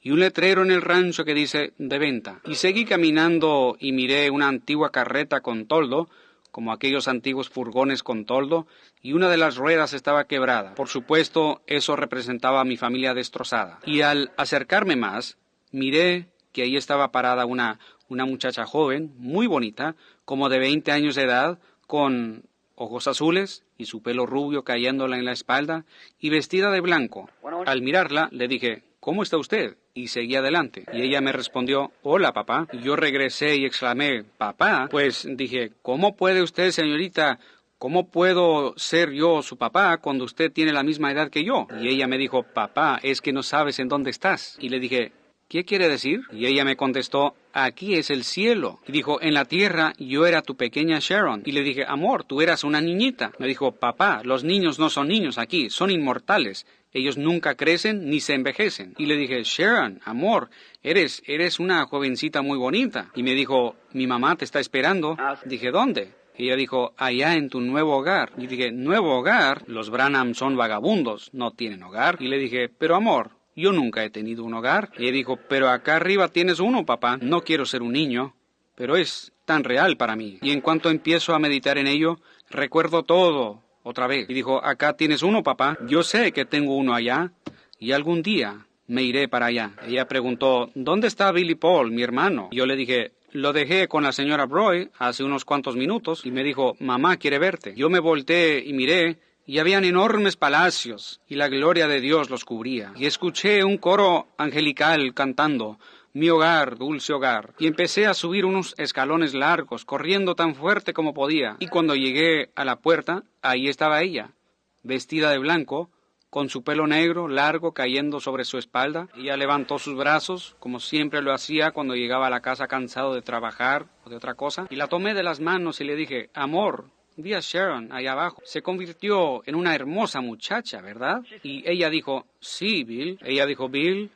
y un letrero en el rancho que dice, de venta. Y seguí caminando y miré una antigua carreta con toldo, como aquellos antiguos furgones con toldo, y una de las ruedas estaba quebrada. Por supuesto, eso representaba a mi familia destrozada. Y al acercarme más, miré que ahí estaba parada una muchacha joven, muy bonita, como de 20 años de edad, con ojos azules y su pelo rubio cayéndola en la espalda y vestida de blanco. Al mirarla, le dije, ¿cómo está usted? Y seguí adelante. Y ella me respondió, hola, papá. Y yo regresé y exclamé, ¿papá? Pues dije, ¿cómo puede usted, señorita? ¿Cómo puedo ser yo su papá cuando usted tiene la misma edad que yo? Y ella me dijo, papá, es que no sabes en dónde estás. Y le dije, ¿qué quiere decir? Y ella me contestó, aquí es el cielo. Y dijo, en la tierra yo era tu pequeña Sharon. Y le dije, amor, tú eras una niñita. Me dijo, papá, los niños no son niños aquí, son inmortales. Ellos nunca crecen ni se envejecen. Y le dije, Sharon, amor, eres una jovencita muy bonita. Y me dijo, mi mamá te está esperando. Dije, ¿dónde? Y ella dijo, allá en tu nuevo hogar. Y dije, ¿nuevo hogar? Los Branham son vagabundos, no tienen hogar. Y le dije, pero amor, yo nunca he tenido un hogar. Y ella dijo, pero acá arriba tienes uno, papá. No quiero ser un niño, pero es tan real para mí. Y en cuanto empiezo a meditar en ello, recuerdo todo otra vez. Y dijo, acá tienes uno, papá. Yo sé que tengo uno allá y algún día me iré para allá. Ella preguntó, ¿dónde está Billy Paul, mi hermano? Y yo le dije, lo dejé con la señora Broy hace unos cuantos minutos y me dijo, mamá quiere verte. Yo me volteé y miré y habían enormes palacios y la gloria de Dios los cubría. Y escuché un coro angelical cantando, mi hogar, dulce hogar. Y empecé a subir unos escalones largos, corriendo tan fuerte como podía. Y cuando llegué a la puerta, ahí estaba ella, vestida de blanco, con su pelo negro, largo, cayendo sobre su espalda. Ella levantó sus brazos, como siempre lo hacía cuando llegaba a la casa cansado de trabajar o de otra cosa. Y la tomé de las manos y le dije, amor, vi a Sharon allá abajo. Se convirtió en una hermosa muchacha, ¿verdad? Y ella dijo, sí, Bill. Ella dijo, Bill,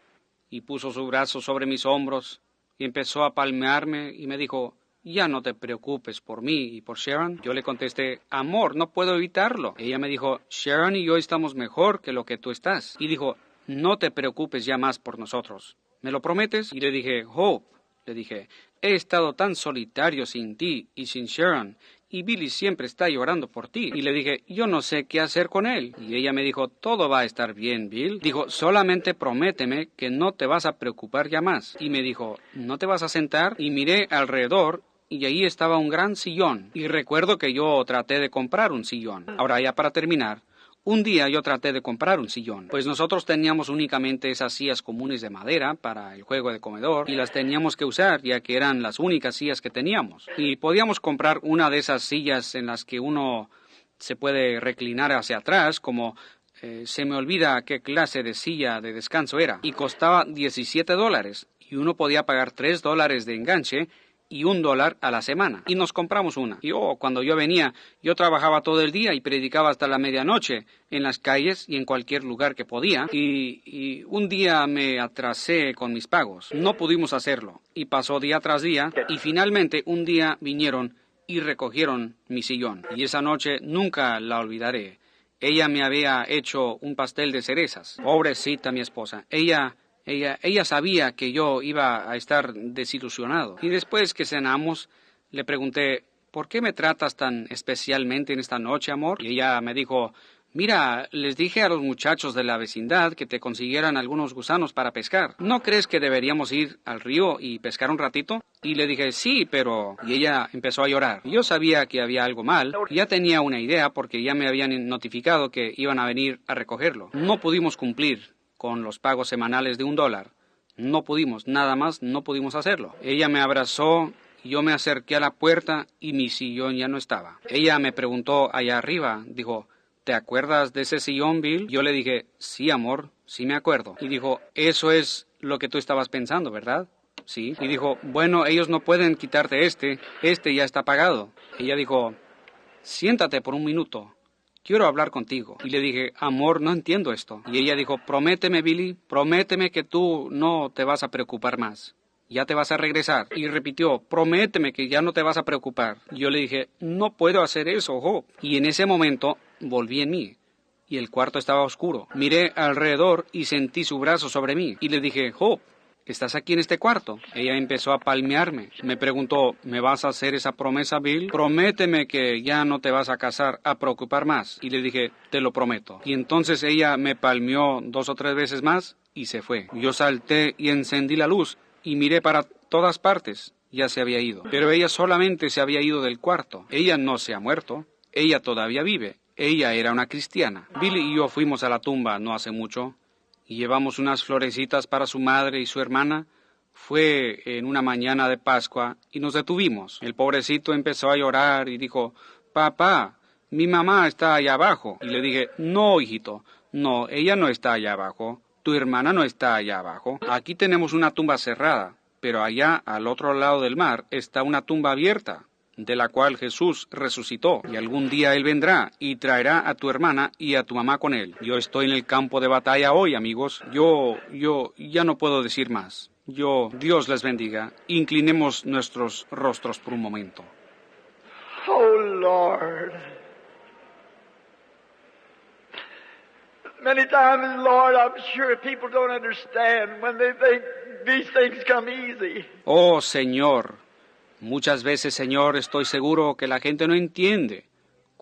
y puso su brazo sobre mis hombros y empezó a palmearme y me dijo, ya no te preocupes por mí y por Sharon. Yo le contesté, amor, no puedo evitarlo. Ella me dijo, Sharon y yo estamos mejor que lo que tú estás. Y dijo, no te preocupes ya más por nosotros. ¿Me lo prometes? Y le dije, Hope, le dije, he estado tan solitario sin ti y sin Sharon. Y Billy siempre está llorando por ti. Y le dije, yo no sé qué hacer con él. Y ella me dijo, todo va a estar bien, Bill. Dijo, solamente prométeme que no te vas a preocupar ya más. Y me dijo, ¿no te vas a sentar? Y miré alrededor y ahí estaba un gran sillón. Y recuerdo que yo traté de comprar un sillón. Ahora ya para terminar. Un día yo traté de comprar un sillón, pues nosotros teníamos únicamente esas sillas comunes de madera para el juego de comedor y las teníamos que usar ya que eran las únicas sillas que teníamos. Y podíamos comprar una de esas sillas en las que uno se puede reclinar hacia atrás, como se me olvida qué clase de silla de descanso era, y costaba $17 y uno podía pagar $3 de enganche y $1 a la semana. Y nos compramos una. Y cuando yo venía, yo trabajaba todo el día y predicaba hasta la medianoche en las calles y en cualquier lugar que podía. Y un día me atrasé con mis pagos. No pudimos hacerlo. Y pasó día tras día. Y finalmente un día vinieron y recogieron mi sillón. Y esa noche nunca la olvidaré. Ella me había hecho un pastel de cerezas. Pobrecita mi esposa. Ella sabía que yo iba a estar desilusionado. Y después que cenamos, le pregunté, ¿por qué me tratas tan especialmente en esta noche, amor? Y ella me dijo, mira, les dije a los muchachos de la vecindad que te consiguieran algunos gusanos para pescar. ¿No crees que deberíamos ir al río y pescar un ratito? Y le dije, sí, pero... Y ella empezó a llorar. Yo sabía que había algo mal. Ya tenía una idea porque ya me habían notificado que iban a venir a recogerlo. No pudimos cumplir con los pagos semanales de $1. No pudimos, nada más no pudimos hacerlo. Ella me abrazó, yo me acerqué a la puerta y mi sillón ya no estaba. Ella me preguntó allá arriba, dijo, ¿te acuerdas de ese sillón, Bill? Yo le dije, sí, amor, sí me acuerdo. Y dijo, eso es lo que tú estabas pensando, ¿verdad? Sí. Y dijo, bueno, ellos no pueden quitarte este ya está pagado. Ella dijo, siéntate por un minuto. Quiero hablar contigo. Y le dije, amor, no entiendo esto. Y ella dijo, prométeme, Billy, prométeme que tú no te vas a preocupar más. Ya te vas a regresar. Y repitió, prométeme que ya no te vas a preocupar. Y yo le dije, no puedo hacer eso, Hope. Y en ese momento volví en mí. Y el cuarto estaba oscuro. Miré alrededor y sentí su brazo sobre mí. Y le dije, Hope, ¿estás aquí en este cuarto? Ella empezó a palmearme. Me preguntó, ¿me vas a hacer esa promesa, Bill? Prométeme que ya no te vas a casar a preocupar más. Y le dije, te lo prometo. Y entonces ella me palmeó 2 o 3 veces más y se fue. Yo salté y encendí la luz y miré para todas partes. Ya se había ido. Pero ella solamente se había ido del cuarto. Ella no se ha muerto. Ella todavía vive. Ella era una cristiana. Billy y yo fuimos a la tumba no hace mucho y llevamos unas florecitas para su madre y su hermana. Fue en una mañana de Pascua y nos detuvimos. El pobrecito empezó a llorar y dijo, papá, mi mamá está allá abajo. Y le dije, no, hijito, no, ella no está allá abajo. Tu hermana no está allá abajo. Aquí tenemos una tumba cerrada, pero allá al otro lado del mar está una tumba abierta, de la cual Jesús resucitó, y algún día Él vendrá y traerá a tu hermana y a tu mamá con Él. Yo estoy en el campo de batalla hoy, amigos. Yo ya no puedo decir más. Dios les bendiga. Inclinemos nuestros rostros por un momento. Oh, Lord. Many times, Lord, I'm sure people don't understand when they think these things come easy. Oh, Señor. Muchas veces, Señor, estoy seguro que la gente no entiende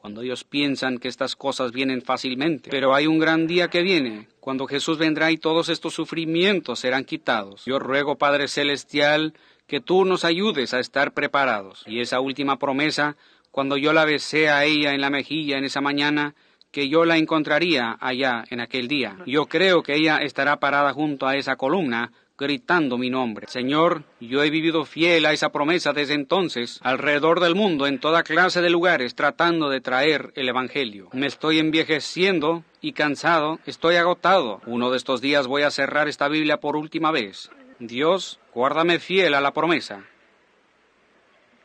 cuando ellos piensan que estas cosas vienen fácilmente. Pero hay un gran día que viene, cuando Jesús vendrá y todos estos sufrimientos serán quitados. Yo ruego, Padre Celestial, que tú nos ayudes a estar preparados. Y esa última promesa, cuando yo la besé a ella en la mejilla en esa mañana, que yo la encontraría allá en aquel día. Yo creo que ella estará parada junto a esa columna, gritando mi nombre. Señor, yo he vivido fiel a esa promesa desde entonces, alrededor del mundo, en toda clase de lugares, tratando de traer el Evangelio. Me estoy envejeciendo y cansado, estoy agotado. Uno de estos días voy a cerrar esta Biblia por última vez. Dios, guárdame fiel a la promesa.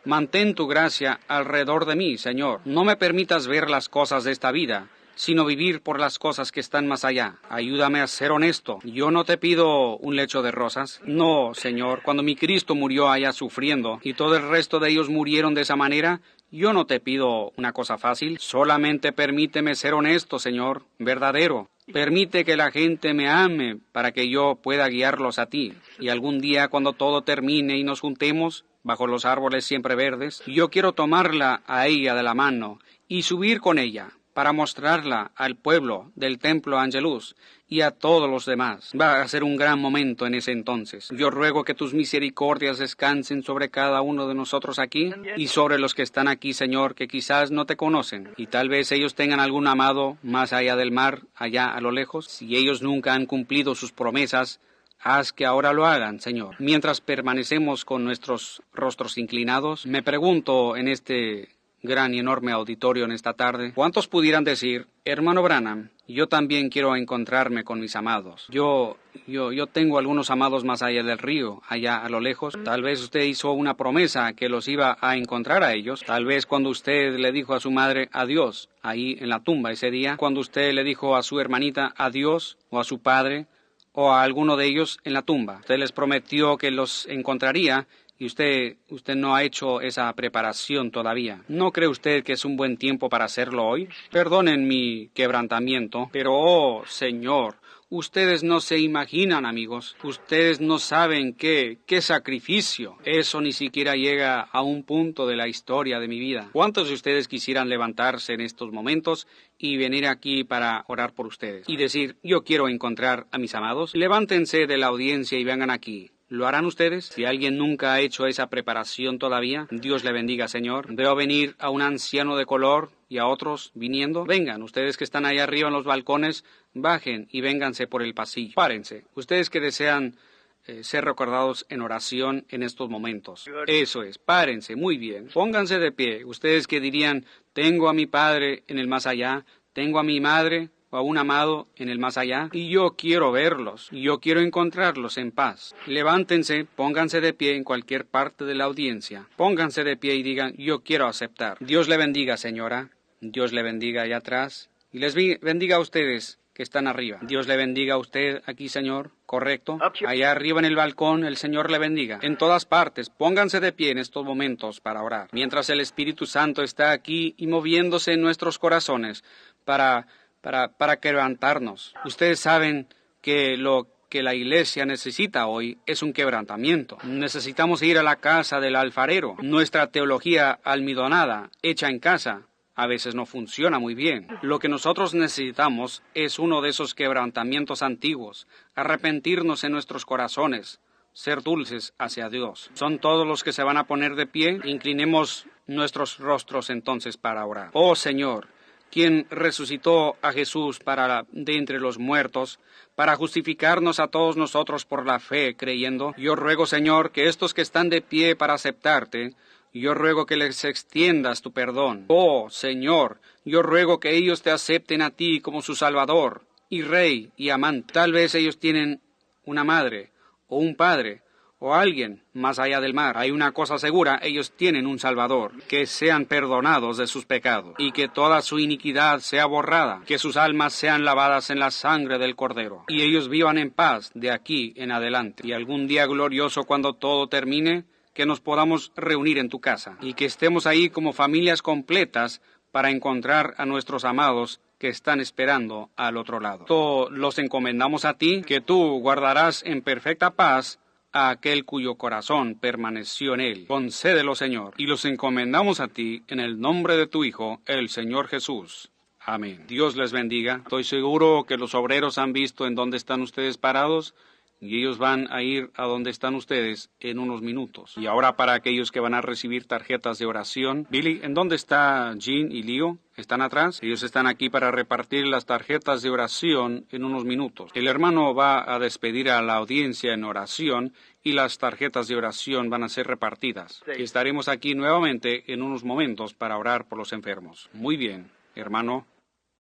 Mantén tu gracia alrededor de mí, Señor. No me permitas ver las cosas de esta vida, sino vivir por las cosas que están más allá. Ayúdame a ser honesto. Yo no te pido un lecho de rosas. No, Señor, cuando mi Cristo murió allá sufriendo y todo el resto de ellos murieron de esa manera, yo no te pido una cosa fácil. Solamente permíteme ser honesto, Señor, verdadero. Permite que la gente me ame para que yo pueda guiarlos a ti. Y algún día, cuando todo termine y nos juntemos bajo los árboles siempre verdes, yo quiero tomarla a ella de la mano y subir con ella para mostrarla al pueblo del Templo Angelus y a todos los demás. Va a ser un gran momento en ese entonces. Yo ruego que tus misericordias descansen sobre cada uno de nosotros aquí y sobre los que están aquí, Señor, que quizás no te conocen y tal vez ellos tengan algún amado más allá del mar, allá a lo lejos. Si ellos nunca han cumplido sus promesas, haz que ahora lo hagan, Señor. Mientras permanecemos con nuestros rostros inclinados, me pregunto en este gran y enorme auditorio en esta tarde, ¿cuántos pudieran decir, hermano Branham, yo también quiero encontrarme con mis amados? Yo tengo algunos amados más allá del río, allá a lo lejos. Tal vez usted hizo una promesa que los iba a encontrar a ellos. Tal vez cuando usted le dijo a su madre adiós, ahí en la tumba ese día, cuando usted le dijo a su hermanita adiós, o a su padre, o a alguno de ellos en la tumba. Usted les prometió que los encontraría y usted no ha hecho esa preparación todavía. ¿No cree usted que es un buen tiempo para hacerlo hoy? Perdonen mi quebrantamiento, pero oh, Señor, ustedes no se imaginan, amigos. Ustedes no saben qué sacrificio. Eso ni siquiera llega a un punto de la historia de mi vida. ¿Cuántos de ustedes quisieran levantarse en estos momentos y venir aquí para orar por ustedes y decir, yo quiero encontrar a mis amados? Levántense de la audiencia y vengan aquí. ¿Lo harán ustedes? Si alguien nunca ha hecho esa preparación todavía, Dios le bendiga, Señor. Veo venir a un anciano de color y a otros viniendo. Vengan, ustedes que están ahí arriba en los balcones, bajen y vénganse por el pasillo. Párense. Ustedes que desean ser recordados en oración en estos momentos. Eso es, párense, muy bien. Pónganse de pie. Ustedes que dirían, tengo a mi padre en el más allá, tengo a mi madre o a un amado en el más allá, y yo quiero verlos, y yo quiero encontrarlos en paz. Levántense, pónganse de pie en cualquier parte de la audiencia. Pónganse de pie y digan, yo quiero aceptar. Dios le bendiga, señora. Dios le bendiga allá atrás. Y les bendiga a ustedes que están arriba. Dios le bendiga a usted aquí, Señor. Correcto. Allá arriba en el balcón, el Señor le bendiga. En todas partes, pónganse de pie en estos momentos para orar. Mientras el Espíritu Santo está aquí y moviéndose en nuestros corazones para quebrantarnos. Ustedes saben que lo que la iglesia necesita hoy es un quebrantamiento. Necesitamos ir a la casa del alfarero. Nuestra teología almidonada, hecha en casa, a veces no funciona muy bien. Lo que nosotros necesitamos es uno de esos quebrantamientos antiguos, arrepentirnos en nuestros corazones, ser dulces hacia Dios. ¿Son todos los que se van a poner de pie? Inclinemos nuestros rostros entonces para orar. Oh Señor, quien resucitó a Jesús de entre los muertos, para justificarnos a todos nosotros por la fe, creyendo. Yo ruego, Señor, que estos que están de pie para aceptarte, yo ruego que les extiendas tu perdón. Oh, Señor, yo ruego que ellos te acepten a ti como su Salvador, y Rey, y amante. Tal vez ellos tienen una madre, o un padre, o alguien más allá del mar. Hay una cosa segura, ellos tienen un Salvador. Que sean perdonados de sus pecados, y que toda su iniquidad sea borrada, que sus almas sean lavadas en la sangre del Cordero, y ellos vivan en paz de aquí en adelante. Y algún día glorioso, cuando todo termine, que nos podamos reunir en tu casa, y que estemos ahí como familias completas para encontrar a nuestros amados que están esperando al otro lado. Todos los encomendamos a ti, que tú guardarás en perfecta paz a aquel cuyo corazón permaneció en él. Concédelo, Señor, y los encomendamos a ti en el nombre de tu Hijo, el Señor Jesús. Amén. Dios les bendiga. Estoy seguro que los obreros han visto en dónde están ustedes parados y ellos van a ir a donde están ustedes en unos minutos. Y ahora para aquellos que van a recibir tarjetas de oración. Billy, ¿en dónde está Jean y Leo? ¿Están atrás? Ellos están aquí para repartir las tarjetas de oración en unos minutos. El hermano va a despedir a la audiencia en oración y las tarjetas de oración van a ser repartidas. Estaremos aquí nuevamente en unos momentos para orar por los enfermos. Muy bien, hermano.